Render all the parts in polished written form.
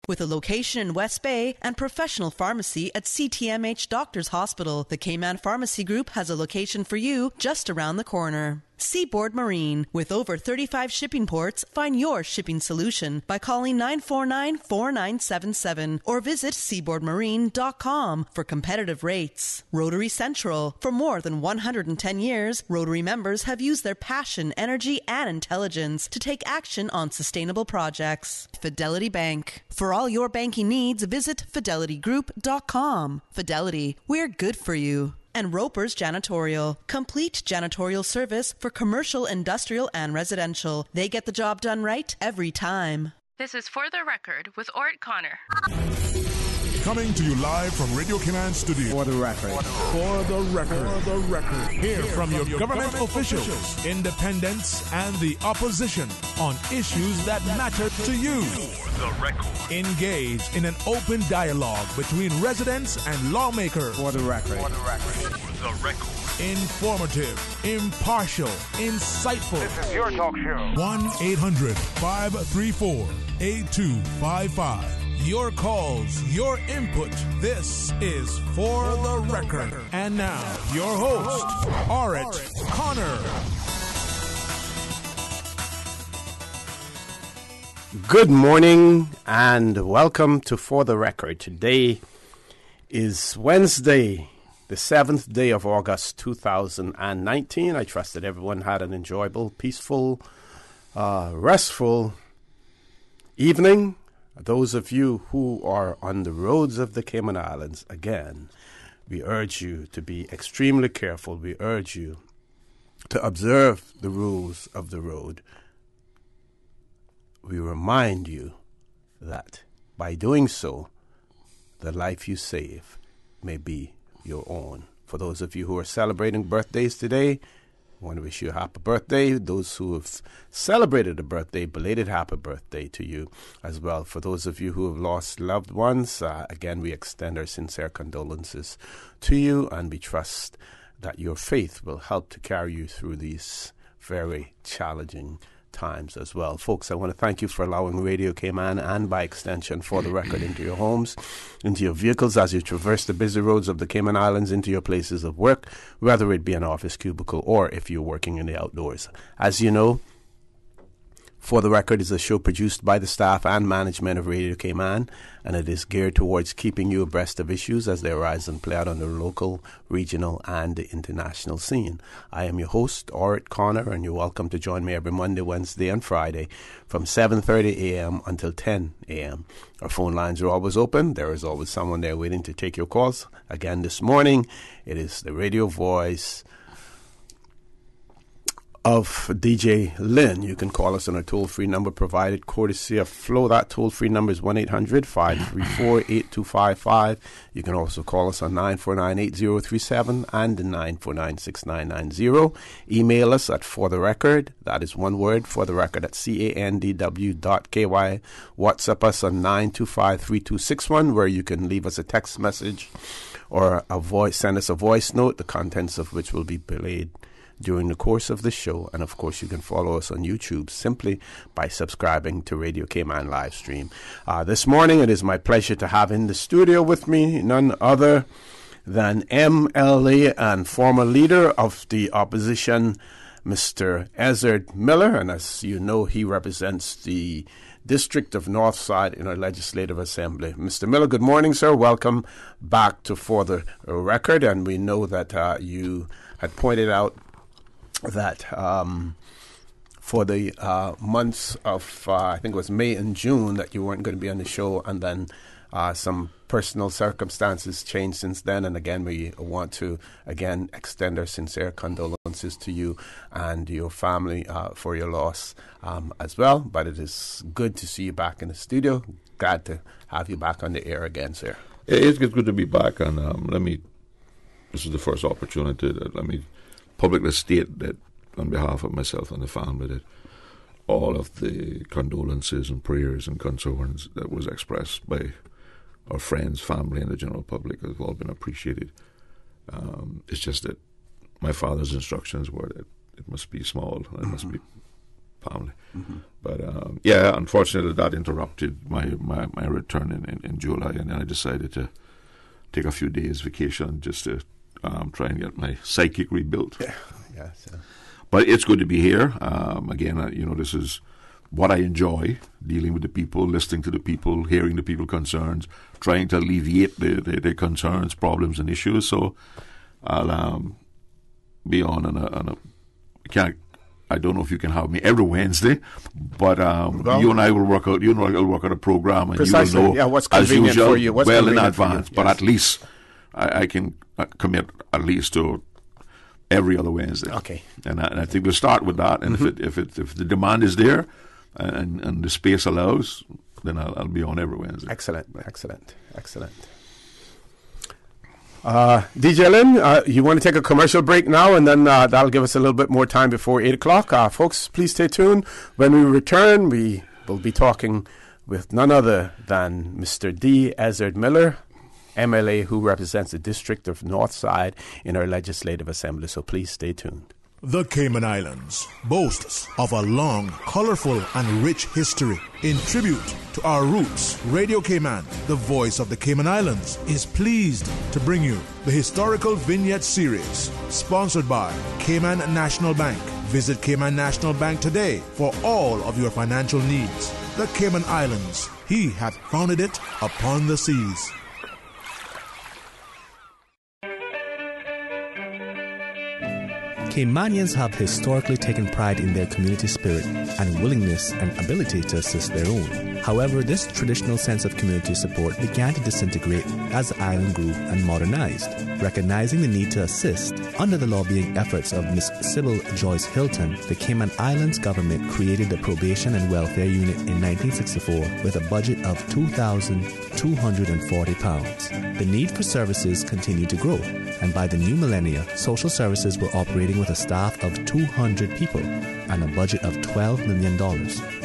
With a location in West Bay and professional pharmacy at CTMH Doctors Hospital, the Cayman Pharmacy Group has a location for you just around the corner. Seaboard Marine. With over 35 shipping ports, find your shipping solution by calling 949-4977 or visit seaboardmarine.com for competitive rates. Rotary Central. For more than 110 years, Rotary members have used their passion, energy, and intelligence to take action on sustainable projects. Fidelity Bank. For all your banking needs, visit fidelitygroup.com. Fidelity. We're good for you. And Roper's Janitorial. Complete janitorial service for commercial, industrial, and residential. They get the job done right every time. This is For the Record with Orrett Connor. Coming to you live from Radio Cayman Studio. For the record. For the record. For the record. Hear from your government officials, independents, and the opposition on issues that matter to you. For the record. Engage in an open dialogue between residents and lawmakers. For the record. For the record. For the record. Informative, impartial, insightful. This is your talk show. 1-800-534-8255. Your calls, your input. This is For the Record. And now, your host, Orrett Connor. Good morning and welcome to For the Record. Today is Wednesday, the 7th day of August 2019. I trust that everyone had an enjoyable, peaceful, restful evening. Those of you who are on the roads of the Cayman Islands, again, we urge you to be extremely careful. We urge you to observe the rules of the road. We remind you that by doing so, the life you save may be your own. For those of you who are celebrating birthdays today, I want to wish you a happy birthday. Those who have celebrated a birthday, belated happy birthday to you as well. For those of you who have lost loved ones, again, we extend our sincere condolences to you, and we trust that your faith will help to carry you through these very challenging times as well. Folks, I want to thank you for allowing Radio Cayman and by extension For the Record into your homes, into your vehicles as you traverse the busy roads of the Cayman Islands, into your places of work, whether it be an office cubicle or if you're working in the outdoors. As you know, For the Record is a show produced by the staff and management of Radio Cayman, and it is geared towards keeping you abreast of issues as they arise and play out on the local, regional, and the international scene. I am your host, Orrett Connor, and you're welcome to join me every Monday, Wednesday, and Friday from 7:30 a.m. until 10 a.m. Our phone lines are always open. There is always someone there waiting to take your calls. Again, this morning, it is the radio voice of DJ Lynn. You can call us on a toll-free number provided courtesy of Flow. That toll-free number is 1-800-534-8255. You can also call us on 949-8037 and 949-6990. Email us at For the Record. That is one word, For the Record, at candw.ky. WhatsApp us on 925-3261, where you can leave us a text message or send us a voice note, the contents of which will be played during the course of the show. And of course, you can follow us on YouTube simply by subscribing to Radio Cayman live stream. This morning, it is my pleasure to have in the studio with me none other than MLA and former leader of the opposition, Mr. Orrett Miller. And as you know, he represents the District of Northside in our Legislative Assembly. Mr. Miller, good morning, sir. Welcome back to For the Record. And we know that you had pointed out that for the months of, I think it was May and June, that you weren't going to be on the show, and then some personal circumstances changed since then. And again, we want to, extend our sincere condolences to you and your family for your loss as well. But it is good to see you back in the studio. Glad to have you back on the air again, sir. It's good to be back, and this is the first opportunity that let me publicly state that on behalf of myself and the family that all of the condolences and prayers and concerns that was expressed by our friends, family, and the general public have all been appreciated. It's just that my father's instructions were that it must be small, and it must be family. But unfortunately, that interrupted my return in July, and then I decided to take a few days vacation just to try and get my psychic rebuilt. But it's good to be here. Again, this is what I enjoy, dealing with the people, listening to the people, hearing the people concerns, trying to alleviate their concerns, problems, and issues. So I'll be on I don't know if you can have me every Wednesday, but you and I will work out. You and I will work out a program, and precisely. You will know what's convenient as usual, for you. What's well in advance. Yes. But at least I can commit at least to every other Wednesday. Okay, and I think we'll start with that. And if the demand is there and the space allows, then I'll be on every Wednesday. Excellent. DJ Lynn, you want to take a commercial break now, and then that'll give us a little bit more time before 8 o'clock. Folks, please stay tuned. When we return, we will be talking with none other than Mr. D. Ezzard Miller, MLA, who represents the District of Northside in our Legislative Assembly. So please stay tuned. The Cayman Islands boasts of a long, colorful, and rich history. In tribute to our roots, Radio Cayman, the voice of the Cayman Islands, is pleased to bring you the Historical Vignette Series, sponsored by Cayman National Bank. Visit Cayman National Bank today for all of your financial needs. The Cayman Islands, he hath founded it upon the seas. Caymanians have historically taken pride in their community spirit and willingness and ability to assist their own. However, this traditional sense of community support began to disintegrate as the island grew and modernized. Recognizing the need to assist, under the lobbying efforts of Miss Sybil Joyce Hilton, the Cayman Islands government created the Probation and Welfare Unit in 1964 with a budget of £2,240. The need for services continued to grow, and by the new millennia, social services were operating with a staff of 200 people and a budget of $12 million.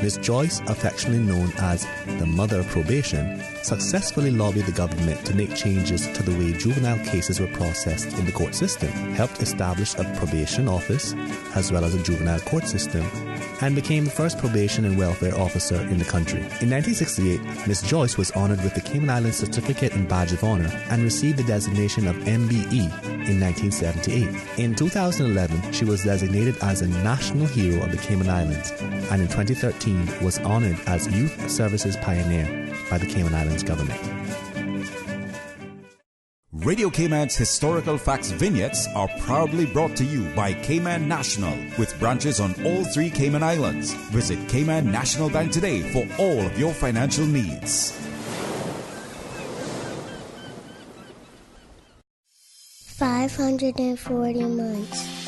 Ms. Joyce, affectionately known as the Mother of Probation, successfully lobbied the government to make changes to the way juvenile cases were processed in the court system, helped establish a probation office as well as a juvenile court system, and became the first probation and welfare officer in the country. In 1968, Ms. Joyce was honored with the Cayman Islands Certificate and Badge of Honor and received the designation of MBE in 1978. In 2011, she was designated as a National Hero of the Cayman Islands, and in 2013 was honored as Youth Services Pioneer by the Cayman Islands government. Radio Cayman's historical facts vignettes are proudly brought to you by Cayman National, with branches on all 3 Cayman Islands. Visit Cayman National Bank today for all of your financial needs. 540 months.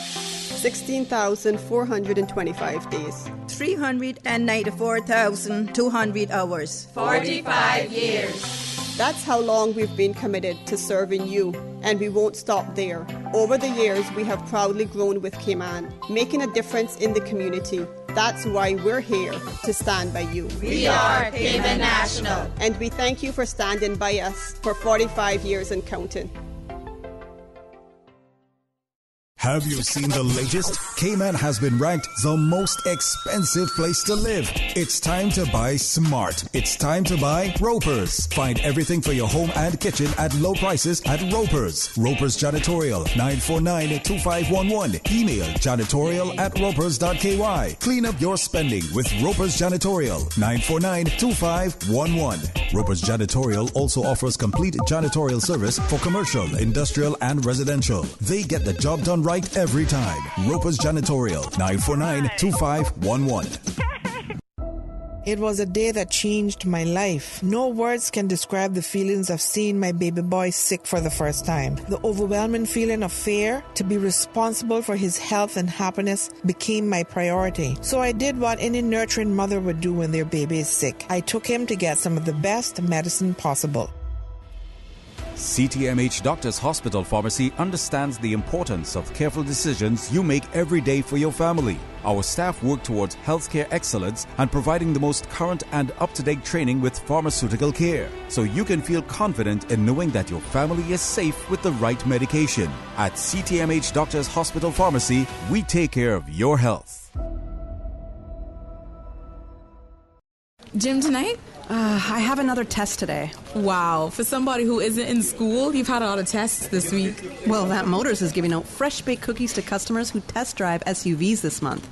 16,425 days. 394,200 hours. 45 years. That's how long we've been committed to serving you, and we won't stop there. Over the years, we have proudly grown with Cayman, making a difference in the community. That's why we're here, to stand by you. We are Cayman National. And we thank you for standing by us for 45 years and counting. Have you seen the latest? Cayman has been ranked the most expensive place to live. It's time to buy smart. It's time to buy Ropers. Find everything for your home and kitchen at low prices at Ropers. Ropers Janitorial, 949-2511. Email janitorial@ropers.ky. Clean up your spending with Ropers Janitorial, 949-2511. Ropers Janitorial also offers complete janitorial service for commercial, industrial, and residential. They get the job done right every time. Ropers Janitorial, 949-2511. It was a day that changed my life. No words can describe the feelings of seeing my baby boy sick for the first time. The overwhelming feeling of fear to be responsible for his health and happiness became my priority. So I did what any nurturing mother would do when their baby is sick. I took him to get some of the best medicine possible. CTMH Doctors Hospital Pharmacy understands the importance of careful decisions you make every day for your family. Our staff work towards healthcare excellence and providing the most current and up-to-date training with pharmaceutical care, so you can feel confident in knowing that your family is safe with the right medication. At CTMH Doctors Hospital Pharmacy, we take care of your health. Gym tonight? I have another test today. Wow, for somebody who isn't in school, you've had a lot of tests this week. Well, Vamp Motors is giving out fresh baked cookies to customers who test drive SUVs this month.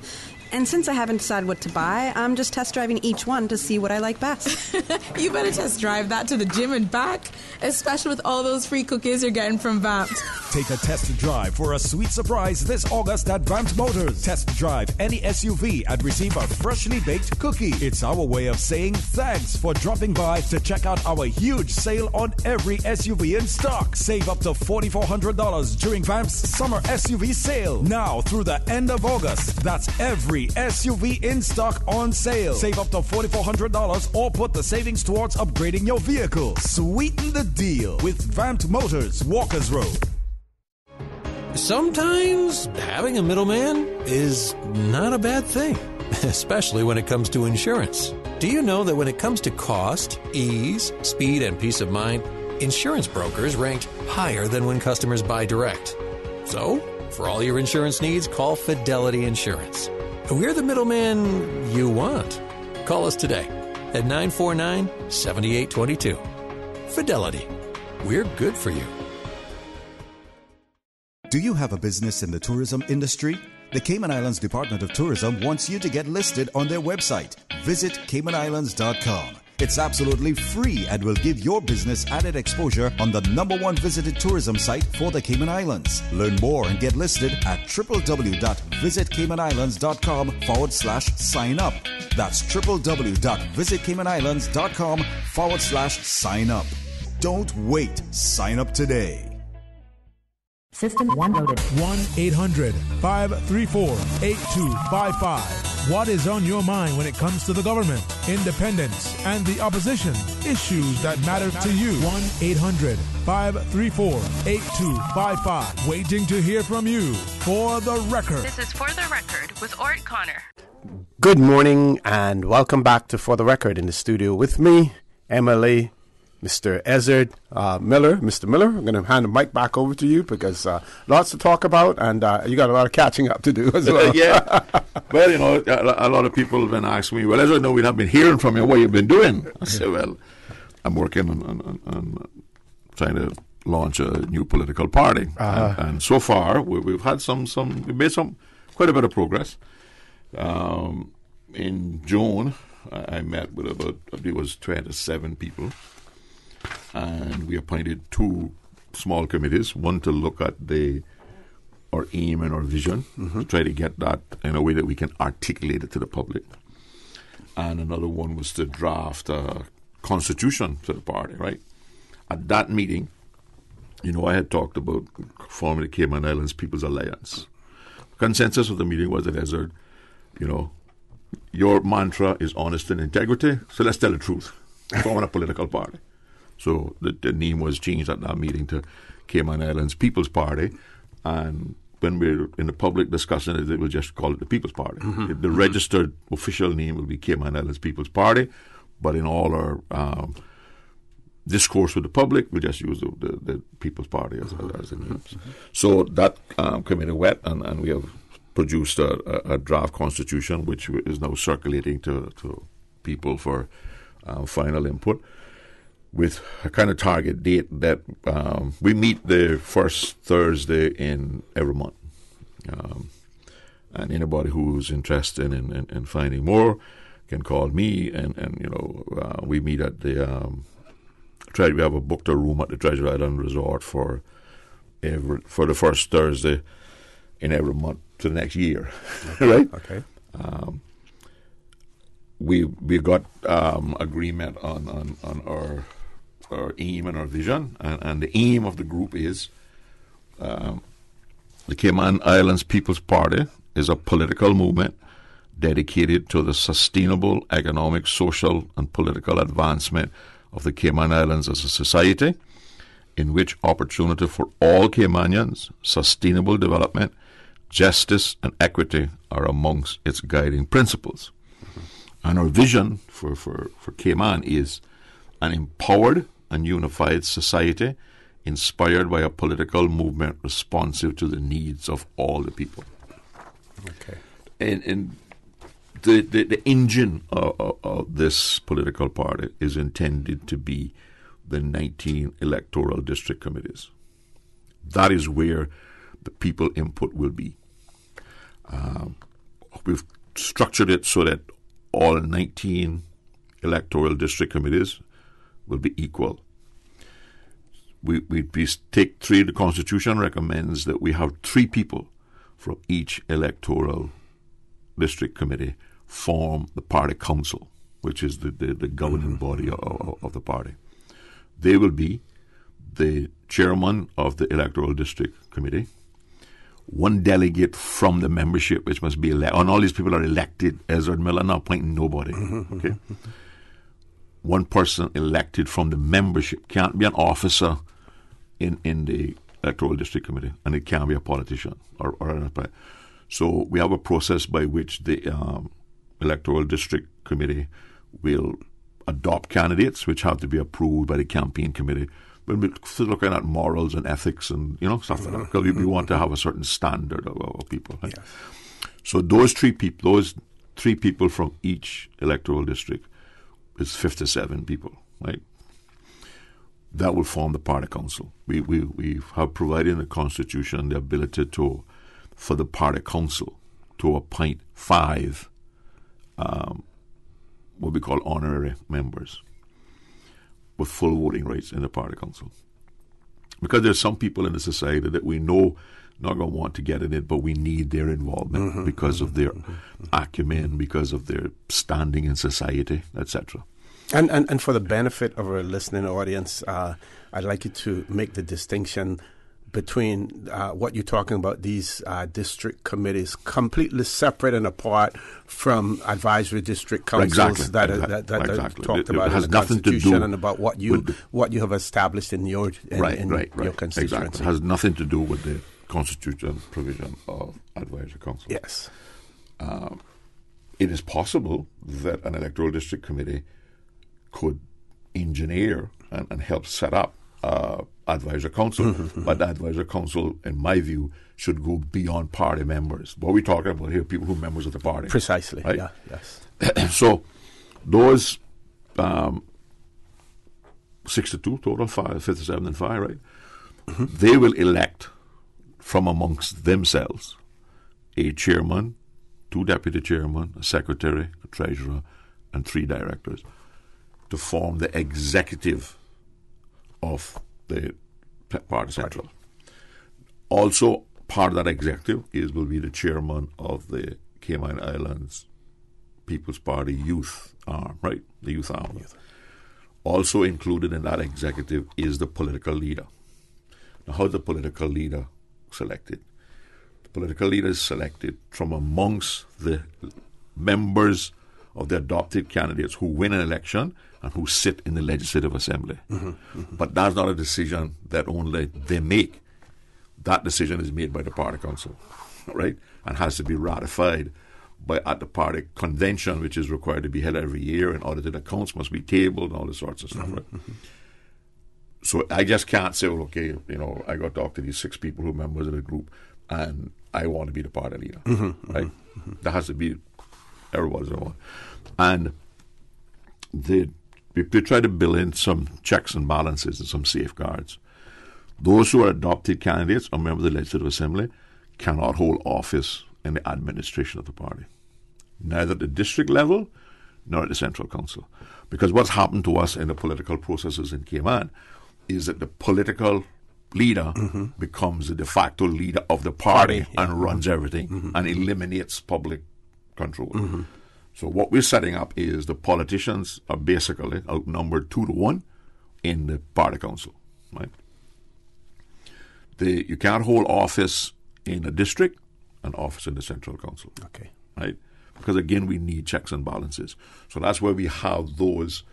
And since I haven't decided what to buy, I'm just test driving each one to see what I like best. You better test drive that to the gym and back, especially with all those free cookies you're getting from Vamp. Take a test drive for a sweet surprise this August at Vamp Motors. Test drive any SUV and receive a freshly baked cookie. It's our way of saying thanks for dropping by to check out our huge sale on every SUV in stock. Save up to $4,400 during Vamp's summer SUV sale. Now through the end of August. That's every SUV in stock on sale. Save up to $4,400 or put the savings towards upgrading your vehicle. Sweeten the deal with Vamp Motors, Walkers Road. Sometimes having a middleman is not a bad thing, especially when it comes to insurance. Do you know that when it comes to cost, ease, speed, and peace of mind, insurance brokers ranked higher than when customers buy direct? So, for all your insurance needs, call Fidelity Insurance. We're the middleman you want. Call us today at 949-7822. Fidelity. We're good for you. Do you have a business in the tourism industry? The Cayman Islands Department of Tourism wants you to get listed on their website. Visit CaymanIslands.com. It's absolutely free and will give your business added exposure on the #1 visited tourism site for the Cayman Islands. Learn more and get listed at www.visitcaymanislands.com/sign up. That's www.visitcaymanislands.com/sign up. Don't wait. Sign up today. System 1 loaded. 1-800-534-8255. What is on your mind when it comes to the government, independence, and the opposition? Issues that matter to you. 1-800-534-8255. Waiting to hear from you. For the record. This is For the Record with Orrett Connor. Good morning and welcome back to For the Record. In the studio with me, MLA Mr. Ezard Miller. Mr. Miller, I'm going to hand the mic back over to you because lots to talk about and you got a lot of catching up to do as well. Yeah. Well, you know, a lot of people have been asking me, well, Ezard, no, we haven't been hearing from you. What have you been doing? I said, well, I'm working on trying to launch a new political party. And so far, we've had we've made quite a bit of progress. In June, I met with about, I believe it was 27 people. And we appointed 2 small committees, one to look at our aim and our vision, to try to get that in a way that we can articulate it to the public. And another one was to draft a constitution to the party, right? At that meeting, you know, I had talked about forming the Cayman Islands People's Alliance. Consensus of the meeting was that, Ezard, you know, your mantra is honest and integrity, so let's tell the truth. Forming a political party. So the name was changed at that meeting to Cayman Islands People's Party, and when we're in the public discussion, they will just call it the People's Party. The registered official name will be Cayman Islands People's Party, but in all our discourse with the public, we just use the People's Party as the name. So that committee went, and we have produced a draft constitution, which is now circulating to people for final input, with a kind of target date that we meet the first Thursday in every month. And anybody who's interested in finding more can call me, and you know, we meet at the we have booked a room at the Treasure Island Resort for the first Thursday in every month to the next year, right? Okay. We got agreement on our aim and our vision, and the aim of the group is the Cayman Islands People's Party is a political movement dedicated to the sustainable economic, social, and political advancement of the Cayman Islands as a society, in which opportunity for all Caymanians, sustainable development, justice, and equity are amongst its guiding principles. And our vision for Cayman is an empowered and unified society inspired by a political movement responsive to the needs of all the people. Okay. And the engine of this political party is intended to be the 19 electoral district committees. That is where the people input will be. We've structured it so that all 19 electoral district committees will be equal. We take 3. The Constitution recommends that we have 3 people from each electoral district committee form the party council, which is the governing body of the party. They will be the chairman of the electoral district committee, 1 delegate from the membership, which must be elected. And all these people are elected. Ezra Miller not appointing nobody. Okay, 1 person elected from the membership. Can't be an officer in the electoral district committee, and it can't be a politician or so we have a process by which the electoral district committee will adopt candidates, which have to be approved by the campaign committee. We'll be looking at morals and ethics and stuff like that, because we want to have a certain standard of people. Right? Yes. So those 3 people from each electoral district is 57 people, right? That will form the party council. We have provided in the Constitution the ability for the party council to appoint 5 what we call honorary members with full voting rights in the party council. Because there's some people in the society that we know not going to want to get in it, but we need their involvement because of their acumen, because of their standing in society, etc. And for the benefit of our listening audience, I'd like you to make the distinction between what you're talking about, these district committees, completely separate and apart from advisory district councils that are talked about in the Constitution and about what you have established in your your constituency. Exactly. It has nothing to do with the Constitution provision of advisory councils. Yes. It is possible that an electoral district committee could engineer and help set up advisory council, but the advisory council, in my view, should go beyond party members. What we're talking about here, people who are members of the party. Precisely, right? Yeah, yes. So those 62 total, 57 and 5, right? They will elect from amongst themselves a chairman, 2 deputy chairmen, a secretary, a treasurer, and 3 directors to form the executive of the party central. Also, part of that executive will be the chairman of the Cayman Islands People's Party Youth Arm, right? The youth arm. Also included in that executive is the political leader. Now, how is the political leader selected? The political leader is selected from amongst the members of the adopted candidates who win an election and who sit in the Legislative Assembly. But that's not a decision that only they make. That decision is made by the party council, right? And has to be ratified at the party convention, which is required to be held every year, and audited accounts must be tabled and all this sorts of stuff, right? So I just can't say, well, okay, I got to talk to these 6 people who are members of the group and I want to be the party leader, right? That has to be everybody's own. And they try to build in some checks and balances and some safeguards. Those who are adopted candidates or members of the Legislative Assembly cannot hold office in the administration of the party, neither at the district level nor at the Central Council. Because what's happened to us in the political processes in Cayman is that the political leader becomes the de facto leader of the party and runs everything and eliminates public control. So what we're setting up is the politicians are basically outnumbered 2 to 1 in the party council, right? You can't hold office in a district and office in the Central Council. Okay. Right? Because again, we need checks and balances. So that's why we have those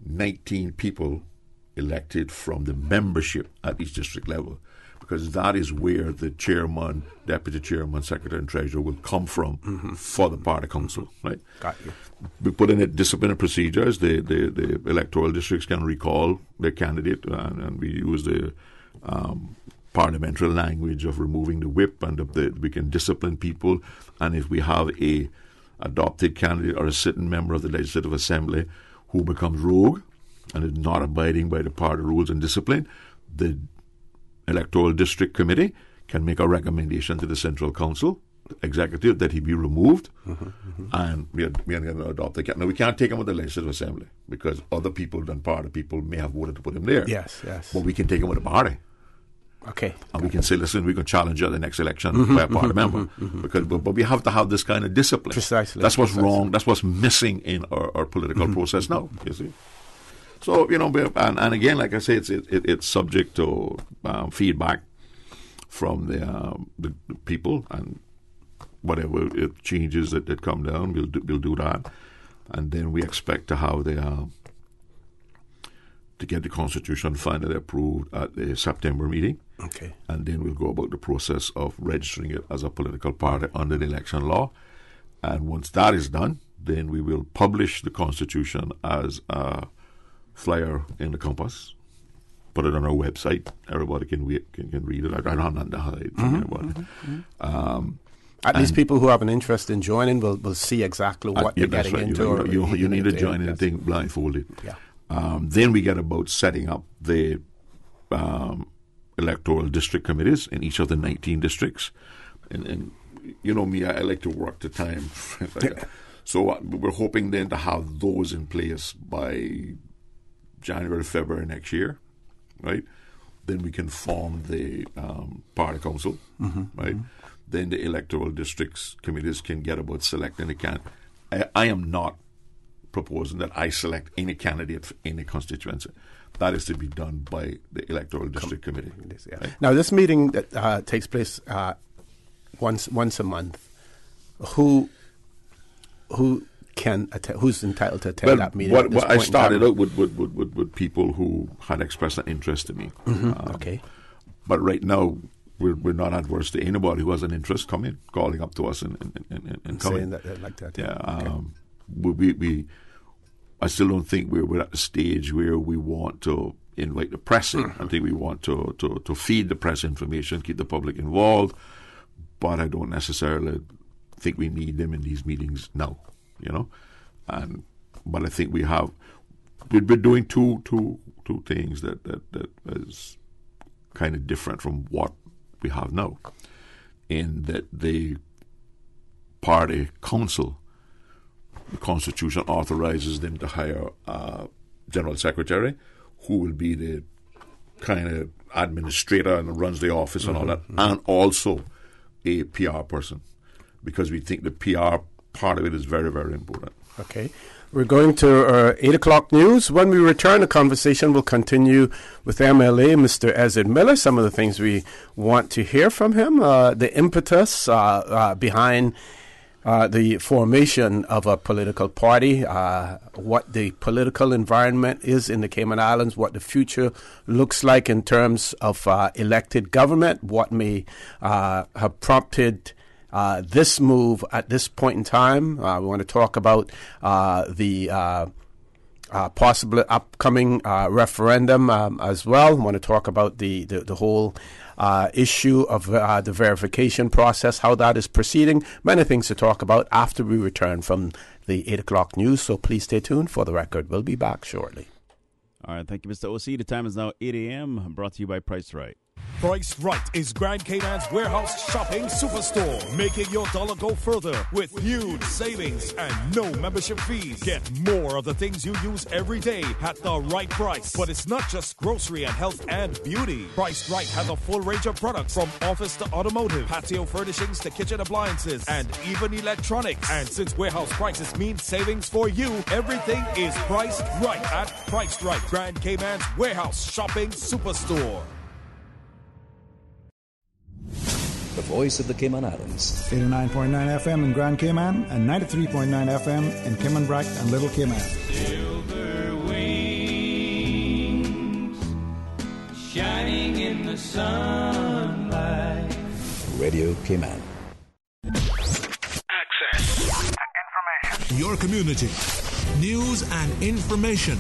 19 people elected from the membership at each district level, because that is where the chairman, deputy chairman, secretary, and treasurer will come from for the party council, right? Got you. We put in disciplinary procedures. The electoral districts can recall their candidate, and we use the parliamentary language of removing the whip, and we can discipline people. And if we have a adopted candidate or a sitting member of the Legislative Assembly who becomes rogue and is not abiding by the party rules and discipline, the Electoral District Committee can make a recommendation to the Central Council Executive that he be removed, and we are going to adopt the candidate. Now, we can't take him with the Legislative Assembly because other people than party people may have voted to put him there. Yes. But we can take him with a party. Okay. And we can say, listen, we can challenge you at the next election by a party member. But we have to have this kind of discipline. Precisely. That's what's wrong. That's what's missing in our political process now, you see. So, and again, like I say, it's subject to feedback from the people, and whatever changes that come down, we'll do that. And then we expect to have to get the Constitution finally approved at the September meeting. Okay. And then we'll go about the process of registering it as a political party under the election law. And once that is done, then we will publish the Constitution as a flyer in the Compass, put it on our website. Everybody can read it. I don't have nothing to hide from anybody. At least people who have an interest in joining will see exactly what they're getting into. You need to join the thing blindfolded. Yeah. Then we get about setting up the electoral district committees in each of the 19 districts. And you know me, I like to work the time. So we're hoping then to have those in place by January, February next year, right? Then we can form the party council, right? Then the electoral districts committees can get about selecting the candidate. I am not proposing that I select any candidate for any constituency. That is to be done by the electoral district committee. Yeah. Right? Now, this meeting that takes place once a month. Who's entitled to attend that meeting? I started out with people who had expressed an interest in me. Okay. But right now, we're not adverse to anybody who has an interest calling up to us and saying coming. that they'd like that. Yeah. Okay. I still don't think we're at the stage where we want to invite the press in. I think we want to feed the press information, keep the public involved, but I don't necessarily think we need them in these meetings now, you know. But I think we've been doing two things that is kind of different from what we have now, in that the party council, the Constitution authorizes them to hire a general secretary who will be the kind of administrator and runs the office and all that, and also a PR person, because we think the PR part of it is very, very important. Okay. We're going to our 8 o'clock news. When we return, the conversation will continue with MLA Mr. Ezra Miller. Some of the things we want to hear from him, the impetus behind the formation of a political party, what the political environment is in the Cayman Islands, what the future looks like in terms of elected government, what may have prompted this move at this point in time. We want to talk about the possible upcoming referendum as well. We want to talk about the whole issue of the verification process, how that is proceeding. Many things to talk about after we return from the 8 o'clock news. So please stay tuned for the record. We'll be back shortly. All right, thank you, Mr. OC. The time is now 8 a.m. Brought to you by Price Right. Price Right is Grand Cayman's warehouse shopping superstore, making your dollar go further with huge savings and no membership fees. Get more of the things you use every day at the right price. But it's not just grocery and health and beauty. Price Right has a full range of products from office to automotive, patio furnishings to kitchen appliances, and even electronics. And since warehouse prices mean savings for you, everything is priced right at Price Right, Grand Cayman's warehouse shopping superstore. The voice of the Cayman Islands. 89.9 FM in Grand Cayman and 93.9 FM in Cayman Brac and Little Cayman. Silver wings shining in the sunlight. Radio Cayman. Access and information. Your community. News and information.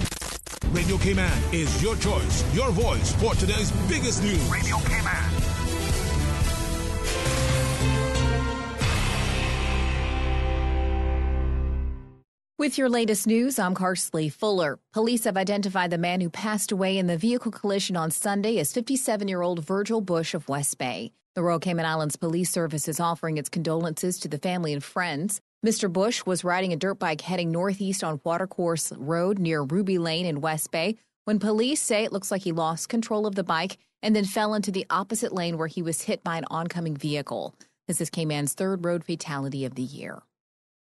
Radio Cayman is your choice, your voice for today's biggest news. Radio Cayman. With your latest news, I'm Carsley Fuller. Police have identified the man who passed away in the vehicle collision on Sunday as 57-year-old Virgil Bush of West Bay. The Royal Cayman Islands Police Service is offering its condolences to the family and friends. Mr. Bush was riding a dirt bike heading northeast on Watercourse Road near Ruby Lane in West Bay when police say it looks like he lost control of the bike and then fell into the opposite lane where he was hit by an oncoming vehicle. This is Cayman's third road fatality of the year.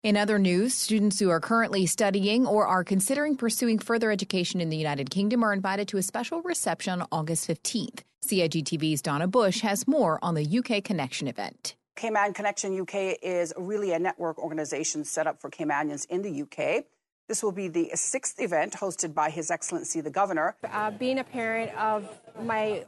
In other news, students who are currently studying or are considering pursuing further education in the United Kingdom are invited to a special reception on August 15th. CIGTV's Donna Bush has more on the UK Connection event. Cayman Connection UK is really a network organization set up for Caymanians in the UK. This will be the 6th event hosted by His Excellency the Governor. Being a parent of my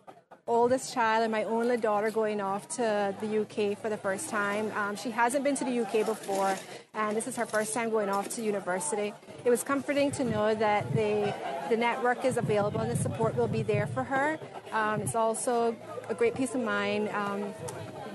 oldest child and my only daughter going off to the UK for the first time. She hasn't been to the UK before, and this is her first time going off to university. It was comforting to know that the network is available and the support will be there for her. It's also a great peace of mind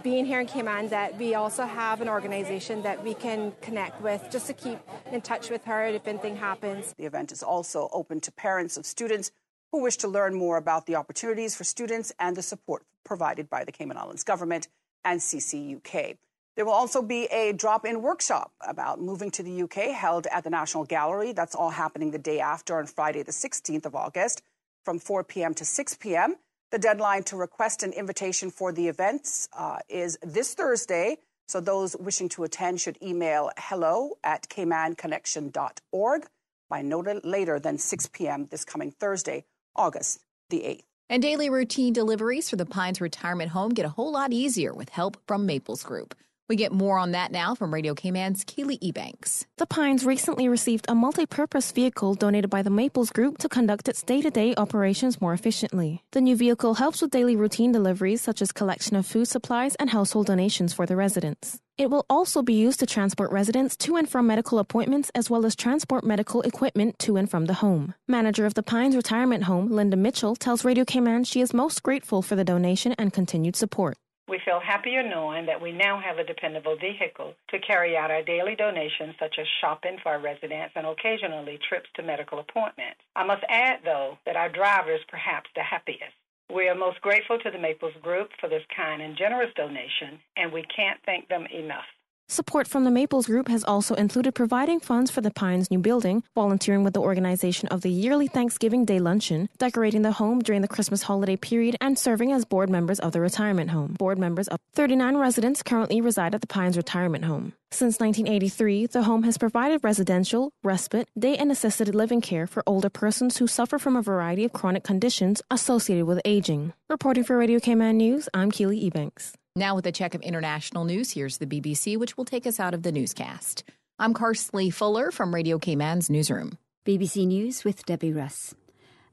being here in Cayman that we also have an organization that we can connect with just to keep in touch with her if anything happens. The event is also open to parents of students who wish to learn more about the opportunities for students and the support provided by the Cayman Islands government and CCUK. There will also be a drop-in workshop about moving to the UK held at the National Gallery. That's all happening the day after on Friday, the 16th of August, from 4 p.m. to 6 p.m. The deadline to request an invitation for the events is this Thursday. So those wishing to attend should email hello@caymanconnection.org by no later than 6 p.m. this coming Thursday, August the 8th. And daily routine deliveries for the Pines Retirement Home get a whole lot easier with help from Maples Group. We get more on that now from Radio Cayman's Keely Ebanks. The Pines recently received a multi-purpose vehicle donated by the Maples Group to conduct its day-to-day operations more efficiently. The new vehicle helps with daily routine deliveries such as collection of food supplies and household donations for the residents. It will also be used to transport residents to and from medical appointments as well as transport medical equipment to and from the home. Manager of the Pines Retirement Home, Linda Mitchell, tells Radio Cayman she is most grateful for the donation and continued support. We feel happier knowing that we now have a dependable vehicle to carry out our daily donations, such as shopping for our residents and occasionally trips to medical appointments. I must add, though, that our driver is perhaps the happiest. We are most grateful to the Maples Group for this kind and generous donation, and we can't thank them enough. Support from the Maples Group has also included providing funds for the Pines' new building, volunteering with the organization of the yearly Thanksgiving Day luncheon, decorating the home during the Christmas holiday period, and serving as board members of the retirement home. Board members of 39 residents currently reside at the Pines Retirement Home. Since 1983, the home has provided residential, respite, day and assisted living care for older persons who suffer from a variety of chronic conditions associated with aging. Reporting for Radio Cayman News, I'm Keely Ebanks. Now with a check of international news, here's the BBC, which will take us out of the newscast. I'm Carsley Fuller from Radio Cayman's newsroom. BBC News with Debbie Russ.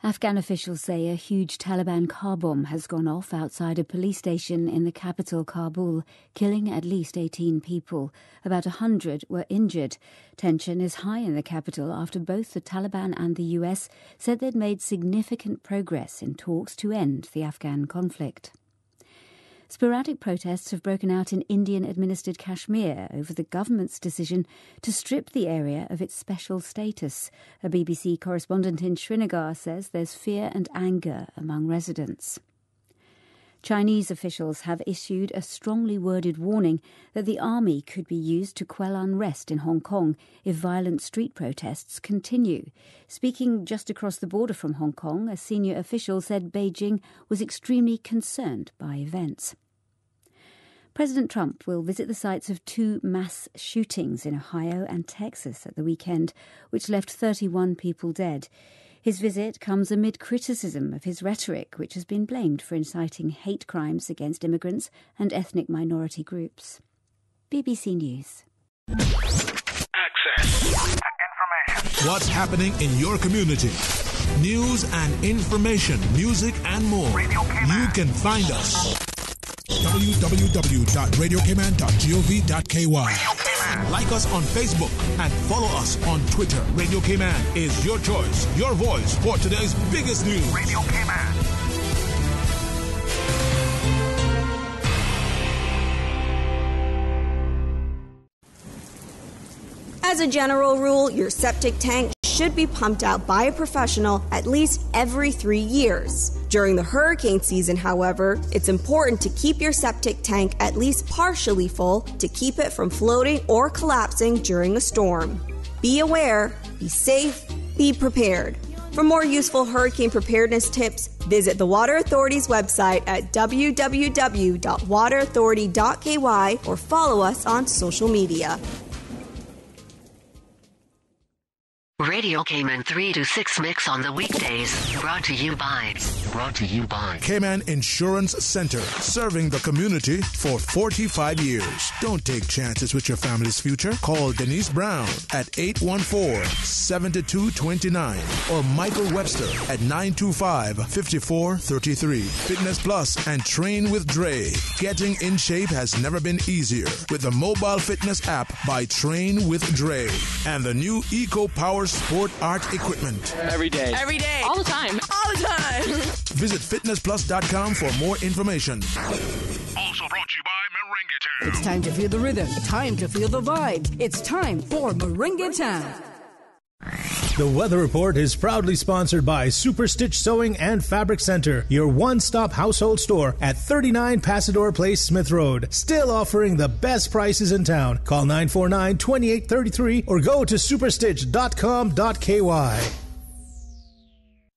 Afghan officials say a huge Taliban car bomb has gone off outside a police station in the capital, Kabul, killing at least 18 people. About 100 were injured. Tension is high in the capital after both the Taliban and the US said they'd made significant progress in talks to end the Afghan conflict. Sporadic protests have broken out in Indian-administered Kashmir over the government's decision to strip the area of its special status. A BBC correspondent in Srinagar says there's fear and anger among residents. Chinese officials have issued a strongly worded warning that the army could be used to quell unrest in Hong Kong if violent street protests continue. Speaking just across the border from Hong Kong, a senior official said Beijing was extremely concerned by events. President Trump will visit the sites of 2 mass shootings in Ohio and Texas at the weekend, which left 31 people dead. His visit comes amid criticism of his rhetoric, which has been blamed for inciting hate crimes against immigrants and ethnic minority groups. BBC News. Access to information. What's happening in your community? News and information, music and more. You can find us. www.radiocayman.gov.ky. Like us on Facebook and follow us on Twitter. Radio Cayman is your choice, your voice for today's biggest news. Radio Cayman. As a general rule, your septic tank should be pumped out by a professional at least every 3 years. During the hurricane season, however, it's important to keep your septic tank at least partially full to keep it from floating or collapsing during a storm. Be aware, be safe, be prepared. For more useful hurricane preparedness tips, visit the Water Authority's website at www.waterauthority.ky or follow us on social media. Radio Cayman 3 to 6 mix on the weekdays. Brought to you by Cayman Insurance Center, serving the community for 45 years. Don't take chances with your family's future. Call Denise Brown at 814-7229 or Michael Webster at 925-5433. Fitness Plus and Train with Dre. Getting in shape has never been easier with the mobile fitness app by Train with Dre and the new Eco Power Sport Art equipment. Every day. Every day. All the time. All the time. Visit fitnessplus.com for more information. Also brought to you by Merengue Town. It's time to feel the rhythm. Time to feel the vibes. It's time for Merengue Town. The Weather Report is proudly sponsored by Super Stitch Sewing and Fabric Center, your one-stop household store at 39 Pasador Place, Smith Road. Still offering the best prices in town. Call 949-2833 or go to superstitch.com.ky.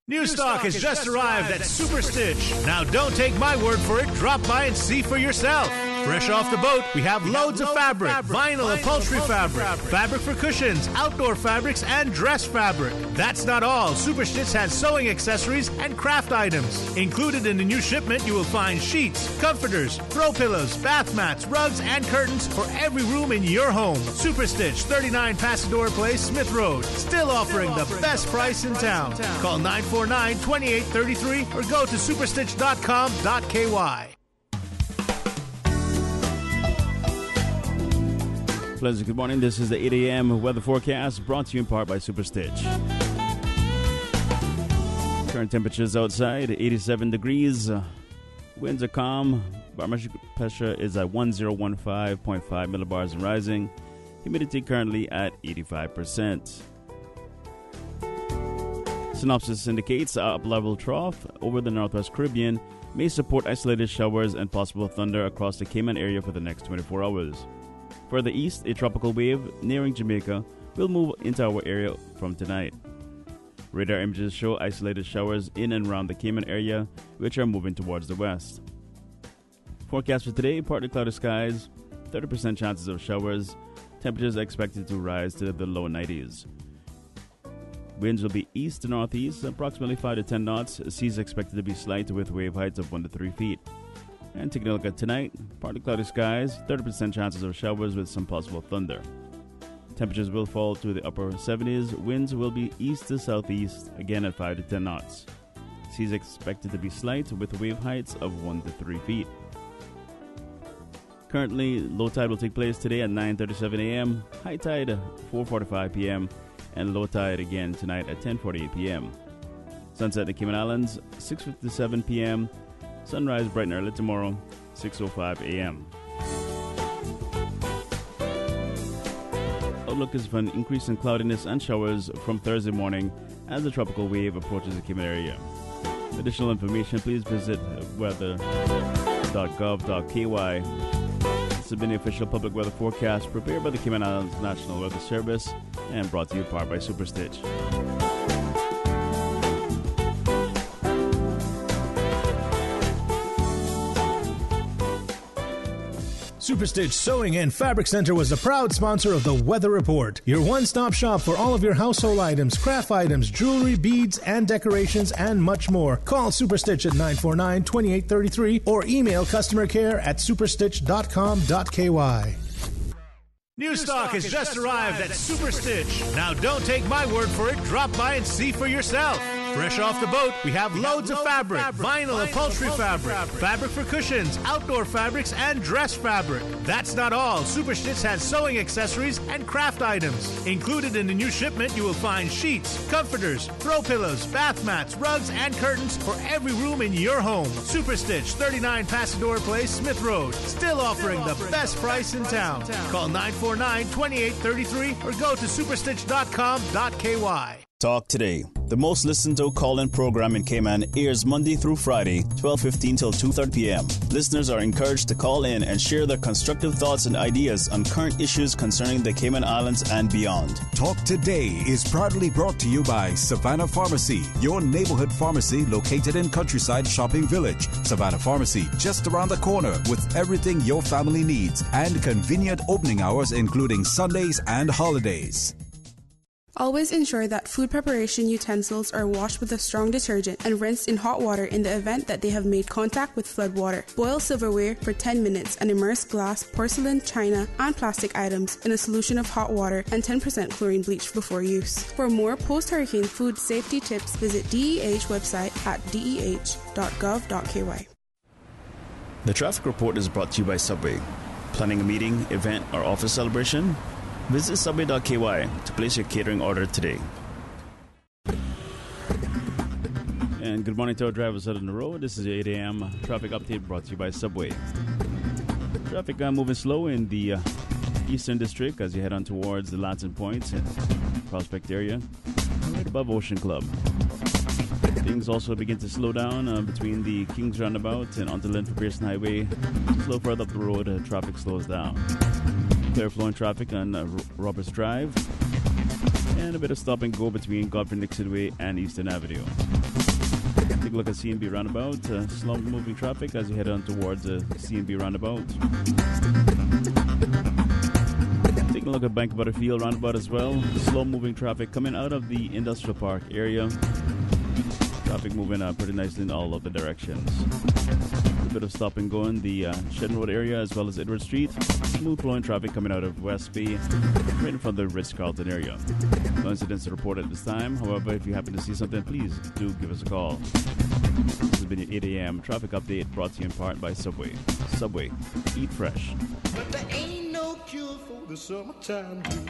New stock has just arrived at Super Stitch. Now don't take my word for it. Drop by and see for yourself. Fresh off the boat, we have loads of fabric, vinyl upholstery fabric, fabric for cushions, outdoor fabrics, and dress fabric. That's not all. Super Stitch has sewing accessories and craft items. Included in the new shipment, you will find sheets, comforters, throw pillows, bath mats, rugs, and curtains for every room in your home. Super Stitch, 39 Pasador Place, Smith Road. Still offering the best price in town. Call 949-2833 or go to superstitch.com.ky. Pleasant good morning. This is the 8 a.m. weather forecast brought to you in part by Super Stitch. Current temperatures outside 87 degrees. Winds are calm. Barometric pressure is at 1015.5 millibars and rising. Humidity currently at 85%. Synopsis indicates a up-level trough over the Northwest Caribbean may support isolated showers and possible thunder across the Cayman area for the next 24 hours. Further east, a tropical wave nearing Jamaica will move into our area from tonight. Radar images show isolated showers in and around the Cayman area, which are moving towards the west. Forecast for today, partly cloudy skies, 30% chances of showers, temperatures expected to rise to the low 90s. Winds will be east to northeast, approximately 5 to 10 knots, seas expected to be slight with wave heights of 1 to 3 feet. And taking a look at tonight, partly cloudy skies, 30% chances of showers with some possible thunder. Temperatures will fall to the upper 70s. Winds will be east to southeast, again at 5 to 10 knots. Seas expected to be slight with wave heights of 1 to 3 feet. Currently, low tide will take place today at 9:37 a.m., high tide 4:45 p.m., and low tide again tonight at 10:48 p.m. Sunset at the Cayman Islands, 6:57 p.m., sunrise bright and early tomorrow, 6:05 a.m. Outlook is for an increase in cloudiness and showers from Thursday morning as the tropical wave approaches the Cayman area. For additional information, please visit weather.gov.ky. This has been the official public weather forecast prepared by the Cayman Islands National Weather Service and brought to you in part by Super Stitch. Super Stitch Sewing and Fabric Center was the proud sponsor of the Weather Report, your one-stop shop for all of your household items, craft items, jewelry, beads, and decorations, and much more. Call Super Stitch at 949-2833 or email customer care at superstitch.com.ky. New stock has just arrived at Super Stitch. Now don't take my word for it. Drop by and see for yourself. Fresh off the boat, we have loads of fabric, vinyl upholstery fabric, fabric for cushions, outdoor fabrics, and dress fabric. That's not all. Super Stitch has sewing accessories and craft items. Included in the new shipment, you will find sheets, comforters, throw pillows, bath mats, rugs, and curtains for every room in your home. Super Stitch, 39 Pasador Place, Smith Road. Still offering the best price in town. Call 949-2833 or go to superstitch.com.ky. Talk Today, the most listened to call-in program in Cayman, airs Monday through Friday, 12:15 till 2:30 p.m. Listeners are encouraged to call in and share their constructive thoughts and ideas on current issues concerning the Cayman Islands and beyond. Talk Today is proudly brought to you by Savannah Pharmacy, your neighborhood pharmacy located in Countryside Shopping Village. Savannah Pharmacy, just around the corner with everything your family needs and convenient opening hours including Sundays and holidays. Always ensure that food preparation utensils are washed with a strong detergent and rinsed in hot water in the event that they have made contact with flood water. Boil silverware for 10 minutes and immerse glass, porcelain, china, and plastic items in a solution of hot water and 10% chlorine bleach before use. For more post-hurricane food safety tips, visit DEH website at deh.gov.ky. The traffic report is brought to you by Subway. Planning a meeting, event, or office celebration? Visit subway.ky to place your catering order today. And good morning to our drivers out on the road. This is your 8 a.m. traffic update brought to you by Subway. Traffic moving slow in the Eastern District as you head on towards the Latin Point and Prospect area, right above Ocean Club. Things also begin to slow down between the Kings Roundabout and onto Linford Pearson Highway. Slow further up the road, traffic slows down. Clear flowing traffic on Roberts Drive, and a bit of stop and go between Godfrey-Nixon Way and Eastern Avenue. Take a look at CNB Roundabout, slow moving traffic as you head on towards CNB Roundabout. Taking a look at Bank Butterfield Roundabout as well, slow moving traffic coming out of the Industrial Park area. Traffic moving pretty nicely in all of the directions. A bit of stop and go in the Shedden Road area as well as Edward Street. Smooth flowing traffic coming out of West Bay, right in front of the Ritz-Carlton area. No incidents to report at this time. However, if you happen to see something, please do give us a call. This has been your 8 a.m. traffic update brought to you in part by Subway. Subway, eat fresh. But there ain't no cure for the summertime blues.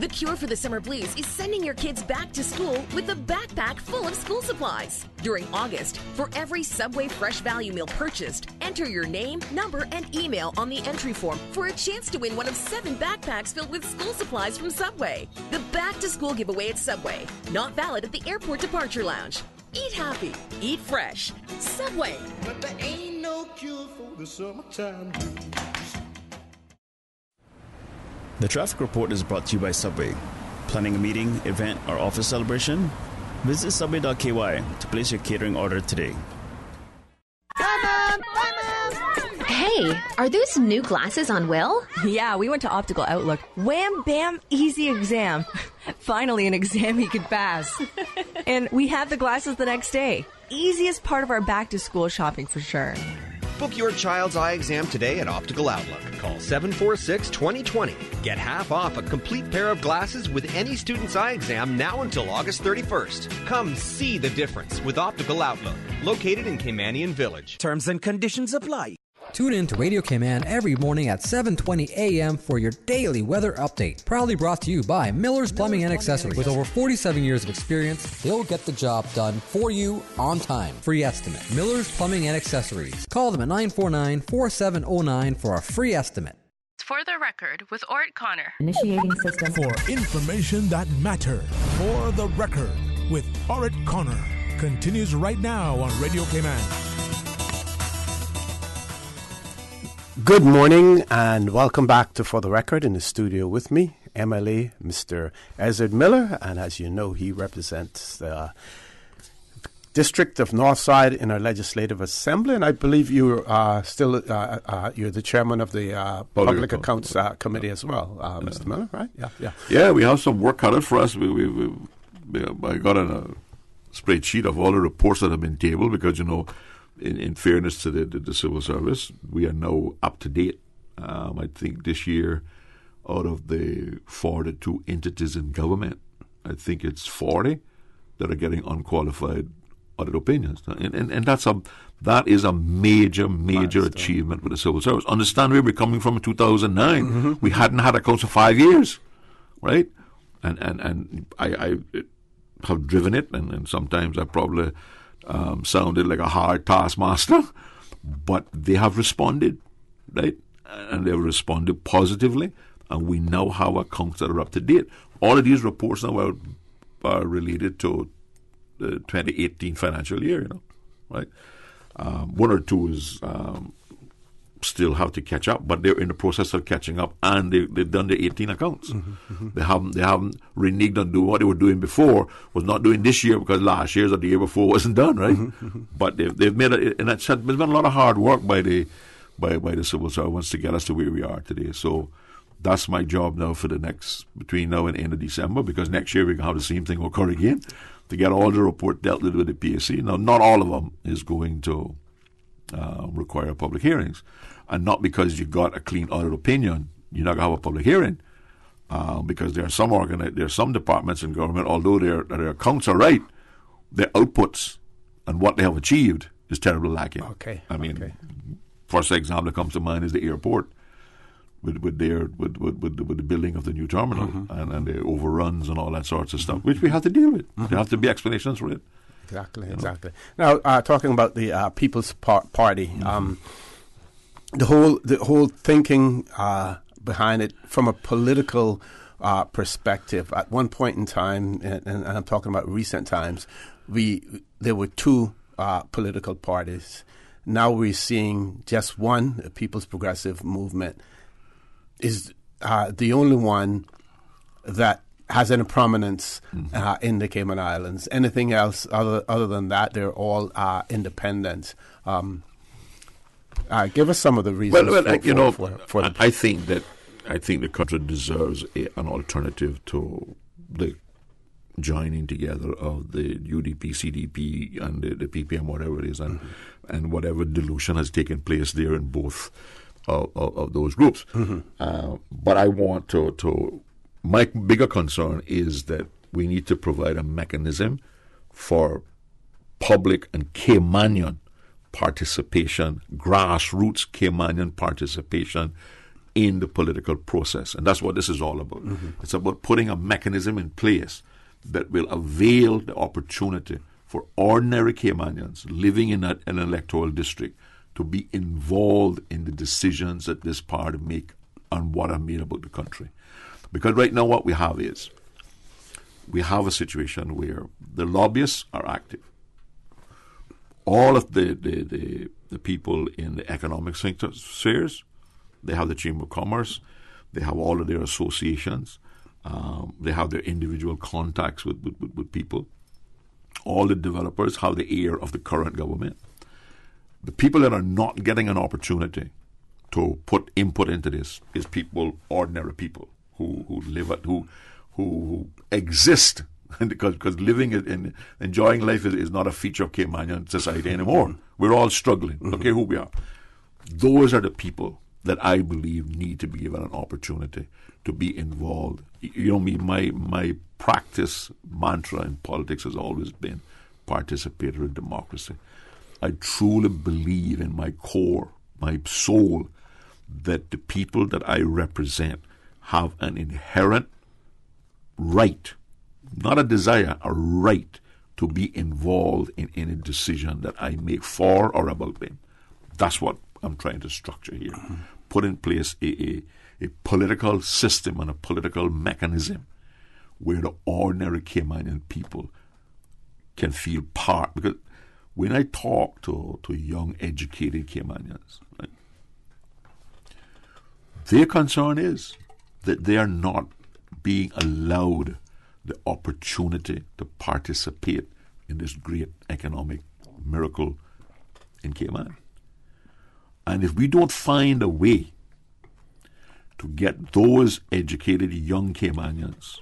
The cure for the summer blues is sending your kids back to school with a backpack full of school supplies. During August, for every Subway Fresh Value meal purchased, enter your name, number, and email on the entry form for a chance to win one of 7 backpacks filled with school supplies from Subway. The Back to School giveaway at Subway. Not valid at the Airport Departure Lounge. Eat happy. Eat fresh. Subway. But there ain't no cure for the summertime blues. The traffic report is brought to you by Subway. Planning a meeting, event, or office celebration? Visit subway.ky to place your catering order today. Hey, are those new glasses on Will? Yeah, we went to Optical Outlook. Wham, bam, easy exam. Finally, an exam he could pass. And we had the glasses the next day. Easiest part of our back-to-school shopping for sure. Book your child's eye exam today at Optical Outlook. Call 746-2020. Get half off a complete pair of glasses with any student's eye exam now until August 31st. Come see the difference with Optical Outlook, located in Caymanian Village. Terms and conditions apply. Tune in to Radio Cayman every morning at 7:20 a.m. for your daily weather update. Proudly brought to you by Miller's Plumbing and Accessories. With over 47 years of experience, they'll get the job done for you on time. Free estimate. Miller's Plumbing and Accessories. Call them at 949-4709 for a free estimate. For the record, with Orrett Connor. Initiating system. For information that matters. For the record, with Orrett Connor. Continues right now on Radio Cayman. Good morning and welcome back to For the Record. In the studio with me, MLA Mr. Ezard Miller, and as you know, he represents the District of Northside in our Legislative Assembly, and I believe you are still you're the chairman of the Public Accounts Committee as well, Mr. Miller, right? Yeah, we have some work cut out for us. I got a spreadsheet of all the reports that have been tabled because, you know, in fairness to the civil service, we are now up to date. I think this year, out of the 42 entities in government, I think it's 40 that are getting unqualified audit opinions. And that is a major achievement with the civil service. Understand where we're coming from in 2009. Mm-hmm. We hadn't had accounts for 5 years, right? And I have driven it, and sometimes I probably sounded like a hard taskmaster, but they have responded, right? And they've responded positively, and we now have accounts that are up to date. All of these reports now are related to the 2018 financial year, right? One or two is still have to catch up, but they're in the process of catching up, and they've done the 18 accounts. Mm-hmm. They haven't reneged on doing what they were doing before, was not doing this year because last year's or the year before wasn't done, right? Mm-hmm. But they've made it, and there's been a lot of hard work by the civil servants to get us to where we are today. So that's my job now for the next, between now and the end of December, because next year we can have the same thing occur again, to get all the report dealt with the PSC. Now, not all of them is going to require public hearings. And not because you got a clean audit opinion, you're not going to have a public hearing. Because there are some departments in government, although their accounts are right, their outputs and what they have achieved is terribly lacking. Okay. I mean, first example that comes to mind is the airport with the building of the new terminal, mm-hmm. and the overruns and all that sorts of stuff, which we have to deal with. Mm-hmm. There have to be explanations for it. Exactly. Now, talking about the People's Party, mm-hmm. The whole thinking behind it from a political perspective. At one point in time, and I'm talking about recent times, there were two political parties. Now we're seeing just one. The People's Progressive Movement is the only one that has any prominence in the Cayman Islands. Anything else other than that, they're all independent. Give us some of the reasons. For I think the country deserves an alternative to the joining together of the UDP, CDP, and the PPM, whatever it is, and whatever dilution has taken place there in both of those groups. Mm-hmm. But I want to. My bigger concern is that we need to provide a mechanism for public and Caymanian participation, grassroots Caymanian participation in the political process. And that's what this is all about. Mm-hmm. It's about putting a mechanism in place that will avail the opportunity for ordinary Caymanians living in an electoral district to be involved in the decisions that this party make on what are made about the country. Because right now what we have is, we have a situation where the lobbyists are active. All of the people in the economic spheres, they have the Chamber of Commerce, they have all of their associations, they have their individual contacts with people. All the developers have the ear of the current government. The people that are not getting an opportunity to put input into this is people, ordinary people who live at, who exist, because living and enjoying life is not a feature of Caymanian society anymore. We're all struggling. Look at who we are. Those are the people that I believe need to be given an opportunity to be involved. You know me, my practice mantra in politics has always been participatory democracy. I truly believe in my core, my soul, that the people that I represent have an inherent right, not a desire, a right to be involved in any decision that I make for or about them. That's what I'm trying to structure here. Mm-hmm. Put in place a political system and a political mechanism where the ordinary Caymanian people can feel part. Because when I talk to young, educated Caymanians, right, their concern is that they are not being allowed the opportunity to participate in this great economic miracle in Cayman. And if we don't find a way to get those educated young Caymanians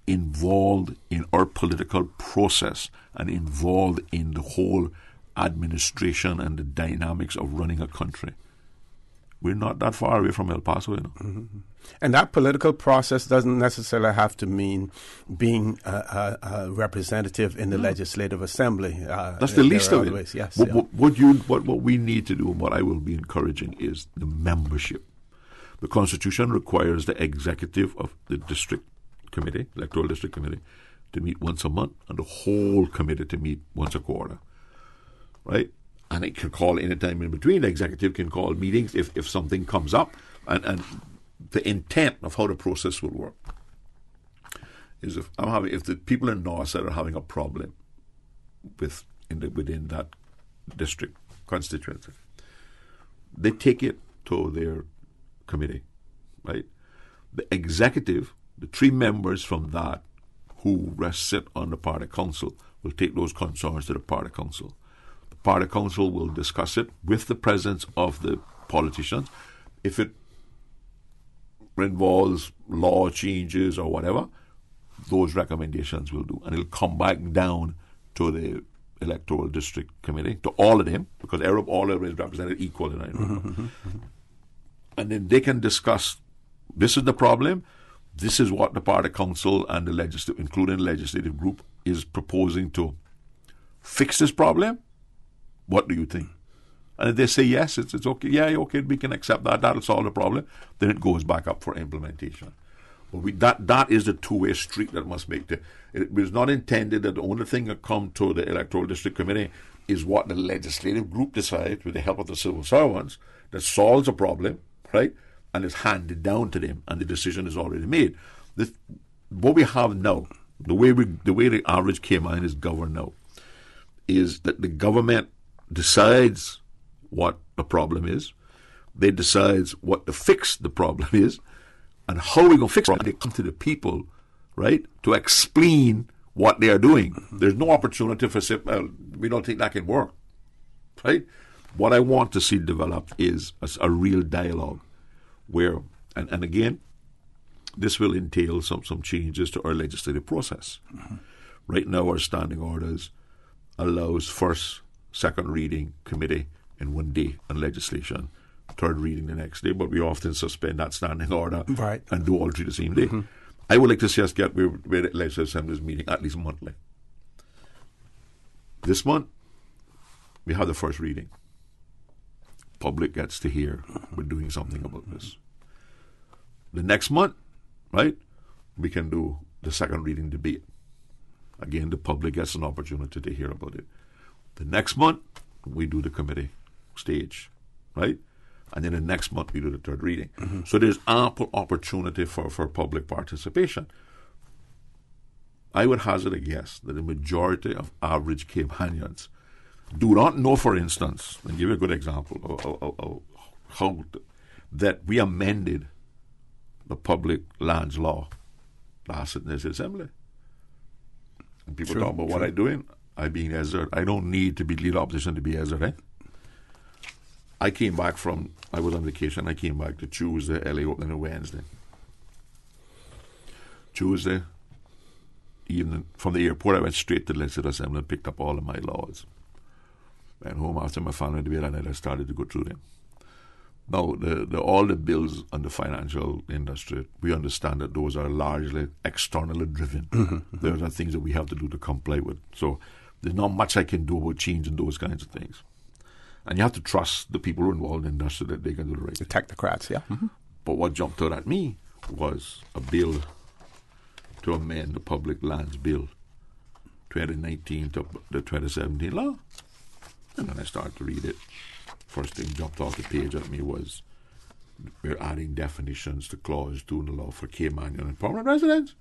involved in our political process and involved in the whole administration and the dynamics of running a country, we're not that far away from El Paso, you know. Mm-hmm. And that political process doesn't necessarily have to mean being a representative in the Legislative Assembly. That's the least of it. Yes, what we need to do, and what I will be encouraging, is the membership. The Constitution requires the executive of the district committee, electoral district committee, to meet once a month, and the whole committee to meet once a quarter, right? And it can call any time in between. The executive can call meetings if something comes up, and the intent of how the process will work is if the people in Northside are having a problem within that district constituency, they take it to their committee, right? The executive, the 3 members from that who sit on the party council, will take those concerns to the party council. The party council will discuss it with the presence of the politicians. If it involves law changes or whatever, those recommendations will do. And it'll come back down to the electoral district committee, to all of them, because all of them is represented equally. Right? And then they can discuss, this is the problem, this is what the party council and the legislative, including the legislative group, is proposing to fix this problem. What do you think? And if they say yes, it's okay. Yeah, okay, we can accept that. That'll solve the problem. Then it goes back up for implementation. But that is the two-way street that must make it was not intended that the only thing that come to the electoral district committee is what the legislative group decides with the help of the civil servants that solves a problem, right? And it's handed down to them, and the decision is already made. What we have now, the way the average Cayman is governed now, is that the government decides what the problem is. They decide what to fix the problem is, and how we're going to fix it. They come to the people, right, to explain what they are doing. There's no opportunity for say, well, we don't think that can work, right? What I want to see developed is a real dialogue where, and again, this will entail some changes to our legislative process. Right now, our standing orders allows first, second reading committee in one day on legislation, third reading the next day, but we often suspend that standing order and do all 3 the same day. I would like to see us get where the Legislative Assembly's meeting at least monthly. This month, we have the first reading. Public gets to hear we're doing something about this. The next month, right, we can do the second reading debate. Again, the public gets an opportunity to hear about it. The next month, we do the committee stage, right? And then the next month, we do the third reading. So there's ample opportunity for public participation. I would hazard a guess that the majority of average Caymanians do not know, for instance, and give you a good example of how that we amended the public lands law last in this assembly. And people talk about what I'm doing. I being exert. I don't need to be leader opposition to be exert. I came back I was on vacation. I came back to Tuesday, LA opening on Wednesday. Tuesday evening, from the airport, I went straight to the Legislative Assembly and picked up all of my laws. Went home after my family debate, and I started to go through them. Now, all the bills on the financial industry, we understand that those are largely externally driven. Those are things that we have to do to comply with. So there's not much I can do about changing those kinds of things. And you have to trust the people who are involved in the industry that they can do the right thing. The technocrats, yeah. But what jumped out at me was a bill to amend the Public Lands Bill 2019 to the 2017 law. And then I started to read it. First thing jumped off the page at me was we're adding definitions to Clause 2 in the law for Caymanian and permanent residents.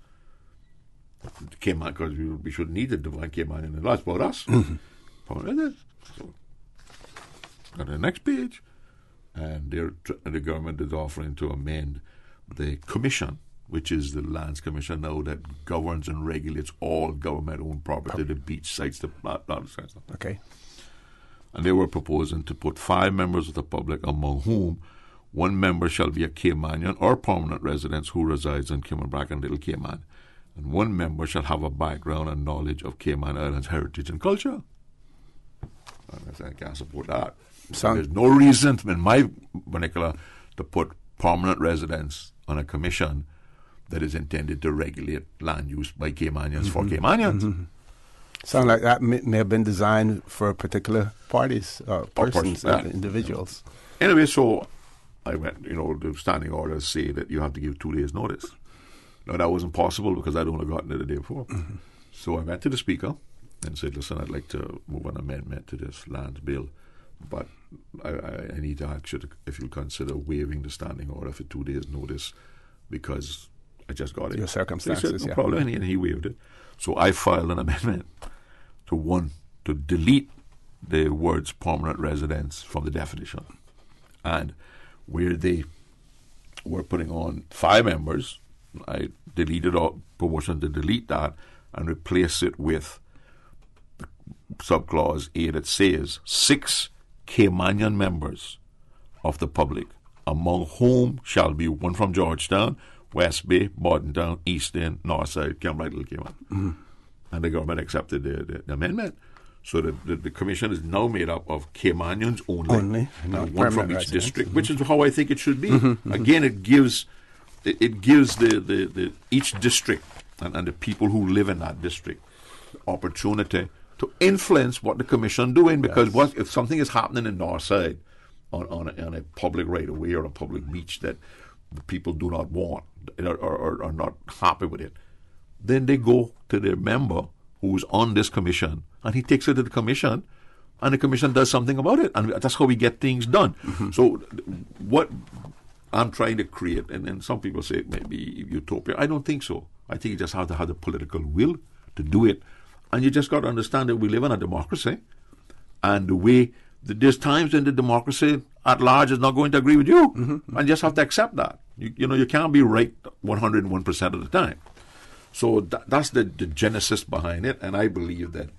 Cayman, because we should need to define Caymanian in the law. It's about us. Permanent residents. So, on the next page, and the government is offering to amend the commission, which is the Lands Commission now that governs and regulates all government-owned property, the beach sites, the stuff. Okay. And they were proposing to put 5 members of the public, among whom 1 member shall be a Caymanian or permanent resident who resides in Cayman and Little Cayman, and 1 member shall have a background and knowledge of Cayman Islands heritage and culture. And can't support that. There's no reason, in my vernacular, to put permanent residence on a commission that is intended to regulate land use by Caymanians for Caymanians. Sound like that may have been designed for particular parties, persons, individuals. Anyway, so I went, the standing orders say that you have to give 2 days' notice. Now, that wasn't possible because I'd only gotten it the day before. So I went to the Speaker and said, listen, I'd like to move an amendment to this land bill, but I need to ask you if you'll consider waiving the standing order for 2 days' notice because I just got it. Your circumstances, he said, no problem, and he waived it. So I filed an amendment to delete the words permanent residence from the definition. And where they were putting on 5 members, I deleted all promotion to delete that and replace it with subclause A that says 6 Caymanian members of the public, among whom shall be 1 from Georgetown, West Bay, Bordentown, Eastern, Northside, Cambridge, Little Cayman. And the government accepted the amendment. So the commission is now made up of Caymanians only and 1 from each district, which is how I think it should be. Again, it gives the each district and the people who live in that district opportunity to influence what the commission doing, because if something is happening in Northside on a public right of way or a public beach that the people do not want or are not happy with it, then they go to their member who's on this commission and he takes it to the commission and the commission does something about it, and that's how we get things done. So what I'm trying to create, and some people say it may be utopia, I don't think so. I think you just have to have the political will to do it, and you just got to understand that we live in a democracy, and the way there's times when the democracy at large is not going to agree with you, and you just have to accept that. You can't be right 101% of the time. So that's the genesis behind it, and I believe that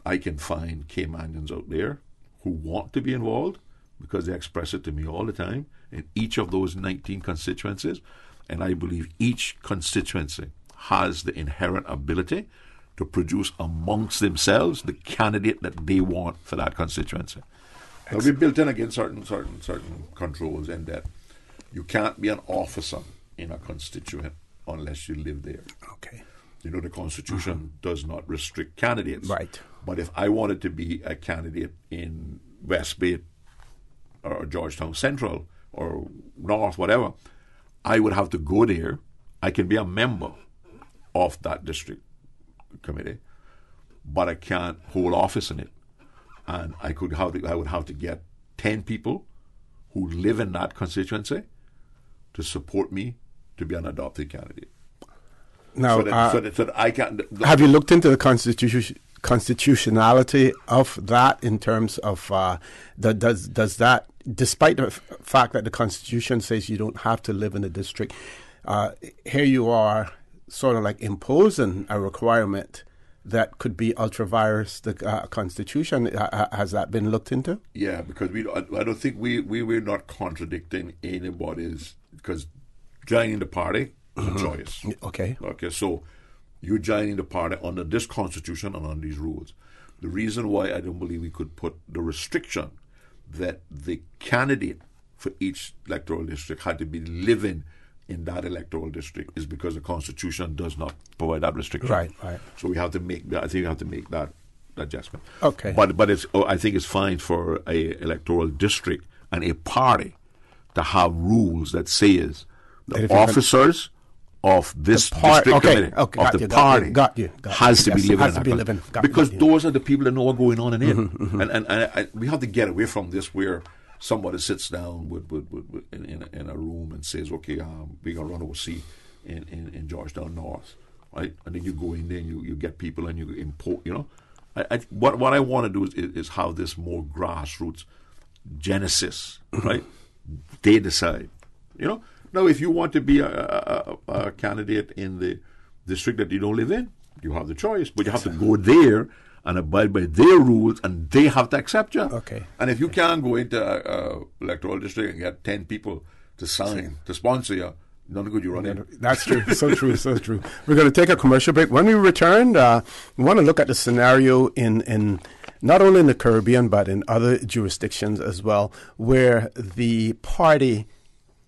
I can find Caymanians out there who want to be involved because they express it to me all the time in each of those 19 constituencies, and I believe each constituency has the inherent ability to produce amongst themselves the candidate that they want for that constituency. Now, we built in against certain controls in that you can't be an officer in a constituent unless you live there. Okay. The Constitution does not restrict candidates. Right. But if I wanted to be a candidate in West Bay or Georgetown Central or North, whatever, I would have to go there. I can be a member of that district committee, but I can't hold office in it. And I would have to get 10 people who live in that constituency to support me to be an adopted candidate. Now, so that I can. Have you looked into the constitutionality of that in terms of does that, despite the fact that the Constitution says you don't have to live in a district, here you are sort of like imposing a requirement that could be ultra-virus the Constitution. Has that been looked into? Yeah, because I don't think we're not contradicting anybody's, because joining the party is a choice. Okay, so you're joining the party under this Constitution and on these rules. The reason why I don't believe we could put the restriction that the candidate for each electoral district had to be living in that electoral district is because the Constitution does not provide that restriction. Right. So we have to make that. I think we have to make that adjustment. Okay. But it's. I think it's fine for a electoral district and a party to have rules that says the officers of this district committee of the party has to be living in that, because those are the people that know what's going on in it. And we have to get away from this where somebody sits down in a room and says, okay, we're going to run overseas in Georgetown North, right? And then you go in there and you get people and you import, what I want to do is have this more grassroots genesis, right? They decide, Now, if you want to be a candidate in the district that you don't live in, you have the choice, but you have to go there and abide by their rules, and they have to accept you. Okay. And if you can't go into an electoral district and get 10 people to sign, to sponsor you, none good you run in. That's true. So true. We're going to take a commercial break. When we return, we want to look at the scenario in not only in the Caribbean, but in other jurisdictions as well, where the party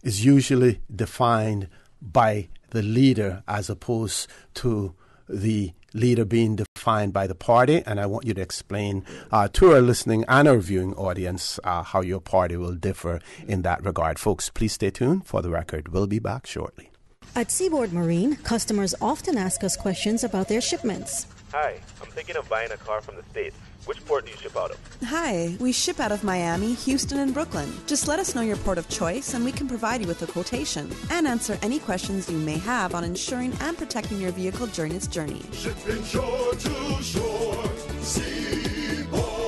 is usually defined by the leader as opposed to the leader being defined by the party. And I want you to explain to our listening and our viewing audience how your party will differ in that regard. Folks, please stay tuned. For the record, we'll be back shortly. At Seaboard Marine, customers often ask us questions about their shipments. Hi, I'm thinking of buying a car from the States. Which port do you ship out of? Hi, we ship out of Miami, Houston, and Brooklyn. Just let us know your port of choice and we can provide you with a quotation and answer any questions you may have on insuring and protecting your vehicle during its journey. Shipping shore to shore, Seaboard.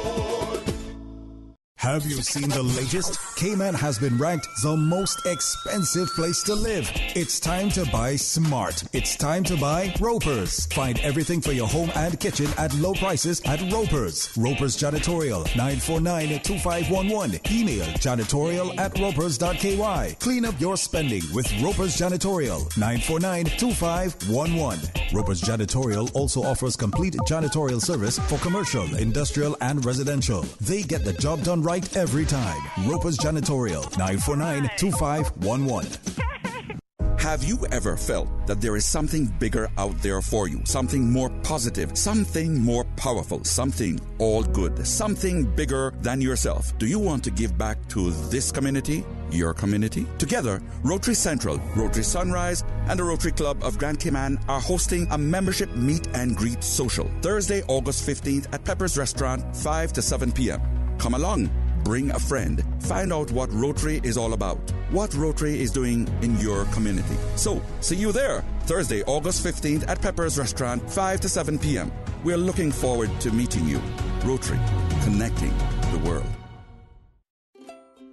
Have you seen the latest? Cayman has been ranked the most expensive place to live. It's time to buy smart. It's time to buy Ropers. Find everything for your home and kitchen at low prices at Ropers. Ropers Janitorial, 949-2511. Email janitorial@ropers.ky. Clean up your spending with Ropers Janitorial, 949-2511. Ropers Janitorial also offers complete janitorial service for commercial, industrial, and residential. They get the job done right every time. Ropers Janitorial, 949-2511. Have you ever felt that there is something bigger out there for you? Something more positive, something more powerful, something all good, something bigger than yourself? Do you want to give back to this community, your community? Together, Rotary Central, Rotary Sunrise, and the Rotary Club of Grand Cayman are hosting a membership meet and greet social Thursday, August 15th at Pepper's Restaurant, 5 to 7 p.m. Come along. Bring a friend. Find out what Rotary is all about, what Rotary is doing in your community. So, see you there, Thursday, August 15th at Pepper's Restaurant, 5 to 7 p.m. We're looking forward to meeting you. Rotary, connecting the world.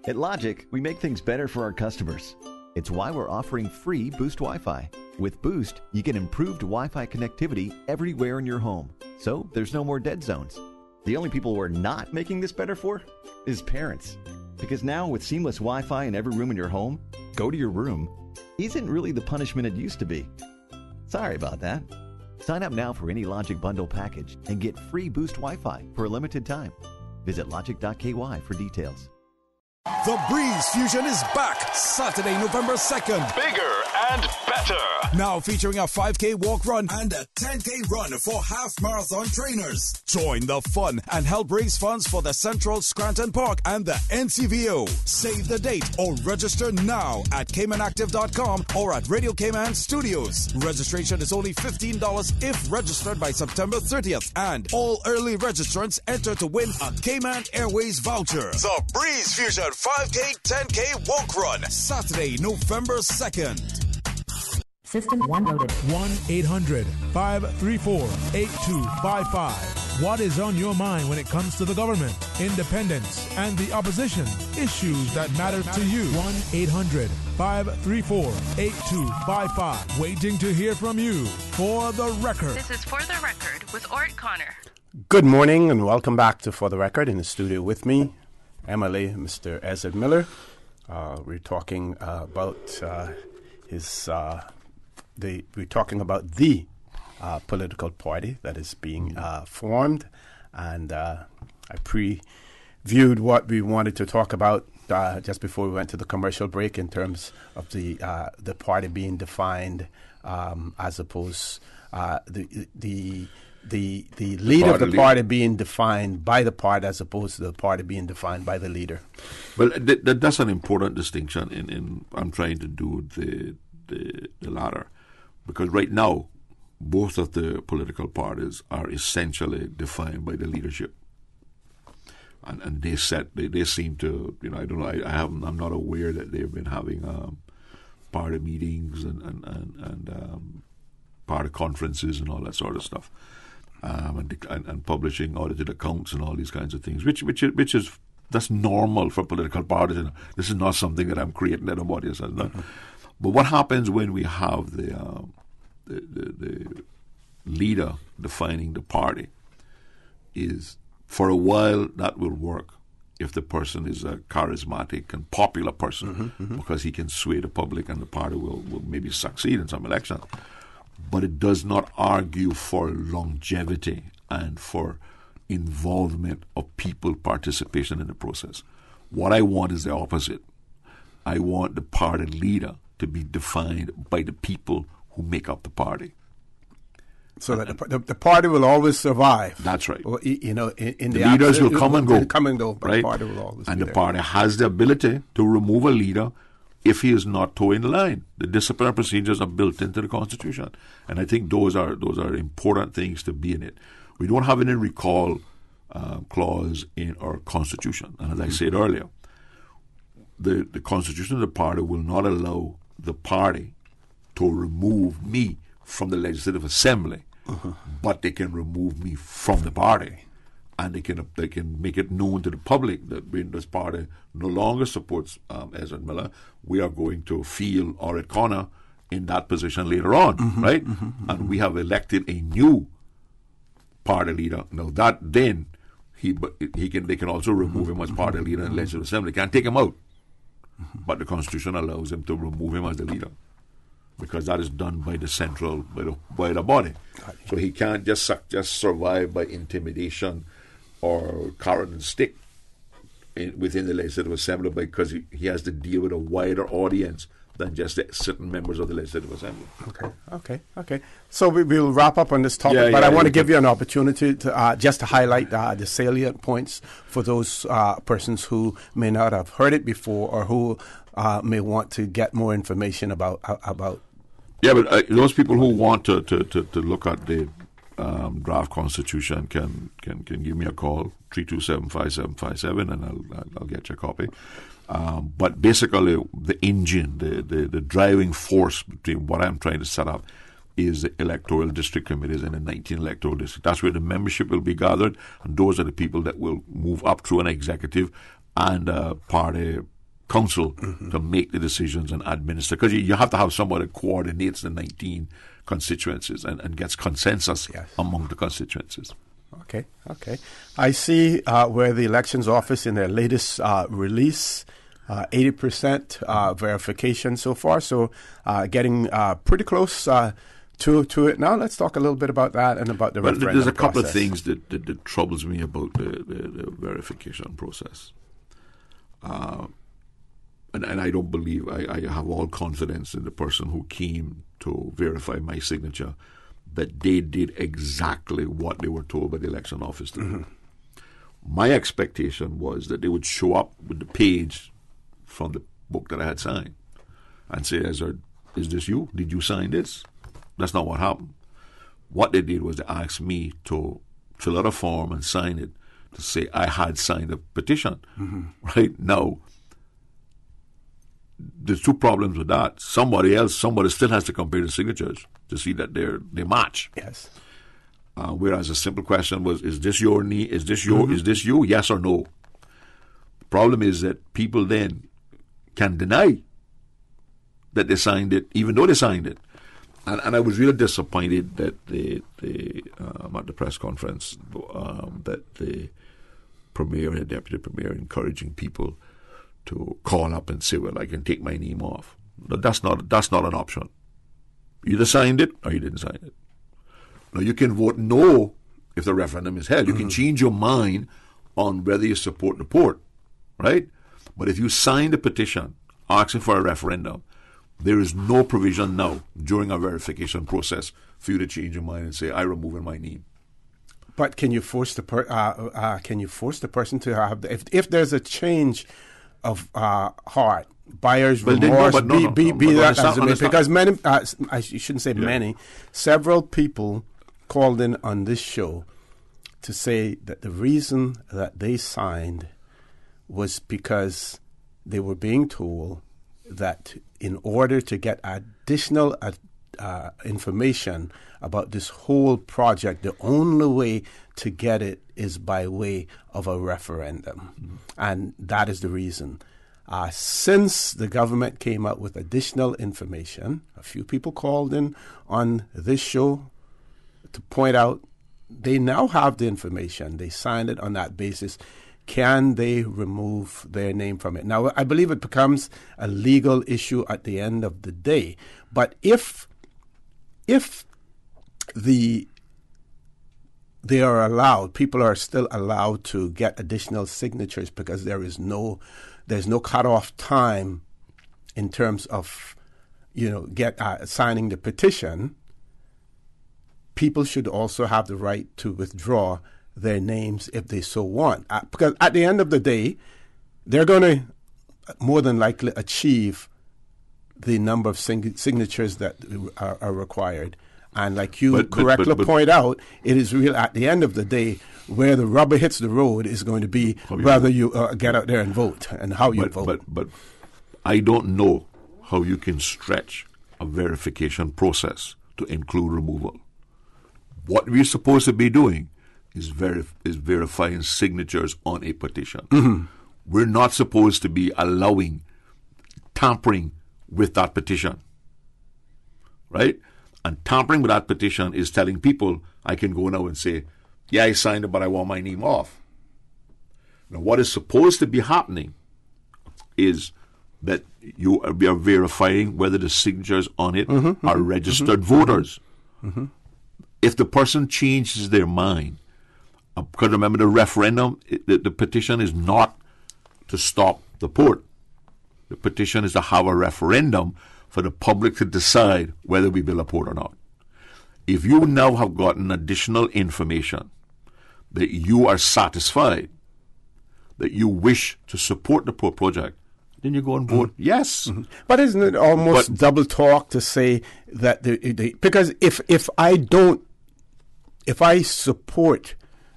At Logic, we make things better for our customers. It's why we're offering free Boost Wi-Fi. With Boost, you get improved Wi-Fi connectivity everywhere in your home, so there's no more dead zones. The only people we're not making this better for is parents. Because now with seamless Wi-Fi in every room in your home, go to your room isn't really the punishment it used to be. Sorry about that. Sign up now for any Logic Bundle package and get free Boost Wi-Fi for a limited time. Visit logic.ky for details. The Breeze Fusion is back Saturday, November 2nd. Bigger and better. Now featuring a 5K walk run and a 10K run for half marathon trainers. Join the fun and help raise funds for the Central Scranton Park and the NCVO. Save the date or register now at CaymanActive.com or at Radio Cayman Studios. Registration is only $15 if registered by September 30th. And all early registrants enter to win a Cayman Airways voucher. The Breeze Fusion 5K, 10K walk run. Saturday, November 2nd. System 1 loaded. 1-800-534-8255. What is on your mind when it comes to the government, independence, and the opposition? Issues that matter to you. 1-800-534-8255. Waiting to hear from you. For the Record. This is For the Record with Orrett Connor. Good morning and welcome back to For the Record. In the studio with me, MLA Mr. Ezra Miller. We're talking about we're talking about the political party that is being formed, and I previewed what we wanted to talk about just before we went to the commercial break in terms of the party being defined as opposed the leader of the party being defined by the party as opposed to the party being defined by the leader. Well, that's an important distinction in I'm trying to do the latter, because right now both of the political parties are essentially defined by the leadership, and they seem to, I don't know, I'm not aware that they've been having party meetings and party conferences and all that sort of stuff. And publishing audited accounts and all these kinds of things, which is that's normal for political parties. This is not something that I'm creating that nobody else has done. Mm-hmm. But what happens when we have the leader defining the party is, for a while, that will work if the person is a charismatic and popular person, because he can sway the public and the party will maybe succeed in some elections. But it does not argue for longevity and for involvement of people participation in the process. What I want is the opposite. I want the party leader to be defined by the people who make up the party. So that the party will always survive. That's right. Well, in the leaders will come and go. But right? the party will always and be the there. party has the ability to remove a leader if he is not towing the line. The disciplinary procedures are built into the Constitution. And I think those are important things to be in it. We don't have any recall clause in our Constitution. And as I said earlier, the Constitution of the party will not allow the party to remove me from the Legislative Assembly, but they can remove me from the party. And they can make it known to the public that when this party no longer supports Ezra Miller, we are going to field Orrett Connor in that position later on, right? And we have elected a new party leader. Now that then they can also remove him as party leader in the Legislative Assembly. They can't take him out, but the Constitution allows him to remove him as the leader, because that is done by the central, by the body. So he can't just survive by intimidation or carrot and stick within the Legislative Assembly, because he has to deal with a wider audience than just certain members of the Legislative Assembly. Okay. So we'll wrap up on this topic, but I want to give you an opportunity to just to highlight the salient points for those persons who may not have heard it before or who may want to get more information about. Yeah, but those people who want to look at the draft Constitution can give me a call, 327-5757, and I'll get you a copy. But basically, the engine, the driving force between what I'm trying to set up is the electoral district committees in the 19 electoral districts. That's where the membership will be gathered, and those are the people that will move up through an executive and party council to make the decisions and administer. Because you have to have somebody that coordinates the 19 constituencies and gets consensus among the constituencies. Okay. I see where the Elections Office in their latest release, 80% verification so far, so getting pretty close to it. Now let's talk a little bit about that and about the referendum There's a couple process. of things that troubles me about the verification process. And I don't believe, I have all confidence in the person who came to verify my signature, that they did exactly what they were told by the election office to do. My expectation was that they would show up with the page from the book that I had signed and say, is this you? Did you sign this? That's not what happened. What they did was they asked me to fill out a form and sign it to say I had signed a petition. Right? Now, there's two problems with that. Somebody still has to compare the signatures to see that they match. Yes. Whereas a simple question was, is this your knee? Is this you? Yes or no? The problem is that people then can deny that they signed it, even though they signed it. And I was really disappointed that at the press conference that the premier and the deputy premier encouraging people to call up and say, well, I can take my name off. No, that's not an option. You either signed it or you didn't sign it. Now, you can vote no if the referendum is held. You can change your mind on whether you support the port, right? But if you sign the petition asking for a referendum, there is no provision now during a verification process for you to change your mind and say, I remove my name. But can you force the person to have if there's a change of heart, buyer's remorse, because many, I shouldn't say many, several people called in on this show to say that the reason that they signed was because they were being told that in order to get additional information about this whole project, the only way to get it is by way of a referendum. And that is the reason. Since the government came out with additional information, a few people called in on this show to point out they now have the information. They signed it on that basis. Can they remove their name from it? Now, I believe it becomes a legal issue at the end of the day. But if the they are allowed, people are still allowed to get additional signatures because there's no cutoff time in terms of, signing the petition. People should also have the right to withdraw their names if they so want. Because at the end of the day, they're going to more than likely achieve the number of signatures that are required. And like you correctly point out, it is real at the end of the day where the rubber hits the road is going to be whether you get out there and vote and how you vote. But I don't know how you can stretch a verification process to include removal. What we're supposed to be doing is verifying signatures on a petition. Mm-hmm. We're not supposed to be allowing tampering with that petition, right? And tampering with that petition is telling people, I can go now and say, yeah, I signed it, but I want my name off. Now, what is supposed to be happening is that you are verifying whether the signatures on it are registered voters. Mm-hmm. If the person changes their mind, because remember the referendum, the petition is not to stop the port. The petition is to have a referendum for the public to decide whether we build a port or not. If you now have gotten additional information that you are satisfied, that you wish to support the port project, then you go and vote yes. Mm-hmm. But isn't it almost double talk to say that because if I support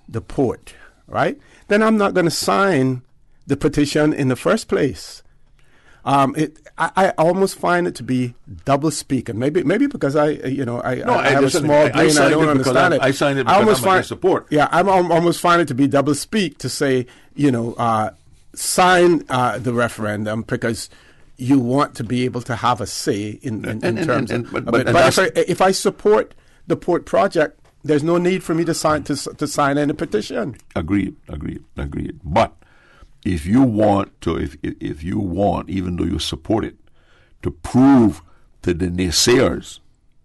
the port, right, then I'm not going to sign the petition in the first place. I almost find it to be double speak, and maybe because I have a small brain, I don't understand it. I signed it because I'm against support. Yeah, I almost find it to be double speak to say, sign the referendum because you want to be able to have a say in terms of it. But if I support the port project, there's no need for me to sign any petition. Agreed. But if you want, even though you support it, to prove to the naysayers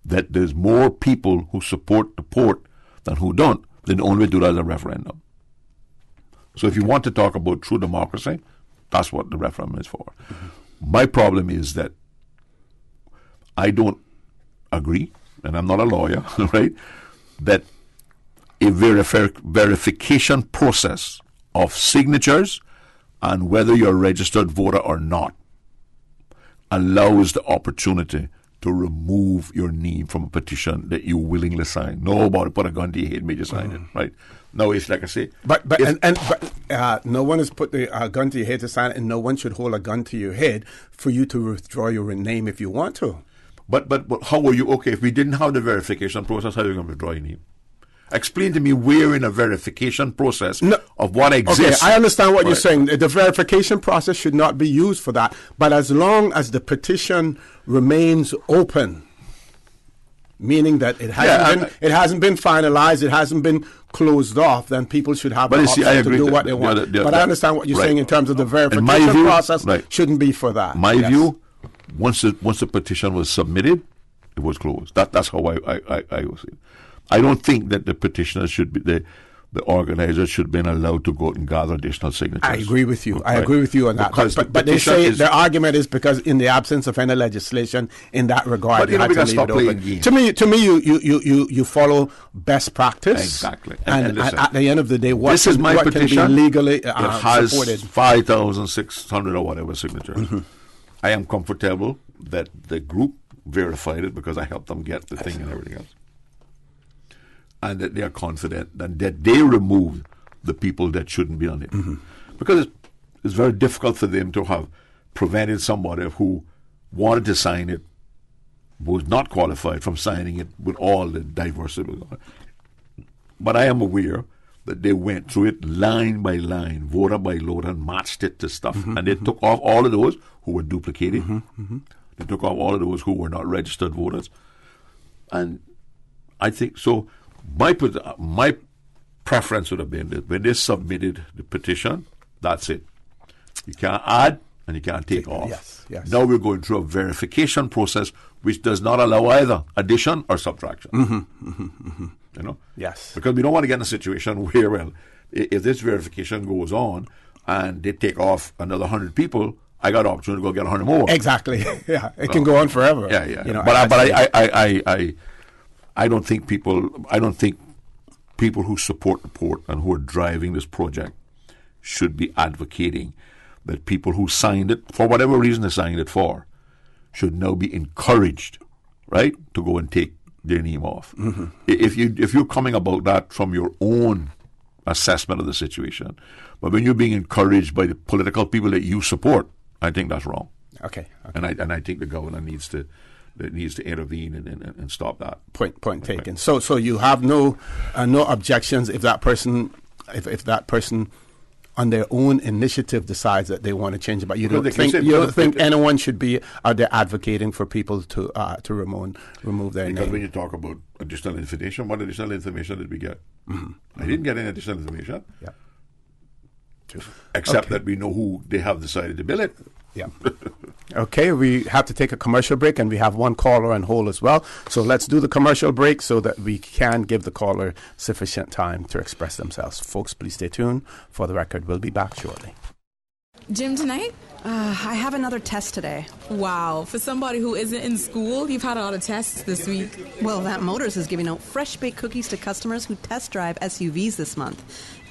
that there's more people who support the port than who don't, then the only way to do that is a referendum. So if you want to talk about true democracy, that's what the referendum is for. Mm-hmm. My problem is that I don't agree, and I'm not a lawyer, right, that a verification process of signatures and whether you're a registered voter or not allows the opportunity to remove your name from a petition that you willingly sign. Nobody put a gun to your head, made you sign it, right? No, it's like I say. But no one has put a gun to your head to sign it, and no one should hold a gun to your head for you to withdraw your name if you want to. But how are you, okay, if we didn't have the verification process, how are you going to withdraw your name? Explain to me where in a verification process of what exists. Okay, I understand what you're saying. The verification process should not be used for that. But as long as the petition remains open, meaning that it hasn't been finalized, it hasn't been closed off, then people should have the option to do what they want. But I understand what you're saying in terms of the verification process shouldn't be for that. My view, once the petition was submitted, it was closed. That's how I was saying. I don't think that the petitioners should be, the organizers should be allowed to go out and gather additional signatures. I agree with you. I agree with you on that. But they say their argument is because in the absence of any legislation in that regard, they had to leave it open. To me, you follow best practice. Exactly. And at the end of the day, what can be legally it has supported? 5,600 or whatever signatures. Mm-hmm. I am comfortable that the group verified it because I helped them get the thing and everything else. And that they are confident and that they removed the people that shouldn't be on it. Mm-hmm. Because it's very difficult for them to have prevented somebody who wanted to sign it, was not qualified from signing it with all the diversity. But I am aware that they went through it line by line, voter by voter, and matched it to stuff. Mm-hmm. And they took off all of those who were duplicating. Mm-hmm. Mm-hmm. They took off all of those who were not registered voters. And I think so. My preference would have been that when they submitted the petition, that's it. You can't add, and you can't take off. Yes. Now we're going through a verification process which does not allow either addition or subtraction. You know? Yes. Because we don't want to get in a situation where, well, if this verification goes on and they take off another 100 people, I got an opportunity to go get 100 more. Exactly. Yeah. It can go on forever. Yeah. You know, but I don't think people who support the port and who are driving this project should be advocating that people who signed it, for whatever reason they signed it for, should now be encouraged, right, to go and take their name off. If you're coming about that from your own assessment of the situation, but when you're being encouraged by the political people that you support, I think that's wrong. Okay. And I think the government needs to intervene and stop that. Point taken. So you have no objections if that person on their own initiative decides that they want to change it, but you don't think anyone should be out there advocating for people to remove their name. Because when you talk about additional information, what additional information did we get? I didn't get any additional information. Yeah. Except that we know who they have decided to bill it. Yeah. Okay, we have to take a commercial break, and we have one caller on hold as well. So let's do the commercial break so that we can give the caller sufficient time to express themselves. Folks, please stay tuned. For the record, we'll be back shortly. Gym tonight? I have another test today. Wow, for somebody who isn't in school, you've had a lot of tests this week. Well, Vamp Motors is giving out fresh baked cookies to customers who test drive SUVs this month.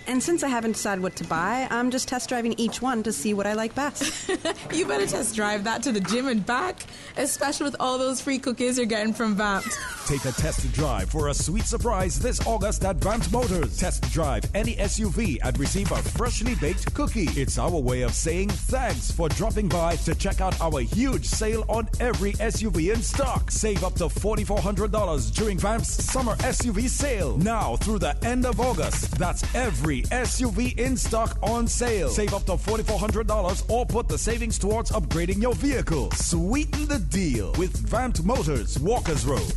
And since I haven't decided what to buy, I'm just test driving each one to see what I like best. You better test drive that to the gym and back, especially with all those free cookies you're getting from Vamp. Take a test drive for a sweet surprise this August at Vamp Motors. Test drive any SUV and receive a freshly baked cookie. It's our way of saying thanks for dropping by to check out our huge sale on every SUV in stock. Save up to $4,400 during Vamp's summer SUV sale. Now through the end of August. That's every SUV in stock on sale. Save up to $4,400 or put the savings towards upgrading your vehicle. Sweeten the deal with Vamp Motors, Walkers Road.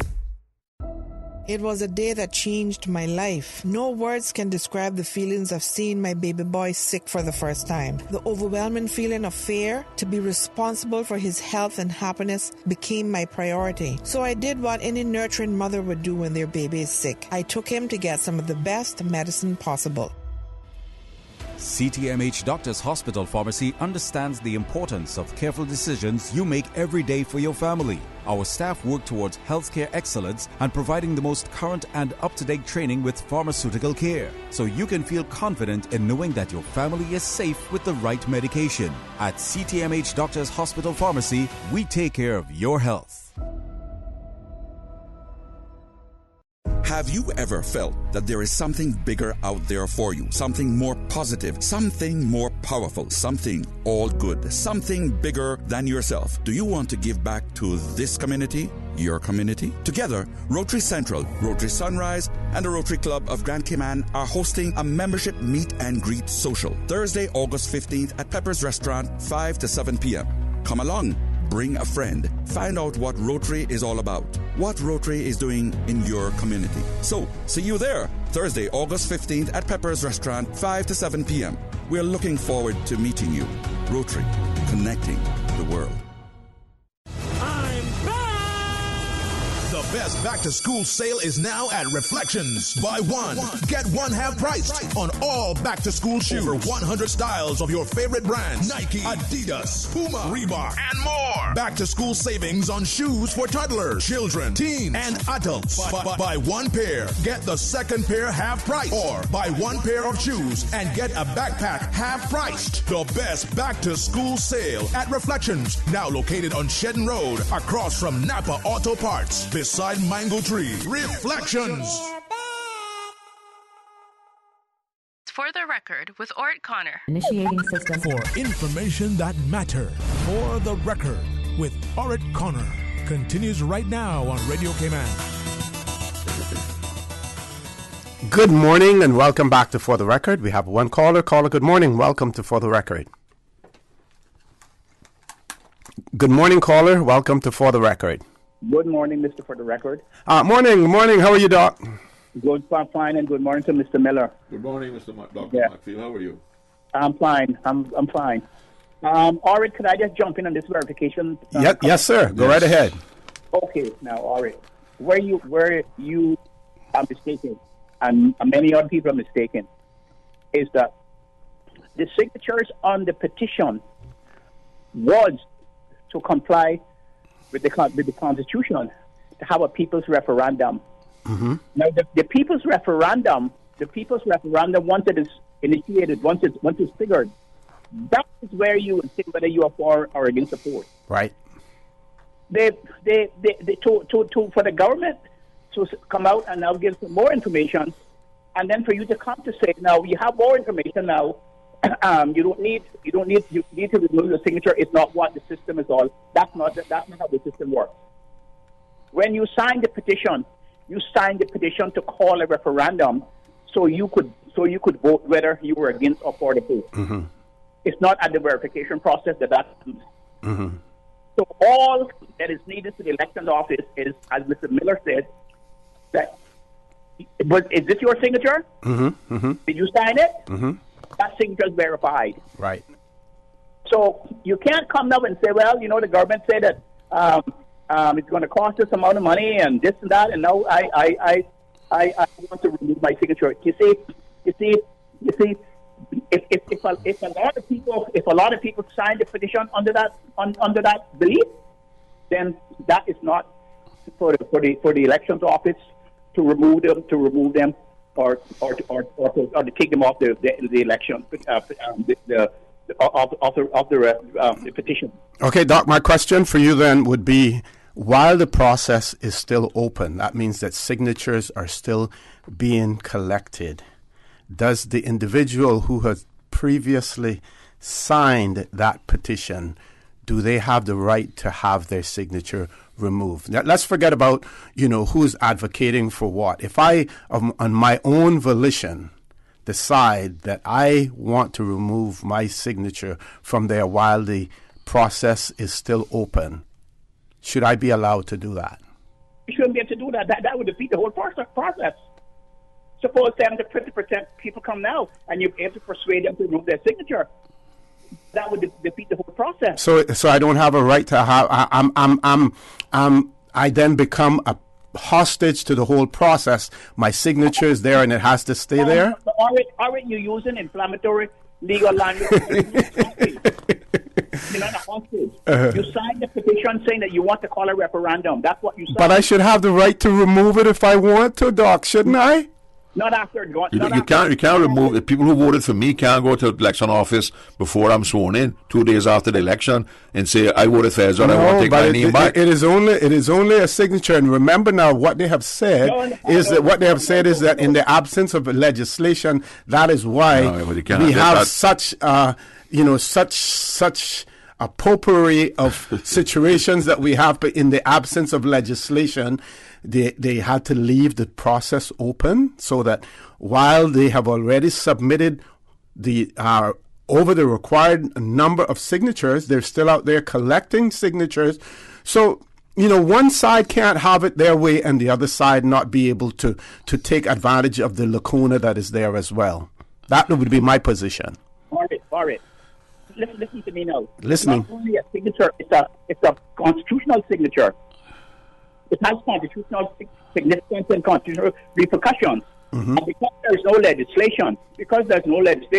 It was a day that changed my life. No words can describe the feelings of seeing my baby boy sick for the first time. The overwhelming feeling of fear to be responsible for his health and happiness became my priority. So I did what any nurturing mother would do when their baby is sick. I took him to get some of the best medicine possible. CTMH Doctors Hospital Pharmacy understands the importance of careful decisions you make every day for your family. Our staff work towards healthcare excellence and providing the most current and up-to-date training with pharmaceutical care, so you can feel confident in knowing that your family is safe with the right medication. At CTMH Doctors Hospital Pharmacy, we take care of your health. Have you ever felt that there is something bigger out there for you? Something more positive, something more powerful, something all good, something bigger than yourself? Do you want to give back to this community? Your community? Together, Rotary Central, Rotary Sunrise, and the Rotary Club of Grand Cayman are hosting a membership meet and greet social Thursday, August 15th at Pepper's Restaurant, 5 to 7 p.m. Come along. Bring a friend. Find out what Rotary is all about. What Rotary is doing in your community. So, see you there. Thursday, August 15th at Pepper's Restaurant, 5 to 7 p.m. We're looking forward to meeting you. Rotary, connecting the world. The best back-to-school sale is now at Reflections. Buy one, get one half price on all back-to-school shoes. Over 100 styles of your favorite brands. Nike, Adidas, Puma, Reebok, and more. Back-to-school savings on shoes for toddlers, children, teens, and adults. Buy one pair, get the second pair half price. Or buy one pair of shoes and get a backpack half priced. The best back-to-school sale at Reflections. Now located on Shedden Road, across from Napa Auto Parts. Beside Mango Tree. Reflections. For the record with Orrett Connor. Initiating system. For information that matter. For the record with Orrett Connor. Continues right now on Radio Cayman. Good morning and welcome back to For the Record. We have one caller. Caller, good morning. Welcome to For the Record. Good morning, caller. Welcome to For the Record. Good morning, Mr. For the Record. Morning. How are you, Doc? Good, fine, and good morning to Mr. Miller. Good morning, Mr. Dr. Macfield. How are you? I'm fine. I'm fine. Orrett, could I just jump in on this verification? Yes, sir. Go right ahead. Okay, now, Orrett, where you are mistaken, and many other people are mistaken, is that the signatures on the petition was to comply with the Constitution, to have a people's referendum. Mm-hmm. Now, the people's referendum, once it is initiated, once it's figured, that is where you would say whether you are for or against the port. Right. For the government to come out and now give some more information, and then for you to come to say, now you have more information now. You need to remove your signature. It's not what the system is all. That's not how the system works. When you sign the petition, you signed the petition to call a referendum, so you could vote whether you were against or for the vote. Mm-hmm. It's not at the verification process that happens. Mm-hmm. So all that is needed to the elections office is, as Mr. Miller said, that is this your signature? Mm-hmm. Mm-hmm. Did you sign it? Mm-hmm. That signature is verified. Right. So you can't come now and say, well, the government said that it's going to cost us amount of money and this and that, and now I want to remove my signature. You see, if a lot of people sign the petition under that belief, then that is not for the elections office to remove them or to take them off the election the petition. Okay, Doc. My question for you then would be: while the process is still open, that means that signatures are still being collected. Does the individual who has previously signed that petition, do they have the right to have their signature removed? Now, let's forget about, who's advocating for what. If I, on my own volition, decide that I want to remove my signature from there while the process is still open, should I be allowed to do that? You shouldn't be able to do that. That would defeat the whole process. Suppose 50% people come now, and you're able to persuade them to remove their signature. That would defeat the whole process. So I don't have a right to have. I then become a hostage to the whole process. My signature is there, and it has to stay there. Aren't you using inflammatory legal language? You're not a hostage. You signed the petition saying that you want to call a referendum. That's what you signed. But I should have the right to remove it if I want to, Doc, shouldn't I? Not after it goes. You can't remove it. People who voted for me can't go to the election office before I'm sworn in 2 days after the election and say I voted for Ezra. I want to take my name back. It is only a signature. And remember now, what they have said is that in the absence of legislation, that is why we have such a potpourri of situations that we have. But in the absence of legislation, they had to leave the process open so that while they have already submitted over the required number of signatures, they're still out there collecting signatures. So, one side can't have it their way and the other side not be able to take advantage of the lacuna that is there as well. That would be my position. All right. Listen to me now. Listening. It's not only a signature, it's a constitutional signature. It has constitutional significance and constitutional repercussions. Mm-hmm. And because there's no legislation, once the petition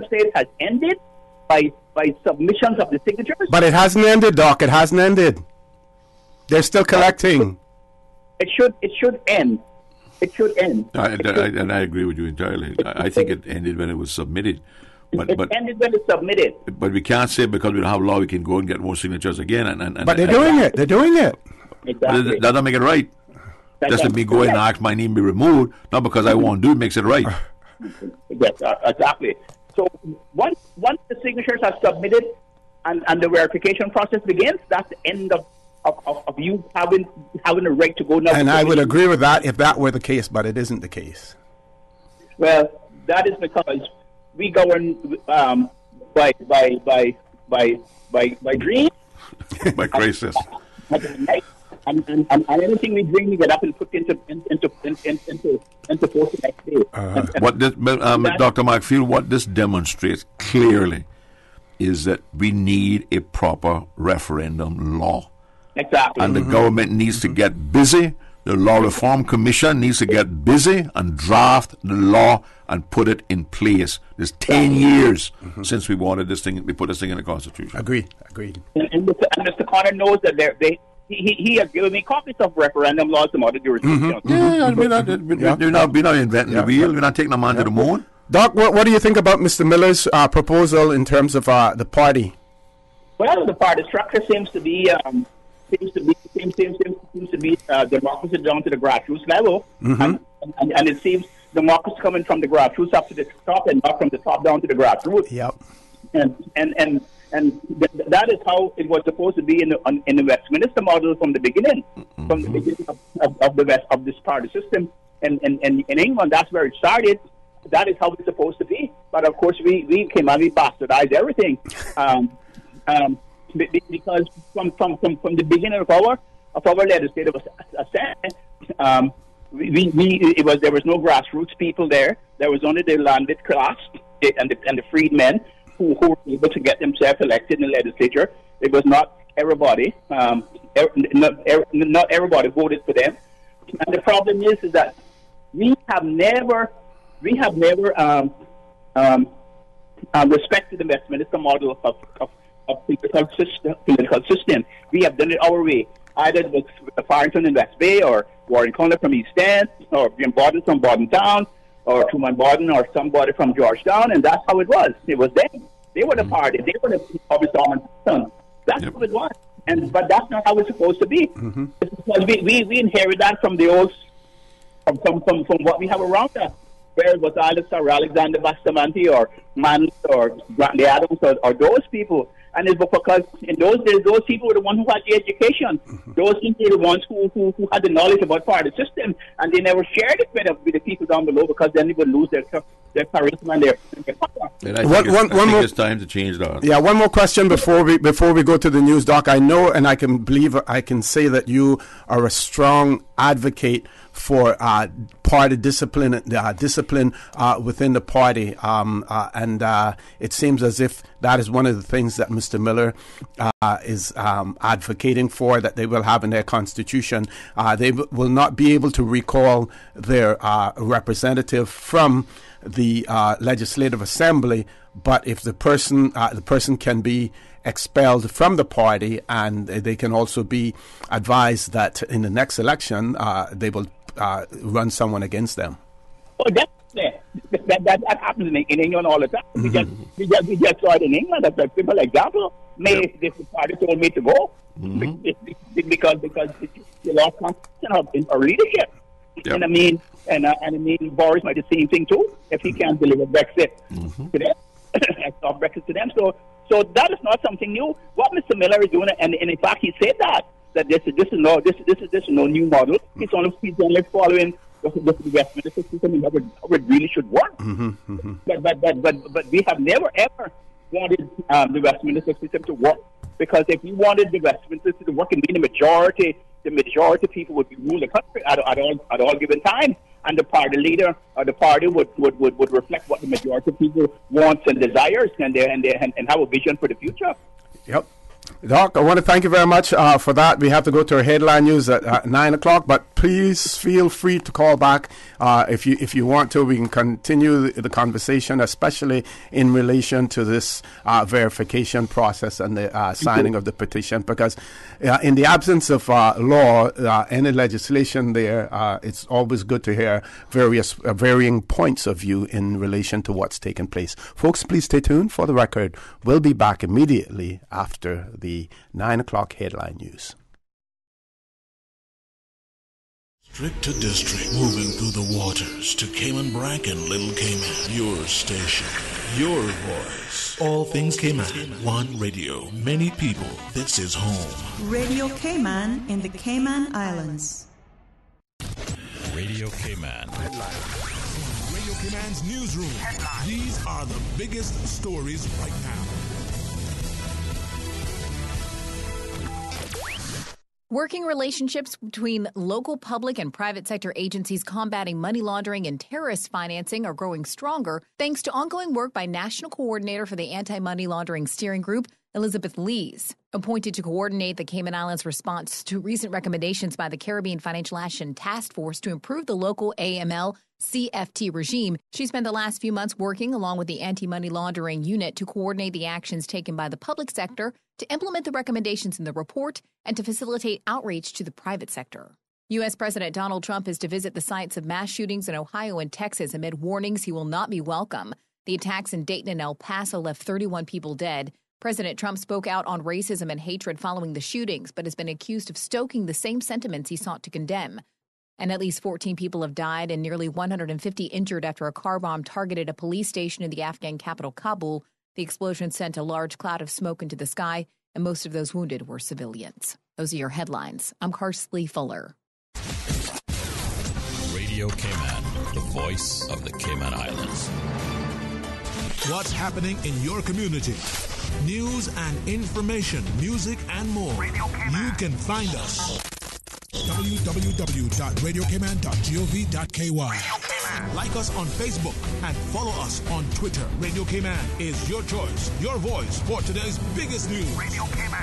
stage has ended by submissions of the signatures. But it hasn't ended, Doc. It hasn't ended. They're still collecting. It should end. It should end. And I agree with you entirely. I think it ended when it was submitted. But ended when it's submitted. But we can't say because we don't have law we can go and get more signatures again. But they're doing it. They're doing it. Exactly. That doesn't make it right. Just let me go in and ask my name be removed, not because I won't do it makes it right. Yes, exactly. So once the signatures are submitted and the verification process begins, that's the end of you having a right to go now. And I would agree with that if that were the case, but it isn't the case. Well, that is because we govern by dream, by crisis, and anything we dream, we get up and put into force the next day. What this, Dr. McField, what this demonstrates clearly is that we need a proper referendum law. Exactly. And the government needs to get busy. The Law Reform Commission needs to get busy and draft the law and put it in place. There's 10 years since we wanted this thing, we put this thing in the Constitution. Agreed. And Mr. Connor knows that he has given me copies of referendum laws from other jurisdictions. We're not inventing the wheel. We're not taking a man to the moon. Doc, what do you think about Mr. Miller's proposal in terms of the party? Well, the party structure seems to be democracy down to the grassroots level, and it seems democracy coming from the grassroots up to the top, and not from the top down to the grassroots. Yep. And that is how it was supposed to be in the Westminster model from the beginning, of this party system. And in England, that's where it started. That is how it's supposed to be. But of course, we came and we bastardized everything. Because from the beginning of our legislative assembly, there was no grassroots people there. There was only the landed class and the freedmen who were able to get themselves elected in the legislature. It was not everybody. Not everybody voted for them. And the problem is that we have never respected the Westminster model of political system. We have done it our way, either with Farrington in West Bay, or Warren Connor from East End, or Jim Borden from Bordentown, or Truman Borden, or somebody from Georgetown, and that's how it was. It was them. They were the party. They were the Thomas Armstrong. That's how it was. But that's not how it's supposed to be. Because we inherit that from the old, from what we have around us. Where it was Alexander Bustamante or Mann or Grant Adams or those people. And it's because in those days, those people were the ones who had the education. Those people were the ones who had the knowledge about party system, and they never shared it with the people down below, because then they would lose their charisma and their power. And I think it's time to change that. Yeah, one more question before we go to the news, Doc. I know, and I can say that you are a strong advocate for party discipline within the party, and it seems as if that is one of the things that Mr. Miller is advocating for, that they will have in their constitution. They will not be able to recall their representative from the Legislative Assembly, but if the person can be expelled from the party, and they can also be advised that in the next election they will run someone against them. Oh, definitely. That happens in England all the time. We just saw it in England. That's a simple example. The party told me to go because they lost confidence in our leadership. Yep. And I mean, Boris might do the same thing too if he can't deliver Brexit to them, stop Brexit to them. So that is not something new. What Mr. Miller is doing, and in fact he said that this is no new model. He's only following the Westminster system and how it really should work. But we have never ever wanted the Westminster system to work, because if we wanted the Westminster system to work and be the majority people would rule the country at all given time, and the party leader or the party would reflect what the majority of people wants and desires, and have a vision for the future. Yep. Doc, I want to thank you very much for that. We have to go to our headline news at 9 o'clock, but please feel free to call back if you want to. We can continue the conversation, especially in relation to this verification process and the signing of the petition, because in the absence of law, any legislation there, it's always good to hear varying points of view in relation to what's taken place. Folks, please stay tuned. For the record, we'll be back immediately after the 9 o'clock headline news. District to district, moving through the waters to Cayman Bracken, Little Cayman. Your station, your voice. All things Cayman. One radio, many people. This is home. Radio Cayman in the Cayman Islands. Radio Cayman. From Radio Cayman's newsroom. These are the biggest stories right now. Working relationships between local public and private sector agencies combating money laundering and terrorist financing are growing stronger thanks to ongoing work by National Coordinator for the Anti-Money Laundering Steering Group, Elizabeth Lees. Appointed to coordinate the Cayman Islands' response to recent recommendations by the Caribbean Financial Action Task Force to improve the local AML CFT regime, she spent the last few months working along with the Anti-Money Laundering Unit to coordinate the actions taken by the public sector, to implement the recommendations in the report, and to facilitate outreach to the private sector. U.S. President Donald Trump is to visit the sites of mass shootings in Ohio and Texas amid warnings he will not be welcome. The attacks in Dayton and El Paso left 31 people dead. President Trump spoke out on racism and hatred following the shootings, but has been accused of stoking the same sentiments he sought to condemn. And at least 14 people have died and nearly 150 injured after a car bomb targeted a police station in the Afghan capital, Kabul. The explosion sent a large cloud of smoke into the sky, and most of those wounded were civilians. Those are your headlines. I'm Karsley Fuller. Radio Cayman, the voice of the Cayman Islands. What's happening in your community? News and information, music and more. You can find us. www.radiocayman.gov.ky. Like us on Facebook and follow us on Twitter. Radio Cayman is your choice, your voice for today's biggest news. Radio Cayman.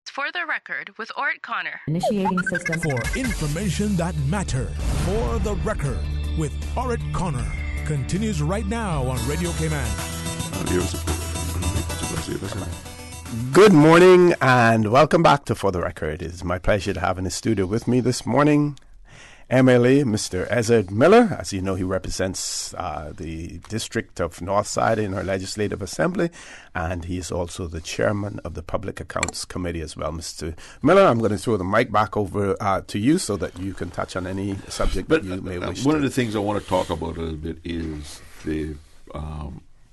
For the record, with Orrett Connor. Initiating system. For information that matters. For the record, with Orrett Connor. Continues right now on Radio Cayman. Good morning and welcome back to For the Record. It is my pleasure to have in the studio with me this morning MLA Mr. Ezard Miller. As you know, he represents the District of Northside in our Legislative Assembly, and he is also the chairman of the Public Accounts Committee as well. Mr. Miller, I'm going to throw the mic back over to you so that you can touch on any subject that you may wish to. One of the things I want to talk about a little bit is the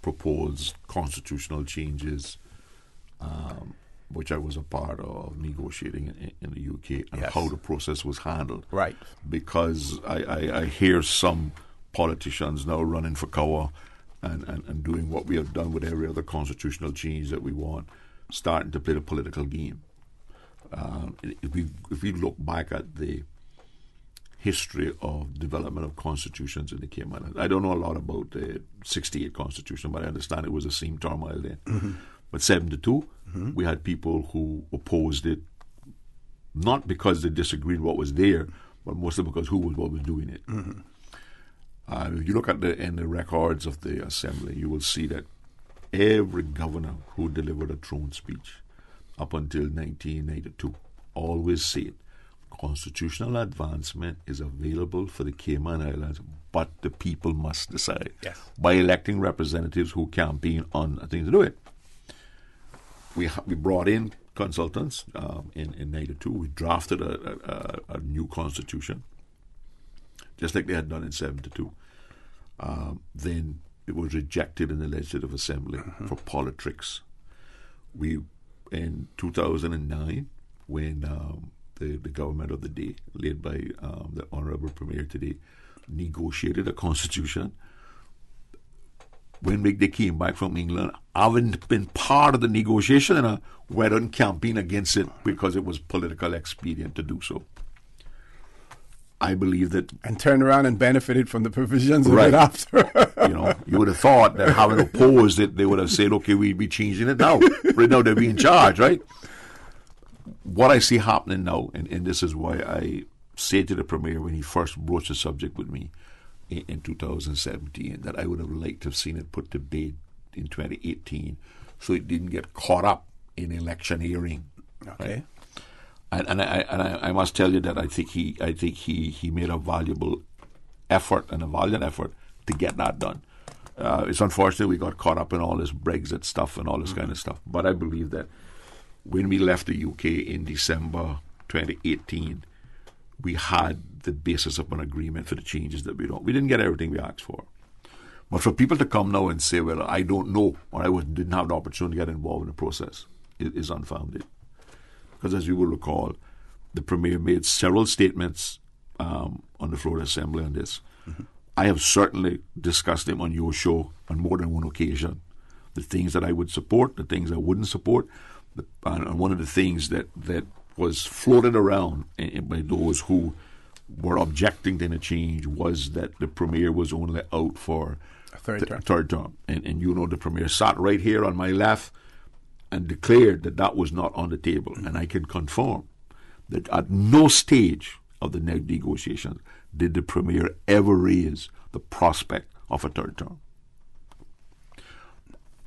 proposed constitutional changes, which I was a part of negotiating in the UK, and how the process was handled. Right. Because I hear some politicians now running for cover and doing what we have done with every other constitutional change that we want, starting to play the political game. If we look back at the history of development of constitutions in the Cayman Islands, I don't know a lot about the 68 Constitution, but I understand it was the same turmoil then. Mm-hmm. But 72, we had people who opposed it, not because they disagreed with what was there, but mostly because who was doing it. Mm-hmm. If you look at in the records of the Assembly, you will see that every governor who delivered a throne speech up until 1992 always said, constitutional advancement is available for the Cayman Islands, but the people must decide by electing representatives who campaign on things to do it. We brought in consultants in 92. We drafted a new constitution, just like they had done in 72. Then it was rejected in the Legislative Assembly for politics. In 2009, when the government of the day, led by the Honourable Premier today, negotiated a constitution, when they came back from England, having been part of the negotiation, and went on campaign against it because it was political expedient to do so. I believe that... And turned around and benefited from the provisions of it after. You would have thought that having opposed it, they would have said, okay, we'll be changing it now. Right now, they'll be in charge, right? What I see happening now, and this is why I said to the Premier when he first broached the subject with me in 2017, that I would have liked to have seen it put to bed in 2018 so it didn't get caught up in electioneering. Okay. Right? And I must tell you that I think he made a valuable effort and a valiant effort to get that done. It's unfortunate we got caught up in all this Brexit stuff and all this kind of stuff. But I believe that when we left the UK in December 2018, we had the basis of an agreement for the changes that we don't. We didn't get everything we asked for. But for people to come now and say, well, I don't know, or I didn't have the opportunity to get involved in the process, is unfounded. Because as you will recall, the Premier made several statements on the floor of the Assembly on this. Mm-hmm. I have certainly discussed them on your show on more than one occasion. The things that I would support, the things I wouldn't support. And one of the things that was floated around by those who were objecting to the change was that the Premier was only out for a third term. And you know, the Premier sat right here on my left and declared that was not on the table. And I can confirm that at no stage of the negotiations did the Premier ever raise the prospect of a third term.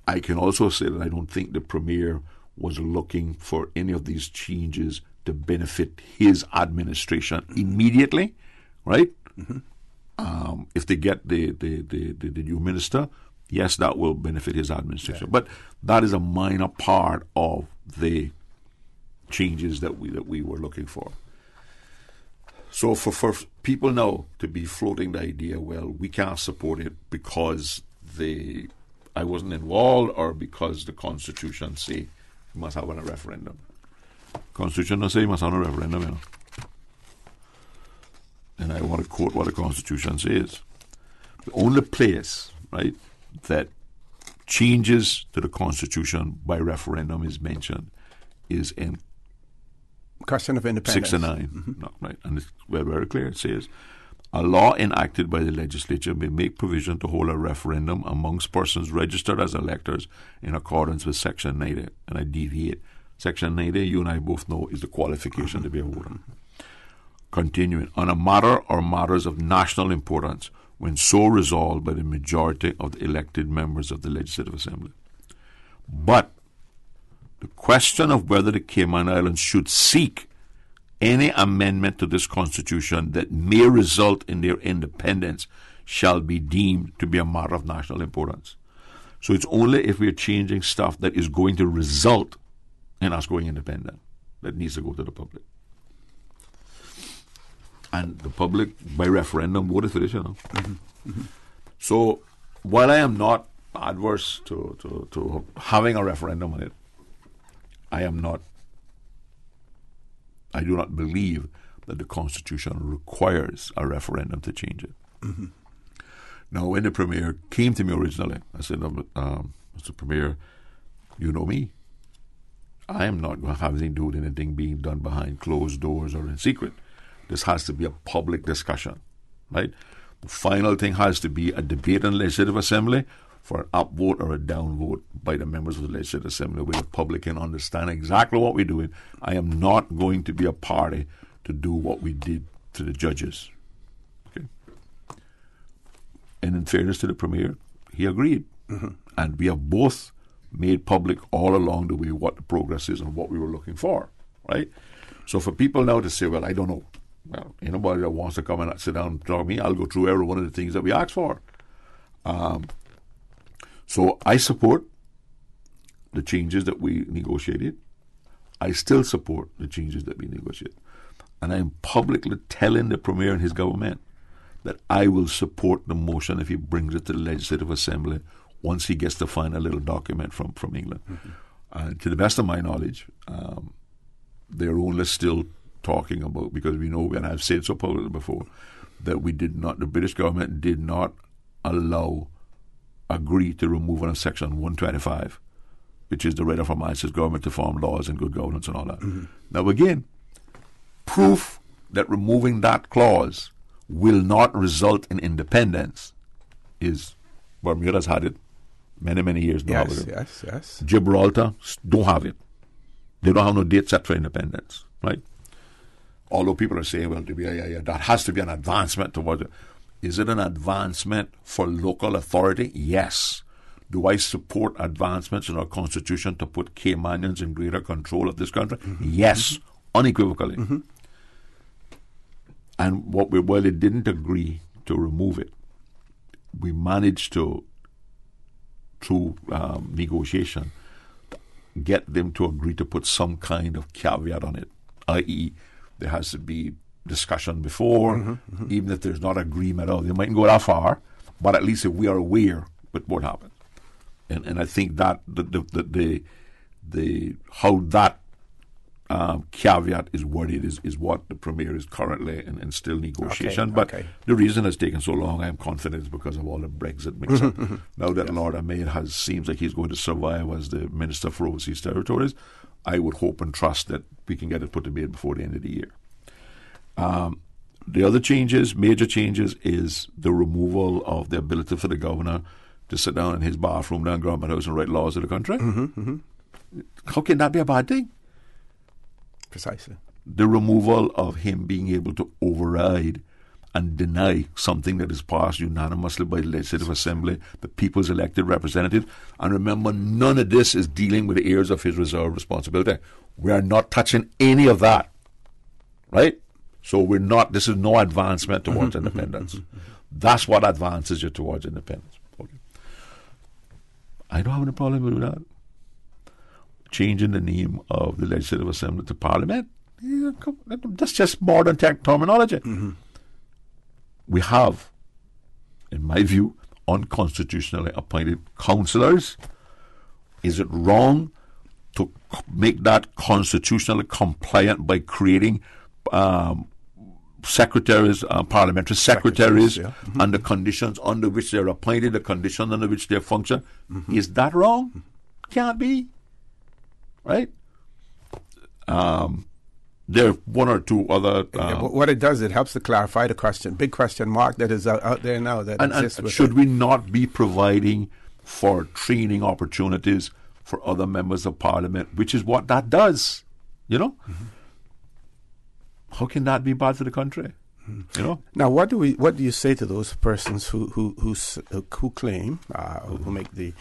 I can also say that I don't think the Premier was looking for any of these changes to benefit his administration immediately, right? Mm-hmm. If they get the new minister, yes, that will benefit his administration. Yeah. But that is a minor part of the changes that we were looking for. So for people now to be floating the idea, well, we can't support it because I wasn't involved or because the Constitution say you must have a referendum. Constitution doesn't say you must have a referendum, you know. And I want to quote what the Constitution says. The only place, right, that changes to the Constitution by referendum is mentioned is in Question of Independence. 6 and 9. Mm-hmm. No, right. And it's very, very clear. It says, a law enacted by the legislature may make provision to hold a referendum amongst persons registered as electors in accordance with Section 90. And I deviate. Section 90, you and I both know, is the qualification to be a voter. Continuing, on a matter or matters of national importance when so resolved by the majority of the elected members of the Legislative Assembly. But the question of whether the Cayman Islands should seek any amendment to this Constitution that may result in their independence shall be deemed to be a matter of national importance. So it's only if we're changing stuff that is going to result in us going independent that needs to go to the public. And the public, by referendum, voted for this, you know. Mm-hmm. Mm-hmm. So while I am not adverse to having a referendum on it, I do not believe that the Constitution requires a referendum to change it. Mm-hmm. Now, when the Premier came to me originally, I said, Mr. Premier, you know me. I am not going to have anything to do with anything being done behind closed doors or in secret. This has to be a public discussion, right? The final thing has to be a debate in the Legislative Assembly for an upvote or a downvote by the members of the Legislative Assembly where the public can understand exactly what we're doing. I am not going to be a party to do what we did to the judges. Okay. And in fairness to the Premier, he agreed. Mm-hmm. And we have both made public all along the way what the progress is and what we were looking for, right? So for people now to say, well, I don't know, well, anybody that wants to come and sit down and talk to me, I'll go through every one of the things that we asked for. So I support the changes that we negotiated. I still support the changes that we negotiated. And I'm publicly telling the Premier and his government that I will support the motion if he brings it to the Legislative Assembly once he gets the final little document from England. Mm-hmm. And to the best of my knowledge, they're only still talking about, because we know, and I've said so publicly before, that the British government did not agree to removal of Section 125, which is the right of Her Majesty's government to form laws and good governance and all that. Mm-hmm. Now again, proof that removing that clause will not result in independence is Bermuda's had it many, many years. Yes. Gibraltar don't have it. They don't have no date set for independence, right? Although people are saying, well, that has to be an advancement towards it. Is it an advancement for local authority? Yes. Do I support advancements in our Constitution to put Caymanians in greater control of this country? Mm-hmm. Yes, mm-hmm. Unequivocally. Mm-hmm. And while they didn't agree to remove it, we managed to, through negotiation, get them to agree to put some kind of caveat on it, i.e., there has to be discussion before, mm-hmm, mm-hmm. even if there's not agreement. They mightn't go that far, but at least if we are aware of what happened. And I think that the how that caveat is worried is what the Premier is currently in still negotiation. But the reason it's taken so long, I'm confident, is because of all the Brexit mix-up. Now that Lord May seems like he's going to survive as the Minister for Overseas Territories, I would hope and trust that we can get it put to bed before the end of the year. The other changes, major changes, is the removal of the ability for the governor to sit down in his bathroom down Government House and write laws of the country. How can that be a bad thing? Precisely. The removal of him being able to override and deny something that is passed unanimously by the Legislative Assembly, the people's elected representative. And remember, none of this is dealing with the areas of his reserved responsibility. We are not touching any of that. Right? So this is no advancement towards independence. That's what advances you towards independence. Okay. I don't have any problem with that. Changing the name of the Legislative Assembly to Parliament, that's just modern terminology. We have, in my view, unconstitutionally appointed councillors. Is it wrong to make that constitutionally compliant by creating secretaries, parliamentary secretaries, and the conditions under which they're appointed, the conditions under which they function? Is that wrong? Can't be. Right? There are one or two other... what it does, it helps to clarify the question, big question mark that is out there now. That exists and should we not be providing for training opportunities for other members of Parliament, which is what that does, you know? How can that be bad for the country? You know? Now, what do you say to those persons who claim, who make the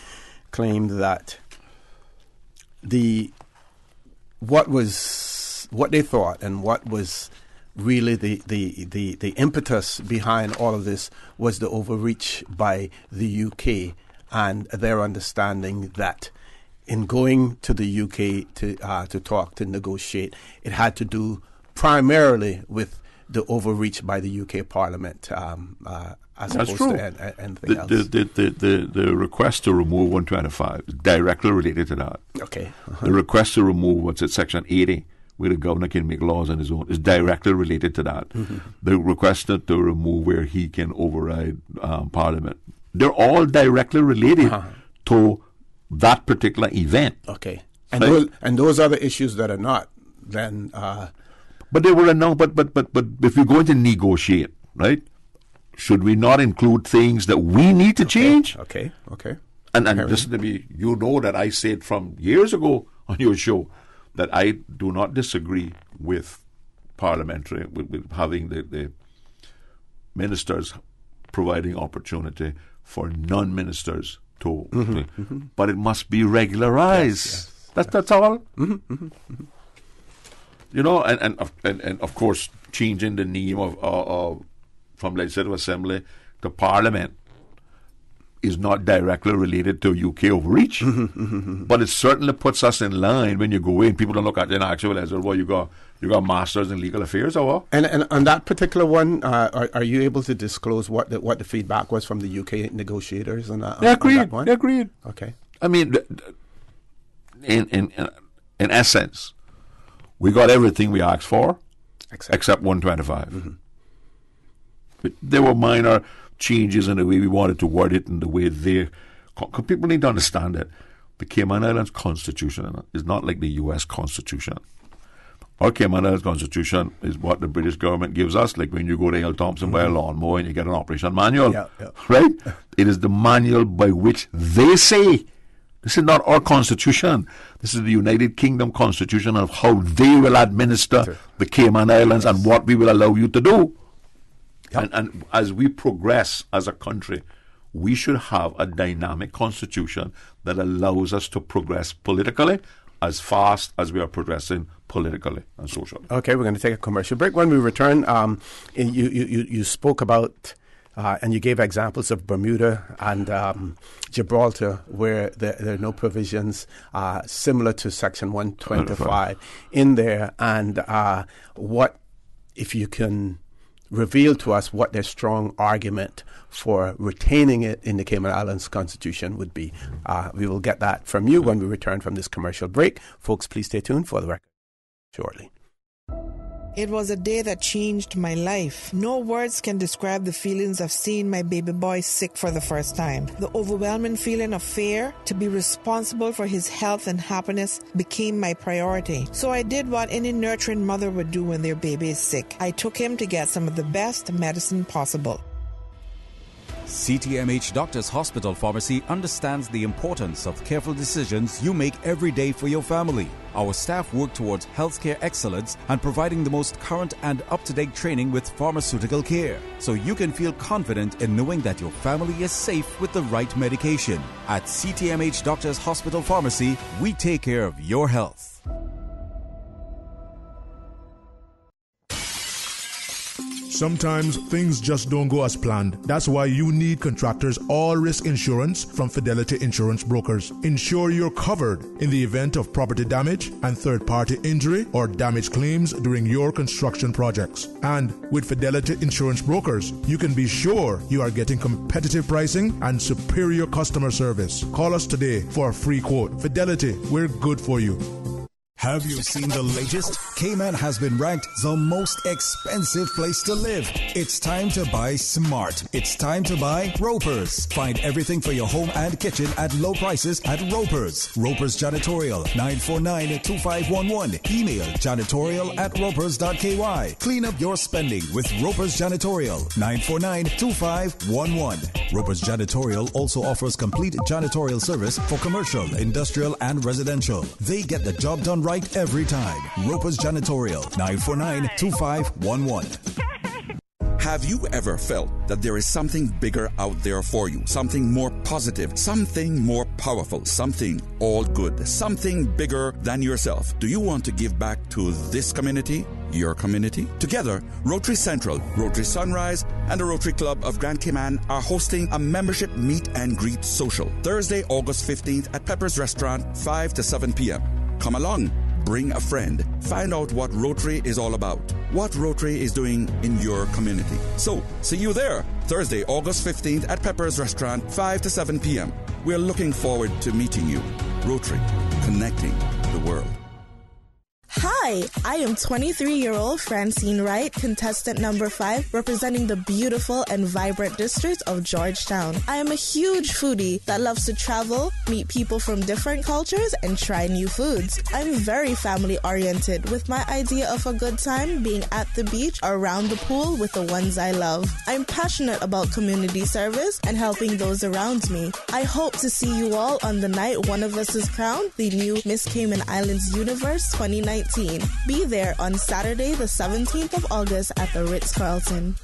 claim that what they thought and what was really the impetus behind all of this was the overreach by the UK and their understanding that in going to the UK to talk, to negotiate, it had to do primarily with the overreach by the UK Parliament as That's opposed true. to anything else. The request to remove 125 is directly related to that. Okay. The request to remove what's at Section 80, where the governor can make laws on his own, is directly related to that. The request to remove where he can override Parliament, they're all directly related to that particular event. Okay. And those are the issues that are not then... But they were announced. But if we're going to negotiate, right? Should we not include things that we need to change? Okay. And listen to me. You know that I said from years ago on your show that I do not disagree with parliamentary with having the ministers providing opportunity for non-ministers to, but it must be regularized. That's all. You know, and of course, changing the name of from Legislative Assembly to Parliament is not directly related to UK overreach, but it certainly puts us in line when you go in. People don't look at it and ask you, well, you got masters in legal affairs or what? And on that particular one, are you able to disclose what the feedback was from the UK negotiators on that? They agreed. On that one? They agreed. Okay. I mean, in essence, we got everything we asked for, except 125. But there were minor changes in the way we wanted to word it and the way people need to understand that the Cayman Islands Constitution is not like the U.S. Constitution. Our Cayman Islands Constitution is what the British government gives us, like when you go to L. Thompson buy a lawnmower and you get an operation manual, right? It is the manual by which they say, this is not our Constitution. This is the United Kingdom Constitution of how they will administer the Cayman Islands and what we will allow you to do. And as we progress as a country, we should have a dynamic constitution that allows us to progress politically as fast as we are progressing politically and socially. Okay, we're going to take a commercial break. When we return, you spoke about and you gave examples of Bermuda and Gibraltar where there are no provisions similar to Section 125 in there. And what, if you can reveal to us what their strong argument for retaining it in the Cayman Islands Constitution would be. We will get that from you when we return from this commercial break. Folks, please stay tuned for the record. shortly. It was a day that changed my life. No words can describe the feelings of seeing my baby boy sick for the first time. The overwhelming feeling of fear to be responsible for his health and happiness became my priority. So I did what any nurturing mother would do when their baby is sick. I took him to get some of the best medicine possible. CTMH Doctors Hospital Pharmacy understands the importance of careful decisions you make every day for your family. Our staff work towards healthcare excellence and providing the most current and up-to-date training with pharmaceutical care, so you can feel confident in knowing that your family is safe with the right medication. At CTMH Doctors Hospital Pharmacy, we take care of your health. Sometimes things just don't go as planned. That's why you need Contractors All-Risk Insurance from Fidelity Insurance Brokers. Ensure you're covered in the event of property damage and third-party injury or damage claims during your construction projects. And with Fidelity Insurance Brokers, you can be sure you are getting competitive pricing and superior customer service. Call us today for a free quote. Fidelity, we're good for you. Have you seen the latest? Cayman has been ranked the most expensive place to live. It's time to buy smart. It's time to buy Ropers. Find everything for your home and kitchen at low prices at Ropers. Ropers Janitorial, 949-2511. Email janitorial@ropers.ky. Clean up your spending with Ropers Janitorial, 949-2511. Ropers Janitorial also offers complete janitorial service for commercial, industrial, and residential. They get the job done right every time. Ropers Janitorial, 949-2511. Have you ever felt that there is something bigger out there for you? Something more positive, something more powerful, something all good, something bigger than yourself? Do you want to give back to this community? Your community? Together, Rotary Central, Rotary Sunrise, and the Rotary Club of Grand Cayman are hosting a membership meet and greet social Thursday, August 15th at Pepper's Restaurant, 5 to 7 p.m. Come along. Bring a friend. Find out what Rotary is all about, what Rotary is doing in your community. So, see you there, Thursday, August 15th at Pepper's Restaurant, 5 to 7 p.m. We're looking forward to meeting you. Rotary, connecting the world. Hi, I am 23-year-old Francine Wright, contestant number 5, representing the beautiful and vibrant district of Georgetown. I am a huge foodie that loves to travel, meet people from different cultures, and try new foods. I'm very family-oriented, with my idea of a good time being at the beach or around the pool with the ones I love. I'm passionate about community service and helping those around me. I hope to see you all on the night one of us is crowned the new Miss Cayman Islands Universe 2019. Be there on Saturday, the 17th of August at the Ritz-Carlton.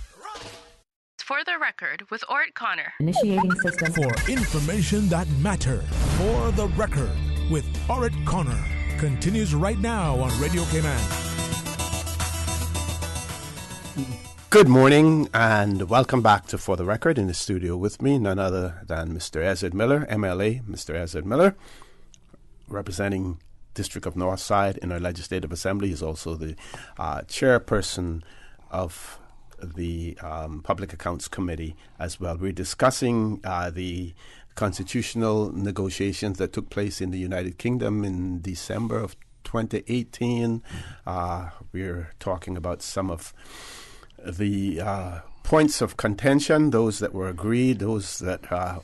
For the record, with Orrett Connor. Initiating system. For information that matters. For the record, with Orrett Connor. Continues right now on Radio Cayman. Good morning and welcome back to For the Record. In the studio with me, none other than Mr. Ezra Miller, MLA, Mr. Ezra Miller, representing District of Northside in our Legislative Assembly. He's also the chairperson of the Public Accounts Committee as well. We're discussing the constitutional negotiations that took place in the United Kingdom in December of 2018. We're talking about some of the points of contention, those that were agreed, those that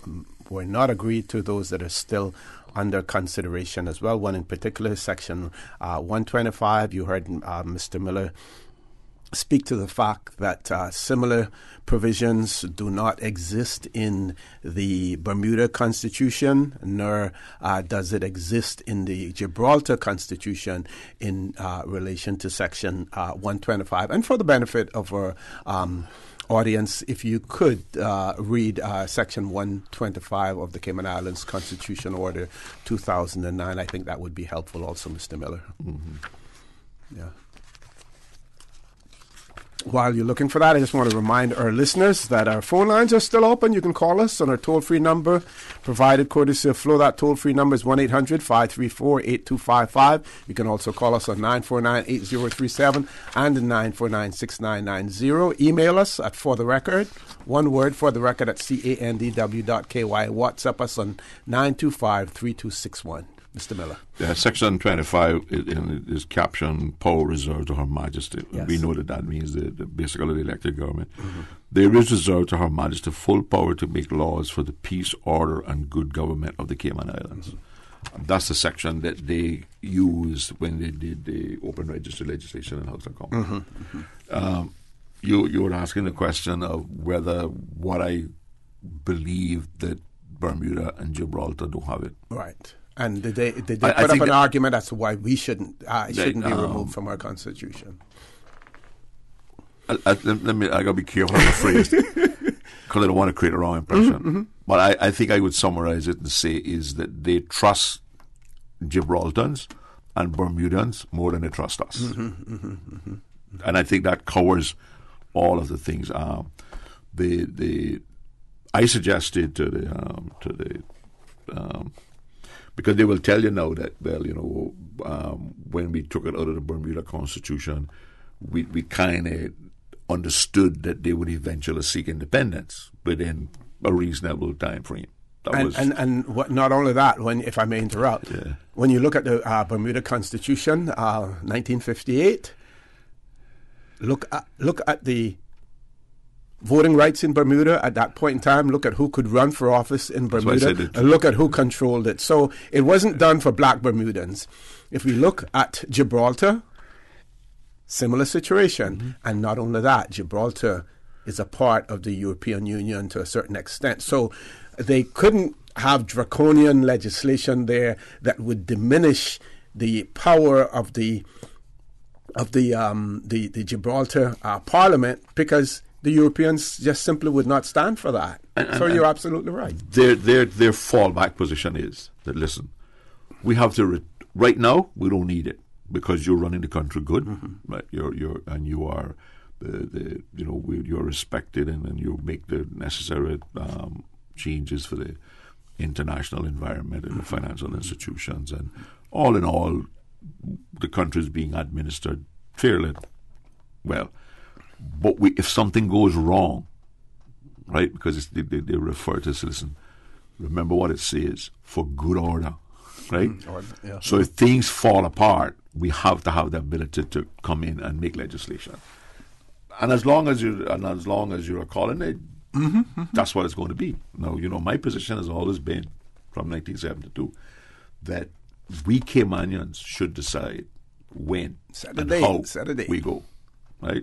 were not agreed to, those that are still under consideration as well. One in particular, Section 125. You heard Mr. Miller speak to the fact that similar provisions do not exist in the Bermuda Constitution, nor does it exist in the Gibraltar Constitution in relation to Section 125. And for the benefit of our audience, if you could read Section 125 of the Cayman Islands Constitution Order 2009, I think that would be helpful also, Mr. Miller. Mm-hmm. Yeah. While you're looking for that, I just want to remind our listeners that our phone lines are still open. You can call us on our toll-free number, provided courtesy of Flo. That toll-free number is 1-800-534-8255. You can also call us on 949-8037 and 949-6990. Email us at fortherecord, one word, fortherecord at candw.ky. WhatsApp us on 925-3261. Mr. Miller. Section 25 is captioned "Power reserved to Her Majesty." Yes. We know that means basically the elected government. There is reserved to Her Majesty full power to make laws for the peace, order, and good government of the Cayman Islands. That's the section that they used when they did the open register legislation in House of Commons. You were asking the question of whether what I believe that Bermuda and Gibraltar don't have it. Right. And did they put up an argument as to why we shouldn't be removed from our constitution? I gotta be careful how I phrase because I don't want to create a wrong impression. But I think I would summarize it and say is that they trust Gibraltarians and Bermudans more than they trust us. And I think that covers all of the things. I suggested to the because they will tell you now that, well, when we took it out of the Bermuda Constitution, we kind of understood that they would eventually seek independence within a reasonable time frame. Not only that, if I may interrupt, when you look at the Bermuda Constitution, 1958, look at the voting rights in Bermuda at that point in time. Look at who could run for office in Bermuda, and look at who controlled it. So it wasn't done for black Bermudans. If we look at Gibraltar, similar situation. And not only that, Gibraltar is a part of the European Union to a certain extent. So they couldn't have draconian legislation there that would diminish the power of the Gibraltar Parliament, because the Europeans just simply would not stand for that. So you're absolutely right. Their fallback position is that, listen, we have to right now we don't need it because you're running the country good, right? You are you're respected, and you make the necessary changes for the international environment and the financial institutions, and all in all, the country is being administered fairly well. But if something goes wrong, right, because they refer to this, listen, remember what it says, for good order, right? So if things fall apart, we have to have the ability to come in and make legislation. And as long as you're calling it, that's what it's going to be. Now, my position has always been from 1972 that we Caymanians should decide when and how we go, right?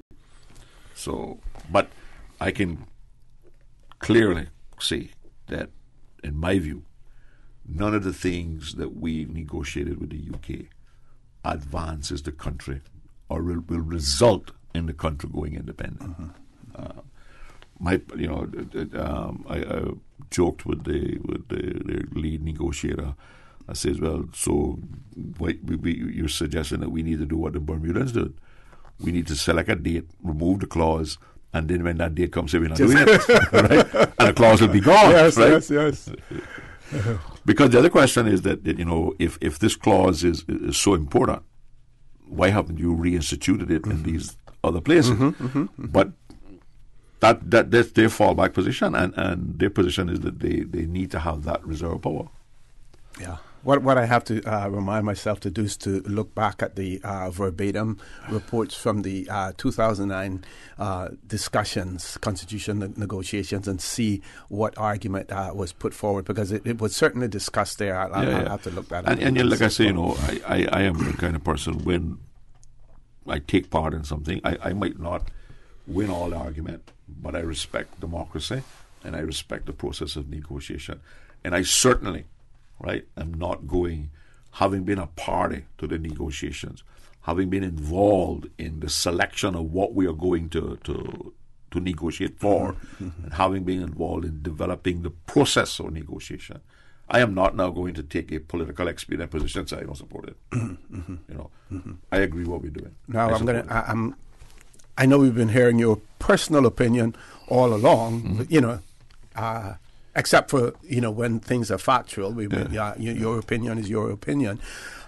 So, but I can clearly see that, in my view, none of the things that we negotiated with the UK advances the country or will result in the country going independent. I joked with the lead negotiator. I says, well, so you're suggesting that we need to do what the Bermudans did. We need to select a date, remove the clause, and then when that date comes, say we're not doing it, right? And the clause will be gone, right? Yes. Because the other question is that if this clause is so important, why haven't you reinstituted it in these other places? But that's their fallback position, and their position is that they need to have that reserve power. Yeah. What I have to remind myself to do is to look back at the verbatim reports from the 2009 discussions, constitution negotiations, and see what argument was put forward, because it was certainly discussed there. I'll have to look that up. And like I say, I am the kind of person, when I take part in something, I might not win all the argument, but I respect democracy and I respect the process of negotiation. And I certainly, I'm not going, having been a party to the negotiations, having been involved in the selection of what we are going to negotiate for, and having been involved in developing the process of negotiation, I am not now going to take a political expedient position and say I don't support it. I agree what we're doing. Now I know we've been hearing your personal opinion all along, but, except for, when things are factual, your opinion is your opinion.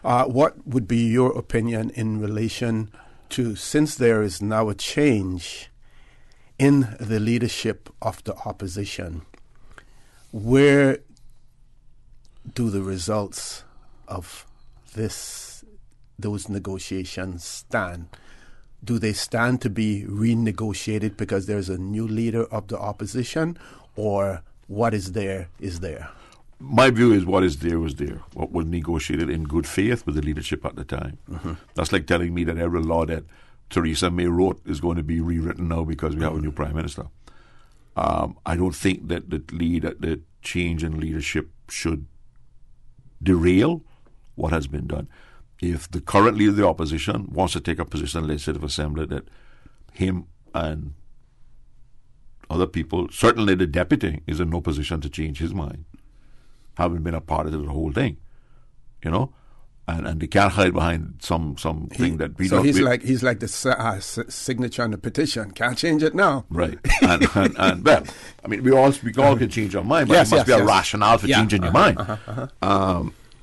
What would be your opinion in relation to, since there is now a change in the leadership of the opposition, where do the results of those negotiations stand? Do they stand to be renegotiated because there's a new leader of the opposition, or what is there is there? My view is what is there was there. What was negotiated in good faith with the leadership at the time. Mm-hmm. That's like telling me that every law that Theresa May wrote is going to be rewritten now because we have a new prime minister. I don't think that the change in leadership should derail what has been done. If the current leader of the opposition wants to take a position in the Legislative Assembly that him and other people, certainly the deputy, is in no position to change his mind, having been a part of the whole thing, and they can't hide behind something that we don't. So he's like the signature on the petition. Can't change it now, right? And well, I mean, we all can change our mind, but there must be a rationale for changing your mind.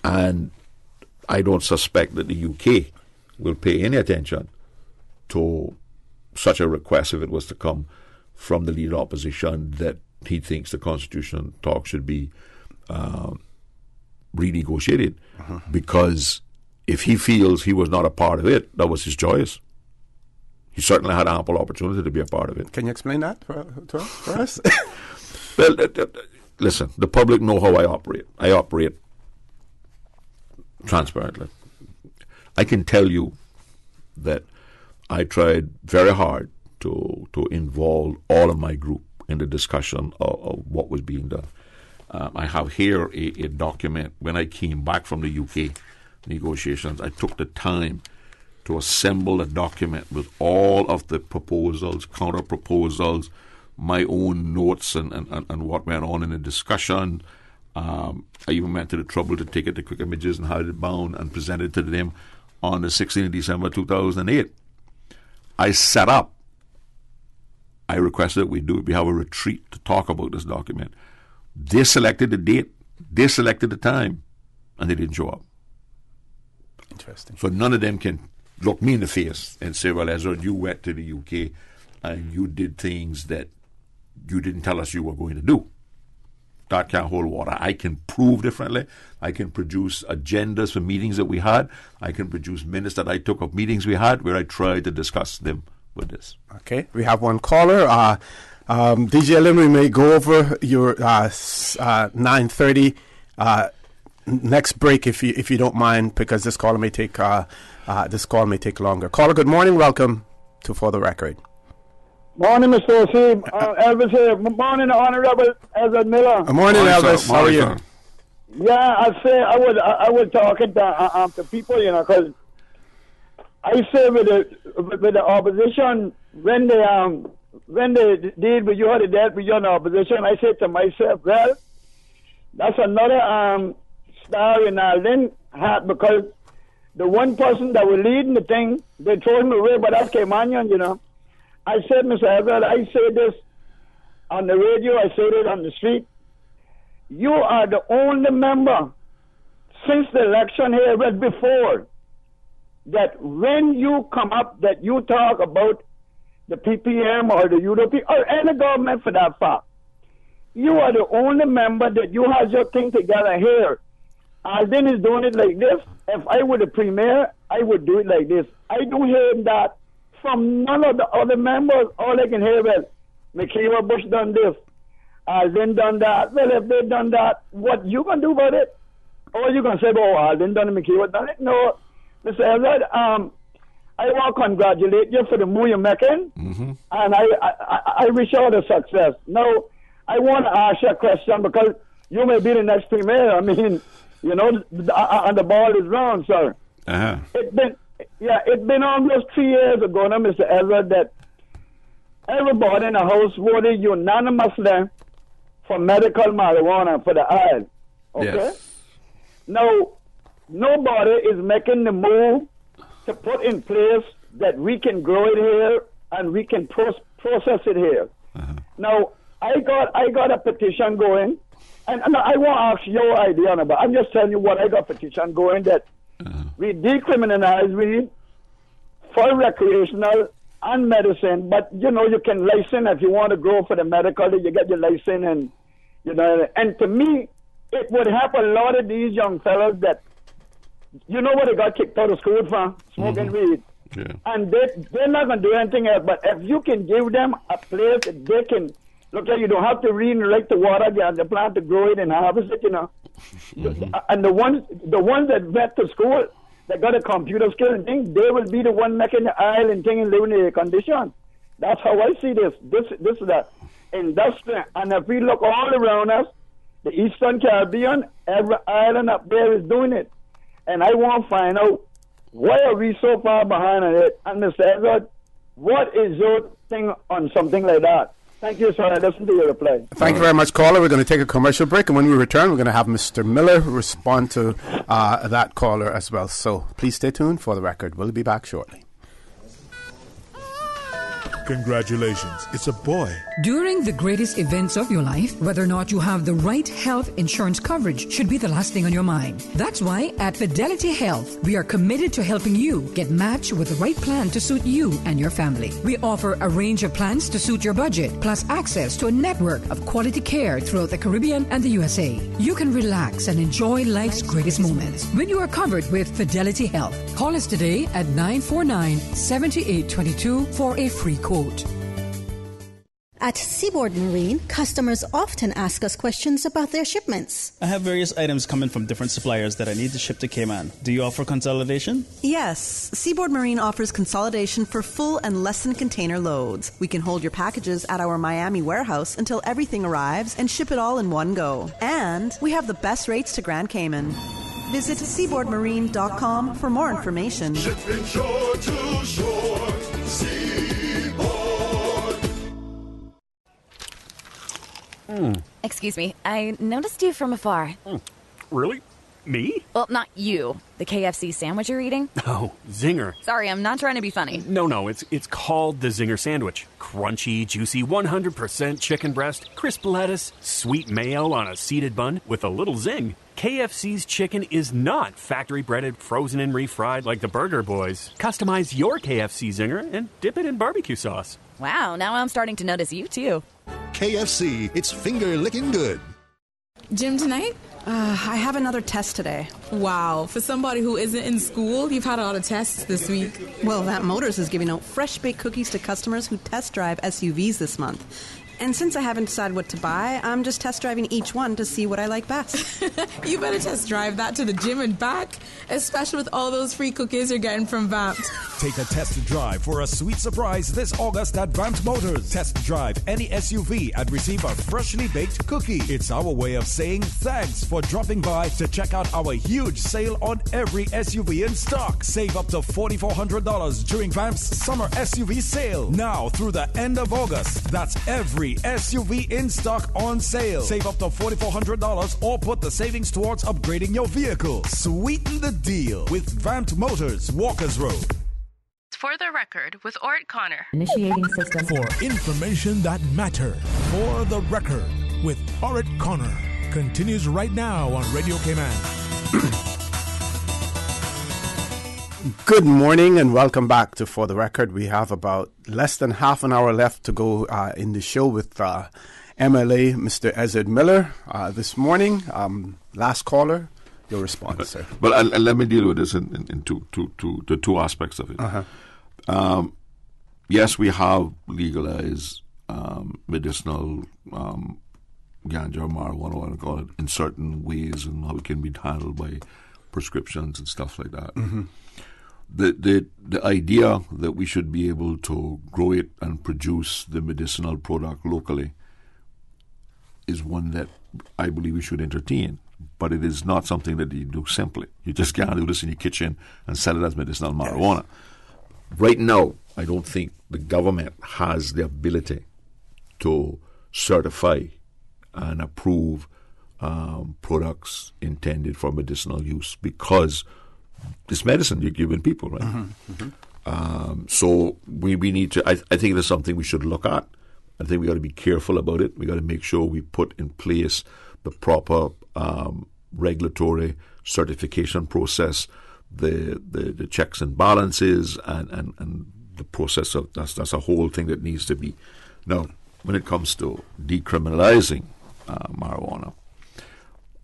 And I don't suspect that the UK will pay any attention to such a request if it was to come from the leader of opposition that he thinks the constitution talk should be renegotiated, because if he feels he was not a part of it, that was his choice. He certainly had ample opportunity to be a part of it. Can you explain that for us? Well, listen, the public know how I operate. I operate transparently. I can tell you that I tried very hard to involve all of my group in the discussion of what was being done. I have here a document. When I came back from the UK negotiations, I took the time to assemble a document with all of the proposals, counter-proposals, my own notes and what went on in the discussion. I even went to the trouble to take it to Quick Images and had it bound and presented to them on the 16th of December 2008. I set up, I requested that we have a retreat to talk about this document. They selected the date, they selected the time, and they didn't show up. Interesting. So none of them can look me in the face and say, well, Ezra, you went to the UK and you did things that you didn't tell us you were going to do. That can't hold water. I can prove differently. I can produce agendas for meetings that we had. I can produce minutes that I took of meetings we had where I tried to discuss them with this. Okay, we have one caller. DJ Lim, we may go over your 9:30 next break if you don't mind, because this call may take longer. Caller, good morning. Welcome to For the Record. Morning, Mr. Osib. Elvis here. Morning, Honorable Ezra Miller. Morning, Elvis. How are you? Yeah, I was talking to people, because I say with the opposition, when they deal with you or they dealt with you in the opposition, I said to myself, well, that's another star in our Lynn hat, because the one person that was leading the thing, they threw him away, but that's Caymanian, I said, Mr. Everett, I say this on the radio, I say it on the street. You are the only member since the election here, but before, that when you come up, that you talk about the PPM or the UDP or any government for that fact. You are the only member that you have your thing together here. Alden is doing it like this. If I were the premier, I would do it like this. I don't hear that from none of the other members. All I can hear is, McKeever Bush done this, Alden done that. Well, if they done that, what you going to do about it? Or you going to say, oh, Alden done it, McKeever done it? No, Mr. Everett, I want to congratulate you for the move you're making, and I wish you all the success. Now, I want to ask you a question, because you may be the next premier. I mean, and the ball is round, sir. It's been almost 3 years ago now, Mr. Everett, that everybody in the House voted unanimously for medical marijuana for the island. Okay? Yes. Now, nobody is making the move to put in place that we can grow it here and we can process it here. Now, I got a petition going, and I won't ask your idea on it, but I'm just telling you what I got a petition going, that we decriminalize weed for recreational and medicine, but you can license if you want to grow for the medical, you get your license, and and to me, it would help a lot of these young fellas that you know what they got kicked out of school for? Smoking weed. Yeah. And they're not going to do anything else. But if you can give them a place that they can, look like you don't have to redirect the water, the plant to grow it and harvest it, you know. And the ones that went to school, that got a computer skill and thing, they will be the one making the oil and thing and living in the condition. That's how I see this. This is the industry. And if we look all around us, the Eastern Caribbean, every island up there is doing it. And I want to find out, why are we so far behind on it? And Mr. Edward, what is your thing on something like that? Thank you, sir. I listened to your reply. Thank you very much, caller. We're going to take a commercial break, and when we return, we're going to have Mr. Miller respond to that caller as well. So please stay tuned for the record. We'll be back shortly. Congratulations, it's a boy. During the greatest events of your life, whether or not you have the right health insurance coverage should be the last thing on your mind. That's why at Fidelity Health, we are committed to helping you get matched with the right plan to suit you and your family. We offer a range of plans to suit your budget, plus access to a network of quality care throughout the Caribbean and the USA. You can relax and enjoy life's greatest moments when you are covered with Fidelity Health. Call us today at 949-7822 for a free quote. At Seaboard Marine, customers often ask us questions about their shipments. I have various items coming from different suppliers that I need to ship to Cayman. Do you offer consolidation? Yes. Seaboard Marine offers consolidation for full and less than container loads. We can hold your packages at our Miami warehouse until everything arrives and ship it all in one go. And we have the best rates to Grand Cayman. Visit seaboardmarine.com for more information. Shipping shore to shore, Seaboard. Excuse me, I noticed you from afar. Really? Me? Well, not you. The KFC sandwich you're eating? Oh, Zinger. Sorry, I'm not trying to be funny. No, it's called the Zinger Sandwich. Crunchy, juicy, 100% chicken breast, crisp lettuce, sweet mayo on a seeded bun with a little zing. KFC's chicken is not factory breaded, frozen and refried like the Burger Boys. Customize your KFC Zinger and dip it in barbecue sauce. Wow, now I'm starting to notice you too. KFC, it's finger licking good. Gym tonight? I have another test today. Wow, for somebody who isn't in school, you've had a lot of tests this week. Well, Vamp Motors is giving out fresh baked cookies to customers who test drive SUVs this month. And since I haven't decided what to buy, I'm just test driving each one to see what I like best. You better test drive that to the gym and back, especially with all those free cookies you're getting from Vamp. Take a test drive for a sweet surprise this August at Vamp Motors. Test drive any SUV and receive a freshly baked cookie. It's our way of saying thanks for dropping by to check out our huge sale on every SUV in stock. Save up to $4,400 during Vamp's summer SUV sale. Now through the end of August. That's every SUV in stock on sale. Save up to $4,400 or put the savings towards upgrading your vehicle. Sweeten the deal with Vamp Motors, Walkers Road. For the record, with Orrett Connor. Initiating system. For information that matters. For the record, with Orrett Connor. Continues right now on Radio Cayman. Good morning and welcome back to For the Record. We have about less than half an hour left to go in the show with MLA Mr. Ezra Miller this morning. Last caller, your response, sir. But let me deal with this in two aspects of it. Yes, we have legalized medicinal ganja or marijuana, what I call it, in certain ways and how it can be handled by prescriptions and stuff like that. Mm-hmm. The idea that we should be able to grow it and produce the medicinal product locally is one that I believe we should entertain. But it is not something that you do simply. You just can't do this in your kitchen and sell it as medicinal marijuana. Right now, I don't think the government has the ability to certify and approve products intended for medicinal use because it's medicine you're giving people, right? Mm-hmm. Mm-hmm. So we need to, I think it is something we should look at. I think we got to be careful about it. We got to make sure we put in place the proper regulatory certification process, the checks and balances, and the process of that's a whole thing that needs to be. Now, when it comes to decriminalizing marijuana,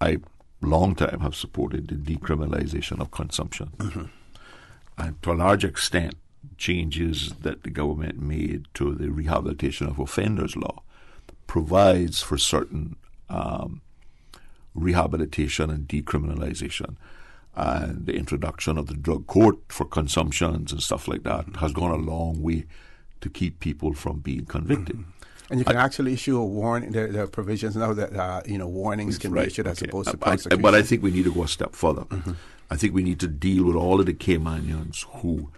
I long time, have supported the decriminalization of consumption. And to a large extent, changes that the government made to the rehabilitation of offenders law provides for certain rehabilitation and decriminalization. And the introduction of the drug court for consumptions and stuff like that has gone a long way to keep people from being convicted. And you can actually issue a warning. There are provisions now that warnings can be issued as opposed to prosecution. But I think we need to go a step further. I think we need to deal with all of the Caymanians who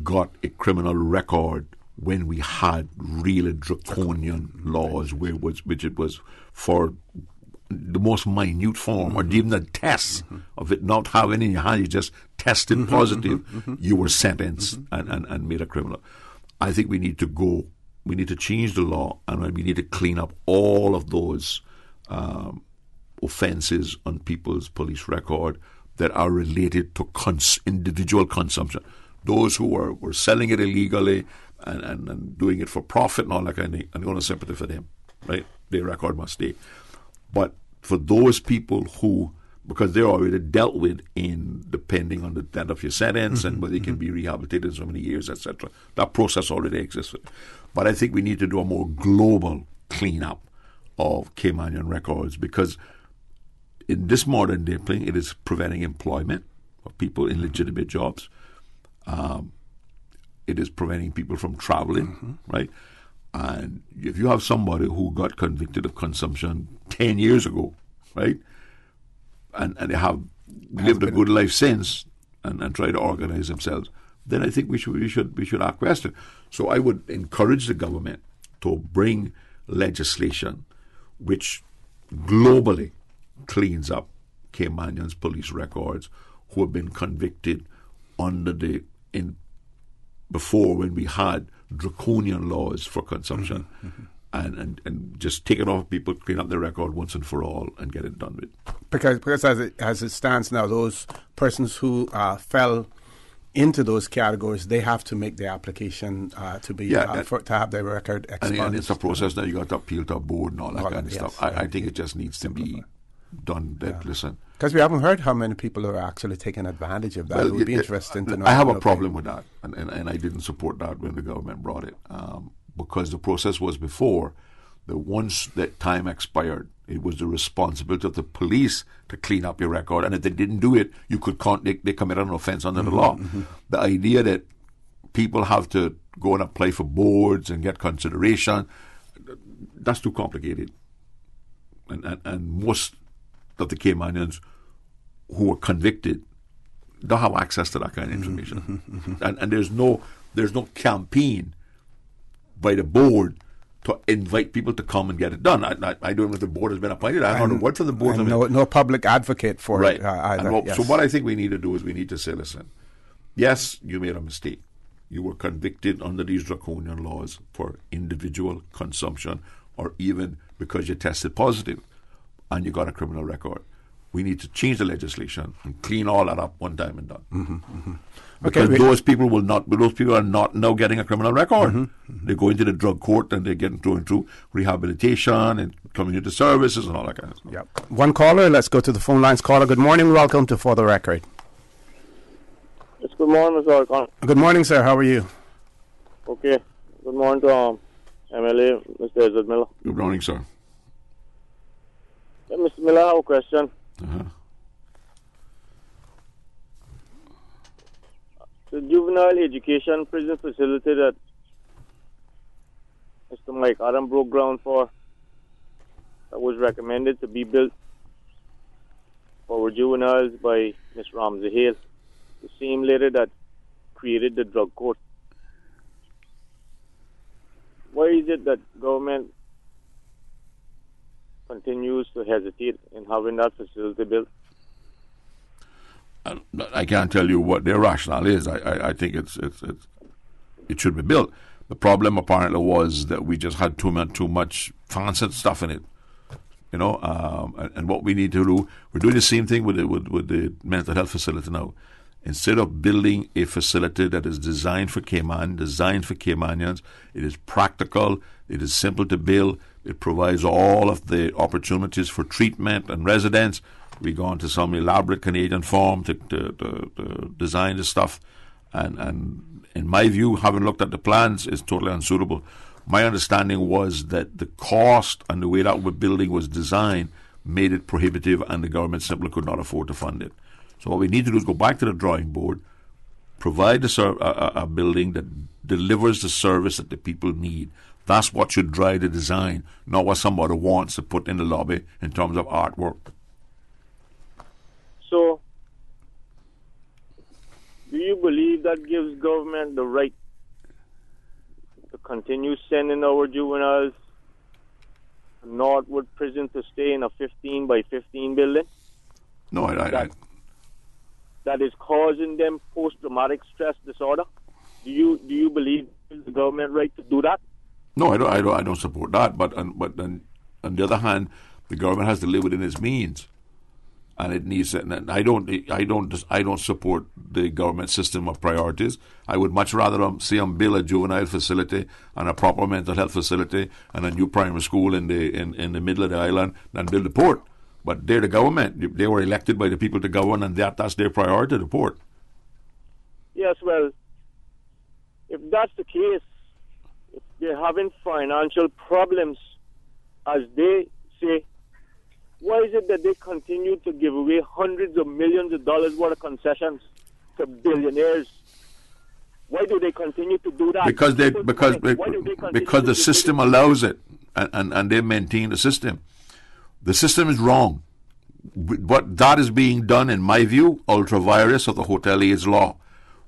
got a criminal record when we had really draconian laws, which it was for the most minute form, or even the test of it not having in your hand, you just tested positive, you were sentenced and made a criminal. I think we need to change the law, and we need to clean up all of those offences on people's police record that are related to individual consumption. Those who were selling it illegally and doing it for profit and all that kind of thing, I'm going to sympathy for them, right? Their record must stay. But for those people who, because they're already dealt with in depending on the end of your sentence and whether they can be rehabilitated in so many years, etc., that process already exists. But I think we need to do a more global cleanup of Caymanian records, because in this modern day thing, it is preventing employment of people in legitimate jobs. It is preventing people from traveling, right? And if you have somebody who got convicted of consumption 10 years ago, right, and they have lived a good life since and try to organize themselves, then I think we should ask questions. So I would encourage the government to bring legislation which globally cleans up Caymanians' police records who have been convicted before, when we had draconian laws for consumption, and just take it off people, clean up their record once and for all, and get it done with. Because as it stands now, those persons who fell into those categories, they have to make the application to have their record expunged. And it's a process now. You got to appeal to a board and all that kind of stuff. I think it just needs to be done. Listen, because we haven't heard how many people are actually taking advantage of that. Well, it would be interesting to know. I have a problem with that, and I didn't support that when the government brought it, because the process was before that once that time expired, it was the responsibility of the police to clean up your record, and if they didn't do it, they committed an offence under the law. The idea that people have to go and apply for boards and get consideration, that's too complicated, and most of the Caymanians who were convicted don't have access to that kind of information. And there's no campaign by the board to invite people to come and get it done. I don't know if the board has been appointed. I don't know what for the board. No public advocate for it either. So what I think we need to do is we need to say, listen, yes, you made a mistake. You were convicted under these draconian laws for individual consumption, or even because you tested positive and you got a criminal record. We need to change the legislation and clean all that up one time and done. Because those people are not now getting a criminal record. They go into the drug court and they're getting through rehabilitation and community services and all that kind of stuff. Yep. One caller, let's go to the phone lines. Caller, good morning. Welcome to For the Record. Yes, good morning, Mr. Orrett Connor. Good morning, sir. How are you? Okay. Good morning to MLA, Mr. Edward Miller. Good morning, sir. Yeah, Mr. Miller, I have a question. The juvenile education prison facility that Mr. Mike Adam broke ground for, that was recommended to be built for juveniles by Ms. Ramsey Hale, the same lady that created the drug court. Why is it that government continues to hesitate in having that facility built? I can't tell you what their rationale is. I think it should be built. The problem apparently was that we just had too much fancy stuff in it, and what we need to do, we're doing the same thing with the mental health facility now. Instead of building a facility that is designed for Caymanians, it is practical, it is simple to build, it provides all of the opportunities for treatment and residence. We gone to some elaborate Canadian firm to design the stuff. And in my view, having looked at the plans, is totally unsuitable. My understanding was that the cost and the way that building was designed made it prohibitive, and the government simply could not afford to fund it. So what we need to do is go back to the drawing board, provide a building that delivers the service that the people need. That's what should drive the design, not what somebody wants to put in the lobby in terms of artwork. So, do you believe that gives government the right to continue sending our juveniles to Northwood Prison to stay in a 15 by 15 building? No, that is causing them post-traumatic stress disorder? Do you believe the government right to do that? No, I don't support that. But on the other hand, the government has to live within its means, and it needs. And I don't support the government system of priorities. I would much rather see them build a juvenile facility and a proper mental health facility and a new primary school in the middle of the island than build a port. But they're the government. They were elected by the people to govern, and that's their priority, the port. Yes, well, if that's the case, if they're having financial problems, as they say, why is it that they continue to give away hundreds of millions of dollars worth of concessions to billionaires? Why do they continue to do that? Because the system allows it, and they maintain the system. The system is wrong. What that is being done, in my view, ultra vires of the hotel aids law.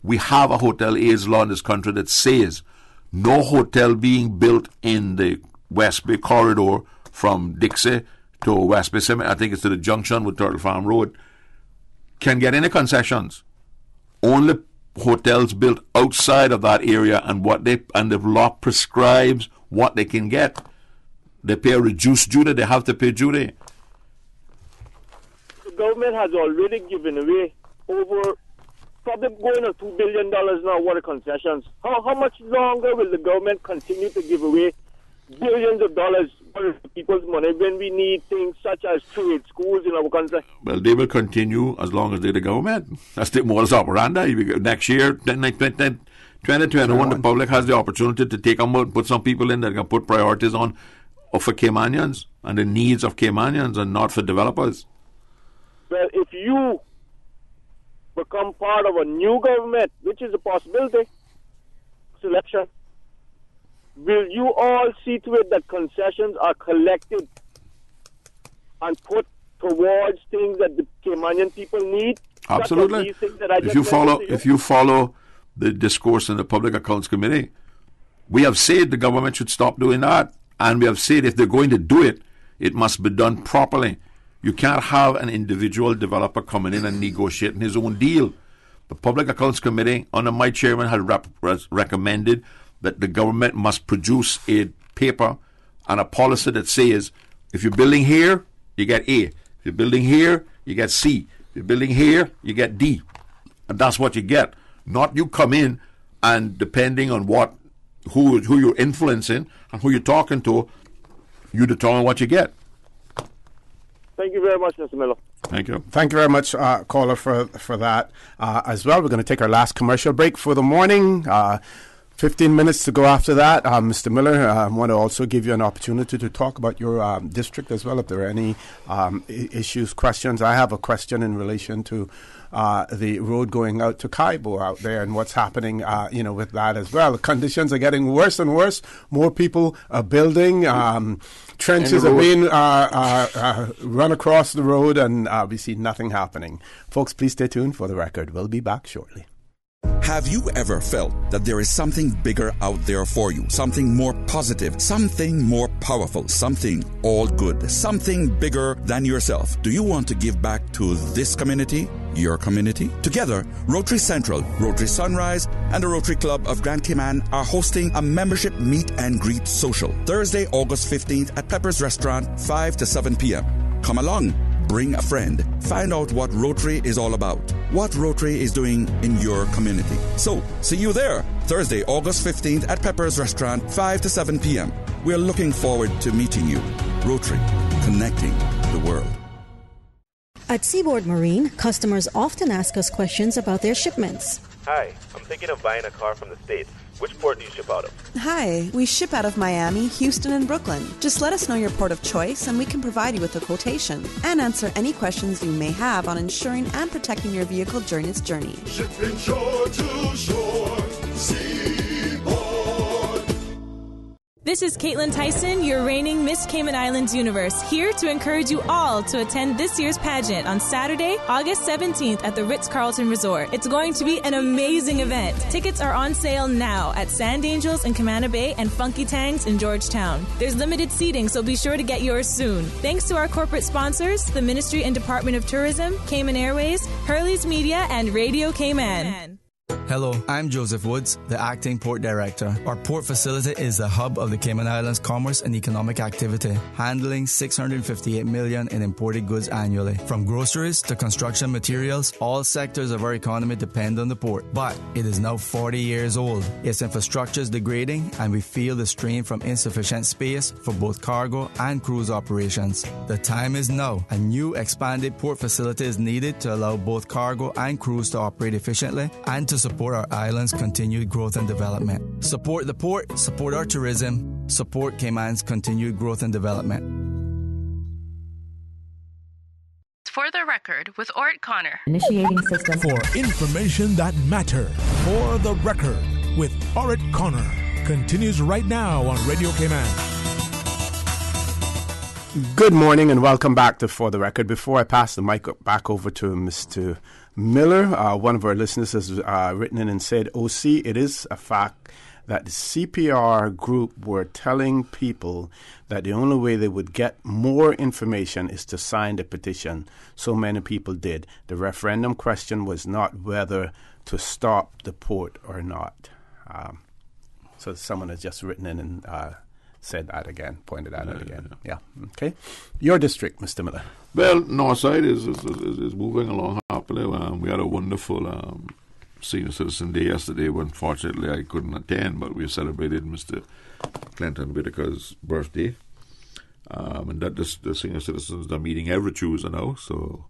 We have a hotel aids law in this country that says no hotel being built in the West Bay corridor from Dixie to West Bay Cemetery, I think it's to the junction with Turtle Farm Road, can get any concessions. Only hotels built outside of that area, and the law prescribes what they can get. They pay a reduced duty. They have to pay duty. The government has already given away over, probably going on $2 billion now worth of concessions. How much longer will the government continue to give away billions of dollars worth of people's money when we need things such as trade schools in our country? Well, they will continue as long as they're the government. That's the modus operandi. Next year, 2021, the public has the opportunity to take them out, put some people in that can put priorities on for Caymanians and the needs of Caymanians and not for developers. Well, if you become part of a new government, which is a possibility, selection, will you all see to it that concessions are collected and put towards things that the Caymanian people need? Absolutely. If you follow the discourse in the Public Accounts Committee, we have said the government should stop doing that. And we have said if they're going to do it, it must be done properly. You can't have an individual developer coming in and negotiating his own deal. The Public Accounts Committee, under my chairman, has recommended that the government must produce a paper and a policy that says, if you're building here, you get A. If you're building here, you get C. If you're building here, you get D. And that's what you get. Not you come in and depending on who you're influencing and who you're talking to, you determine what you get. Thank you very much, Mr. Miller. Thank you. Thank you very much, caller, for that as well. We're going to take our last commercial break for the morning. 15 minutes to go after that. Mr. Miller, I want to also give you an opportunity to talk about your district as well, if there are any issues, questions. I have a question in relation to the road going out to Kaibo out there and what's happening, with that as well. The conditions are getting worse and worse. More people are building. Trenches are being run across the road, and we see nothing happening. Folks, please stay tuned for the record. We'll be back shortly. Have you ever felt that there is something bigger out there for you? Something more positive, something more powerful, something all good, something bigger than yourself? Do you want to give back to this community, your community? Together, Rotary Central, Rotary Sunrise, and the Rotary Club of Grand Cayman are hosting a membership meet and greet social Thursday, August 15th at Pepper's Restaurant, 5 to 7 p.m. Come along. Bring a friend. Find out what Rotary is all about. What Rotary is doing in your community. So, see you there. Thursday, August 15th at Pepper's Restaurant, 5 to 7 p.m. We're looking forward to meeting you. Rotary, connecting the world. At Seaboard Marine, customers often ask us questions about their shipments. Hi, I'm thinking of buying a car from the States. Which port do you ship out of? Hi, we ship out of Miami, Houston, and Brooklyn. Just let us know your port of choice and we can provide you with a quotation and answer any questions you may have on insuring and protecting your vehicle during its journey. Shipping shore to shore, Seaboard. This is Caitlin Tyson, your reigning Miss Cayman Islands Universe, here to encourage you all to attend this year's pageant on Saturday, August 17th at the Ritz-Carlton Resort. It's going to be an amazing event. Tickets are on sale now at Sand Angels in Camana Bay and Funky Tangs in Georgetown. There's limited seating, so be sure to get yours soon. Thanks to our corporate sponsors, the Ministry and Department of Tourism, Cayman Airways, Hurley's Media, and Radio Cayman. Hello, I'm Joseph Woods, the Acting Port Director. Our port facility is the hub of the Cayman Islands commerce and economic activity, handling $658 million in imported goods annually. From groceries to construction materials, all sectors of our economy depend on the port. But it is now 40 years old. Its infrastructure is degrading, and we feel the strain from insufficient space for both cargo and cruise operations. The time is now. A new expanded port facility is needed to allow both cargo and cruise to operate efficiently and to support our island's continued growth and development. Support the port, support our tourism, support Cayman's continued growth and development. For the record, with Orrett Connor. Initiating system. For information that matters. For the record, with Orrett Connor. Continues right now on Radio Cayman. Good morning and welcome back to For the Record. Before I pass the mic back over to Mr. Miller, one of our listeners has written in and said, OC, it is a fact that the CPR group were telling people that the only way they would get more information is to sign the petition. So many people did. The referendum question was not whether to stop the port or not. So someone has just written in and said that again, pointed that out again. Yeah. Okay. Your district, Mr. Miller. Well, Northside is moving along happily. We had a wonderful Senior Citizen Day yesterday. Unfortunately, I couldn't attend, but we celebrated Mr. Clinton Whitaker's birthday. And that the senior citizens are meeting every Tuesday now, so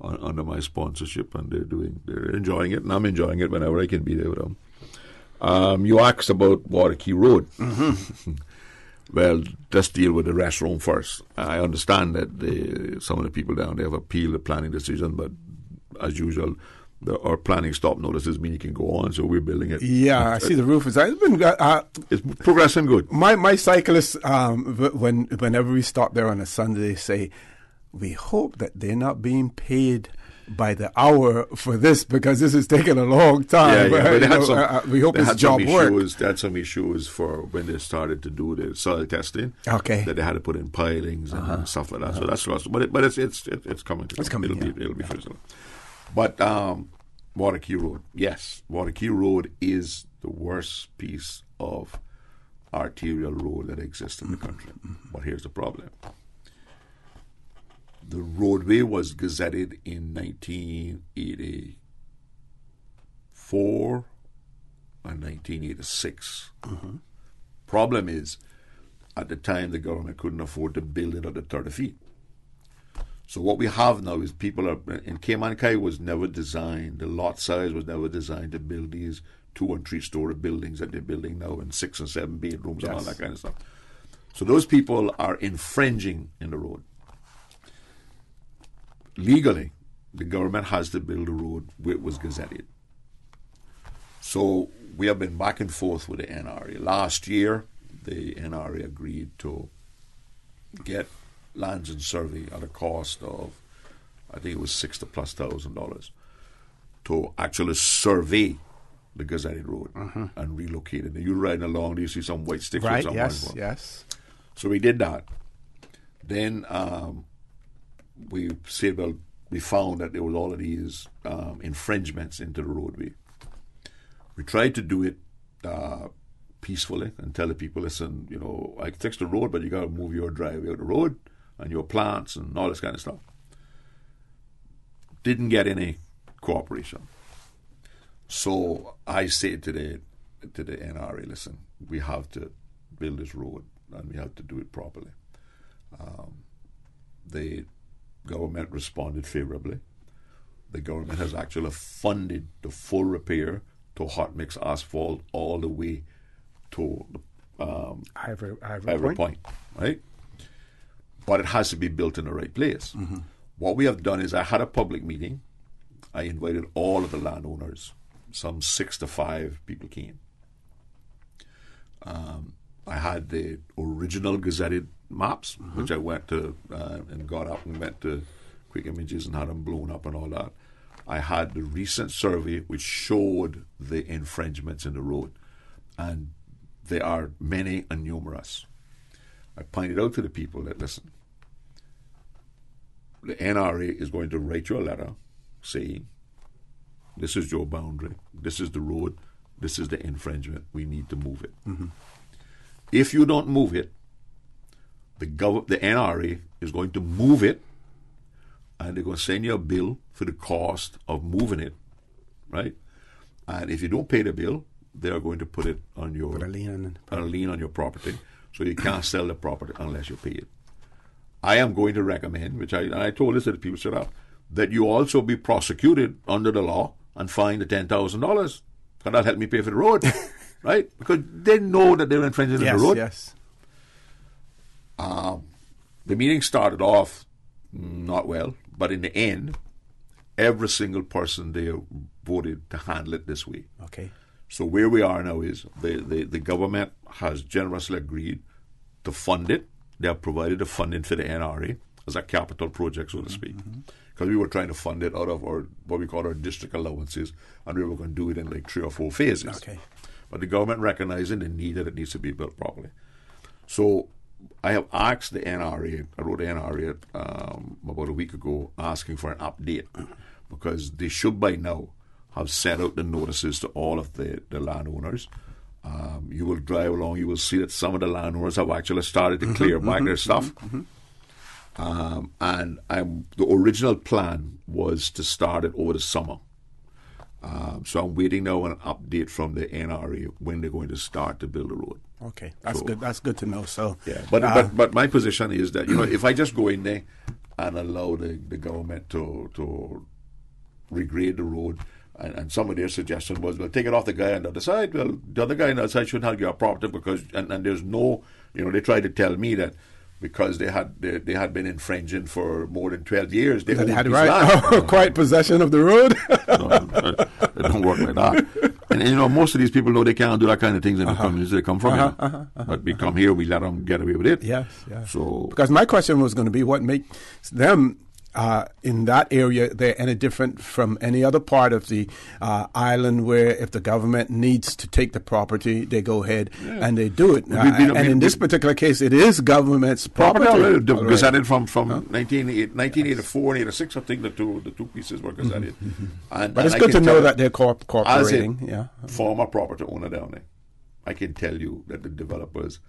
under my sponsorship, and they're enjoying it, and I'm enjoying it whenever I can be there with them. You asked about Waterkey Road. Mm-hmm. Well, let's deal with the restroom first. I understand that some of the people down there have appealed the planning decision, but as usual, our planning stop notices mean you can go on, so we're building it. Yeah, I see the roof is. It's progressing good. My cyclists, whenever we stop there on a Sunday, say, we hope that they're not being paid by the hour for this, because this is taking a long time. But we hope this job works. They had some issues for when they started to do the soil testing. Okay, that they had to put in pilings and stuff like that. So that's lost. But it's coming. It's coming. It'll be finished. But Waterkey Road, yes, Waterkey Road is the worst piece of arterial road that exists in the country. But here's the problem. The roadway was gazetted in 1984 and 1986. Mm-hmm. Problem is, at the time, the government couldn't afford to build it under 30 feet. So what we have now is in Cayman Kai was never designed, the lot size was never designed to build these 2- and 3-story buildings that they're building now in 6 and 7 bedrooms and all that kind of stuff. So those people are infringing in the road. Legally, the government has to build a road where it was gazetted. So we have been back and forth with the NRA. Last year, the NRA agreed to get lands and survey at a cost of, I think it was $60,000+ to actually survey the gazetted road and relocate it. And you're riding along, you see some white sticks. Right, yes. So we did that. Then we said, well, we found that there was all of these infringements into the roadway. We tried to do it peacefully and tell the people, listen, I fix the road, but you got to move your driveway out the road and your plants and all this kind of stuff. Didn't get any cooperation. So I said to the NRA, listen, we have to build this road and we have to do it properly. They government responded favorably. The government has actually funded the full repair to hot mix asphalt all the way to Ivory Point, right? But it has to be built in the right place. Mm-hmm. What we have done is I had a public meeting. I invited all of the landowners. Some 6 to 5 people came. I had the original gazetted maps, which I went to and got up and went to Quick Images and had them blown up and all that. I had the recent survey which showed the infringements in the road, and there are many and numerous. I pointed out to the people that, listen, the NRA is going to write you a letter saying, this is your boundary, this is the road, this is the infringement, we need to move it. Mm-hmm. If you don't move it, the NRA is going to move it, and they're going to send you a bill for the cost of moving it, right? And if you don't pay the bill, they are going to put it on your a lien on your property, so you can't sell the property unless you pay it. I am going to recommend, and I told this to the people set up, that you also be prosecuted under the law and fined $10,000. Can that help me pay for the road? Right? Because they know that they're infringing on the road. Yes. The meeting started off not well, but in the end, every single person there voted to handle it this way. Okay. So where we are now is the government has generously agreed to fund it. They have provided the funding for the NRA as a capital project, so to speak. Because we were trying to fund it out of our what we call our district allowances, and we were going to do it in like 3 or 4 phases. Okay. But the government recognizing the need that it needs to be built properly. So I have asked the NRA, I wrote the NRA about a week ago asking for an update, because they should by now have sent out the notices to all of the landowners. You will drive along, you will see that some of the landowners have actually started to clear back their stuff. And the original plan was to start it over the summer. So I'm waiting now on an update from the NRA when they're going to start to build the road. Okay, that's good. That's good to know. So yeah, but my position is that if I just go in there and allow the government to regrade the road, and some of their suggestion was, well, take it off the guy on the other side. Well, the other guy on the other side shouldn't have your property because and there's no, they tried to tell me that because they had been infringing for more than 12 years. They had quiet possession of the road. No, it don't work like that. And most of these people know they can't do that kind of things in the communities they come from. But we come here, we let them get away with it. Yes. So because my question was going to be, what makes them in that area there any different from any other part of the island, where if the government needs to take the property, they go ahead and they do it. And in this particular case, it is government's property. Gazetted from 1984 and 86, I think the two pieces were gazetted. But it's good to know that they're cooperating. As a former property owner down there, I can tell you that the developers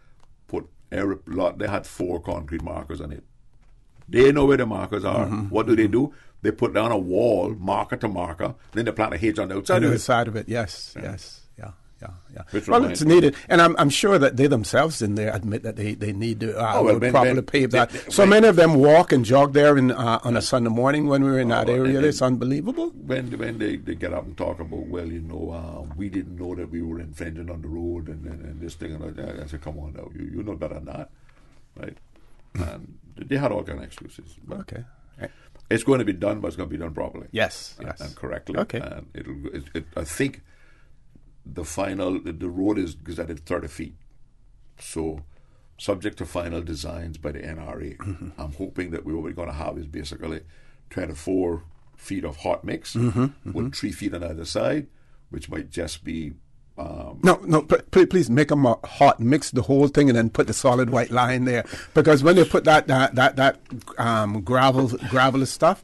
put every lot. They had 4 concrete markers on it. They know where the markers are. What do? They put down a wall, marker to marker, then they plant a hedge on the outside of it. Side of it, yes. Well, it's needed. And I'm sure that they themselves in there admit that they need to properly pave that. So many of them walk and jog there on a Sunday morning when we were in that area. It's unbelievable. When they get up and talk about, we didn't know that we were infringing on the road and this thing and that. I said, come on now, you know better than that, right? And they had all kind of excuses. Okay. It's going to be done, but it's going to be done properly. Yes. And correctly. Okay. And I think the road is gazetted 30 feet. So, subject to final designs by the NRA, I'm hoping that what we're going to have is basically 24 feet of hot mix with 3 feet on either side, which might just be please make them hot, mix the whole thing, and then put the solid white line there. Because when they put that gravel stuff,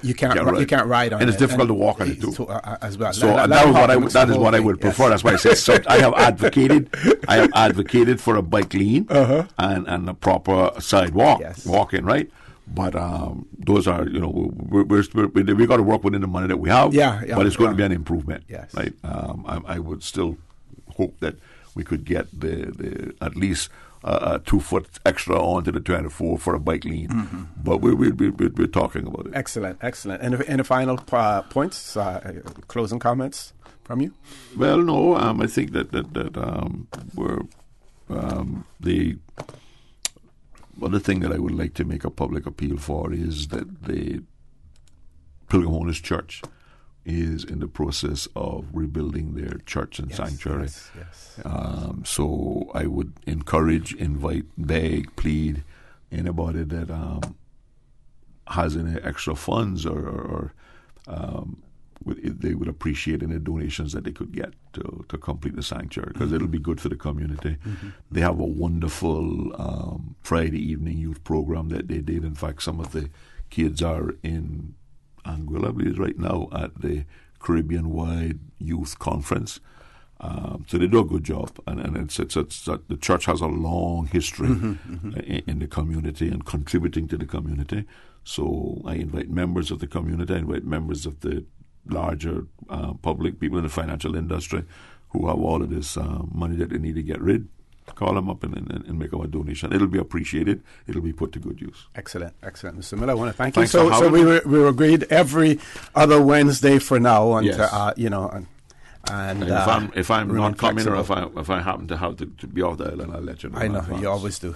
you can't ride on it, and it's difficult to walk on it too. As well. So that is what I would prefer. That's why I said. So I have advocated for a bike lane and a proper sidewalk, walking right. But those are, we got to work within the money that we have. But it's going to be an improvement. Yes. Right. I would still hope that we could get the at least 2 foot extra onto the 24 for a bike lane. Mm-hmm. But we're talking about it. Excellent. And the final points, closing comments from you? Well, no, I think that we're the other thing that I would like to make a public appeal for is that the Pilgrim Holiness Church is in the process of rebuilding their church and sanctuary. Yes. So I would encourage, invite, beg, plead anybody that has any extra funds or they would appreciate any donations that they could get to complete the sanctuary, because it'll be good for the community. Mm-hmm. They have a wonderful Friday evening youth program that they did. In fact, some of the kids are in Anguilla, I believe, right now at the Caribbean-wide youth conference. So they do a good job, and it's the church has a long history in the community and contributing to the community. So I invite members of the community, I invite members of the larger public, people in the financial industry who have all of this money that they need to get rid. Call them up and make them a donation. It'll be appreciated. It'll be put to good use. Excellent. Mr. Miller, I want to thank Thanks you. So we agreed every other Wednesday for now, and yes. And if I'm not coming, or if I happen to have to be off the island, I'll let you know. I know you always do.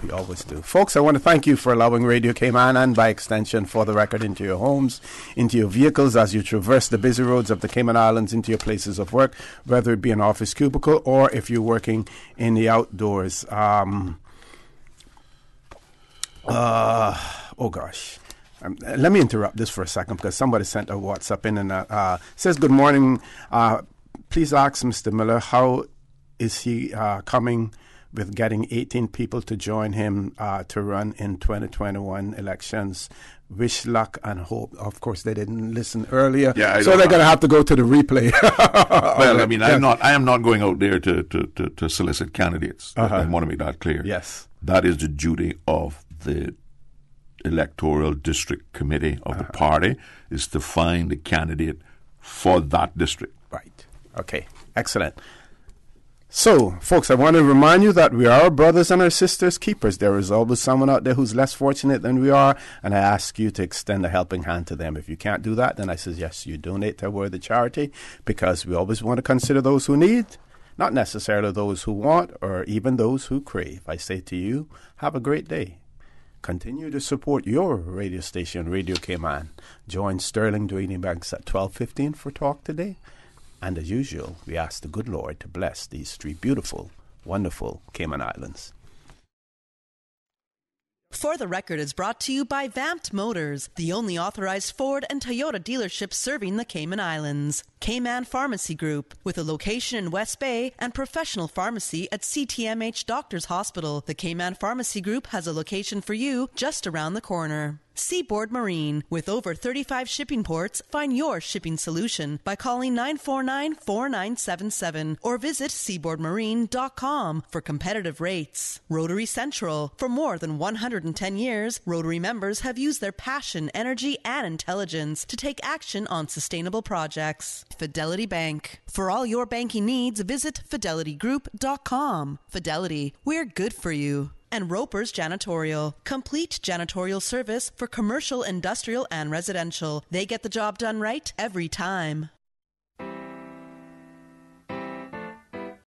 Folks, I want to thank you for allowing Radio Cayman, and by extension For the Record, into your homes, into your vehicles as you traverse the busy roads of the Cayman Islands, into your places of work, whether it be an office cubicle or if you're working in the outdoors. Oh gosh. Let me interrupt this for a second, because somebody sent a WhatsApp in and says, "Good morning. Please ask Mr. Miller, how is he coming with getting 18 people to join him to run in 2021 elections? Wish luck and hope." Of course, they didn't listen earlier, so they're going to have to go to the replay. Well, I mean, I am not going out there to solicit candidates. I want to make that clear. Yes, that is the duty of the electoral district committee of the party, is to find a candidate for that district. Right. Okay, excellent. So, folks, I want to remind you that we are our brothers and our sisters' keepers. There is always someone out there who's less fortunate than we are, and I ask you to extend a helping hand to them. If you can't do that, then I suggest you donate to a worthy charity, because we always want to consider those who need, not necessarily those who want or even those who crave. I say to you, have a great day. Continue to support your radio station, Radio Cayman. Join Sterling Dwayne Banks at 12:15 for Talk Today. And as usual, we ask the good Lord to bless these three beautiful, wonderful Cayman Islands. For the Record is brought to you by Vamped Motors, the only authorized Ford and Toyota dealership serving the Cayman Islands. Cayman Pharmacy Group, with a location in West Bay and professional pharmacy at CTMH Doctors Hospital. The Cayman Pharmacy Group has a location for you just around the corner. Seaboard Marine, with over 35 shipping ports, find your shipping solution by calling 949-4977 or visit seaboardmarine.com for competitive rates. Rotary Central, for more than 110 years, Rotary members have used their passion, energy, and intelligence to take action on sustainable projects. Fidelity Bank, for all your banking needs, visit fidelitygroup.com. Fidelity, we're good for you. And Roper's Janitorial, complete janitorial service for commercial, industrial, and residential. They get the job done right every time.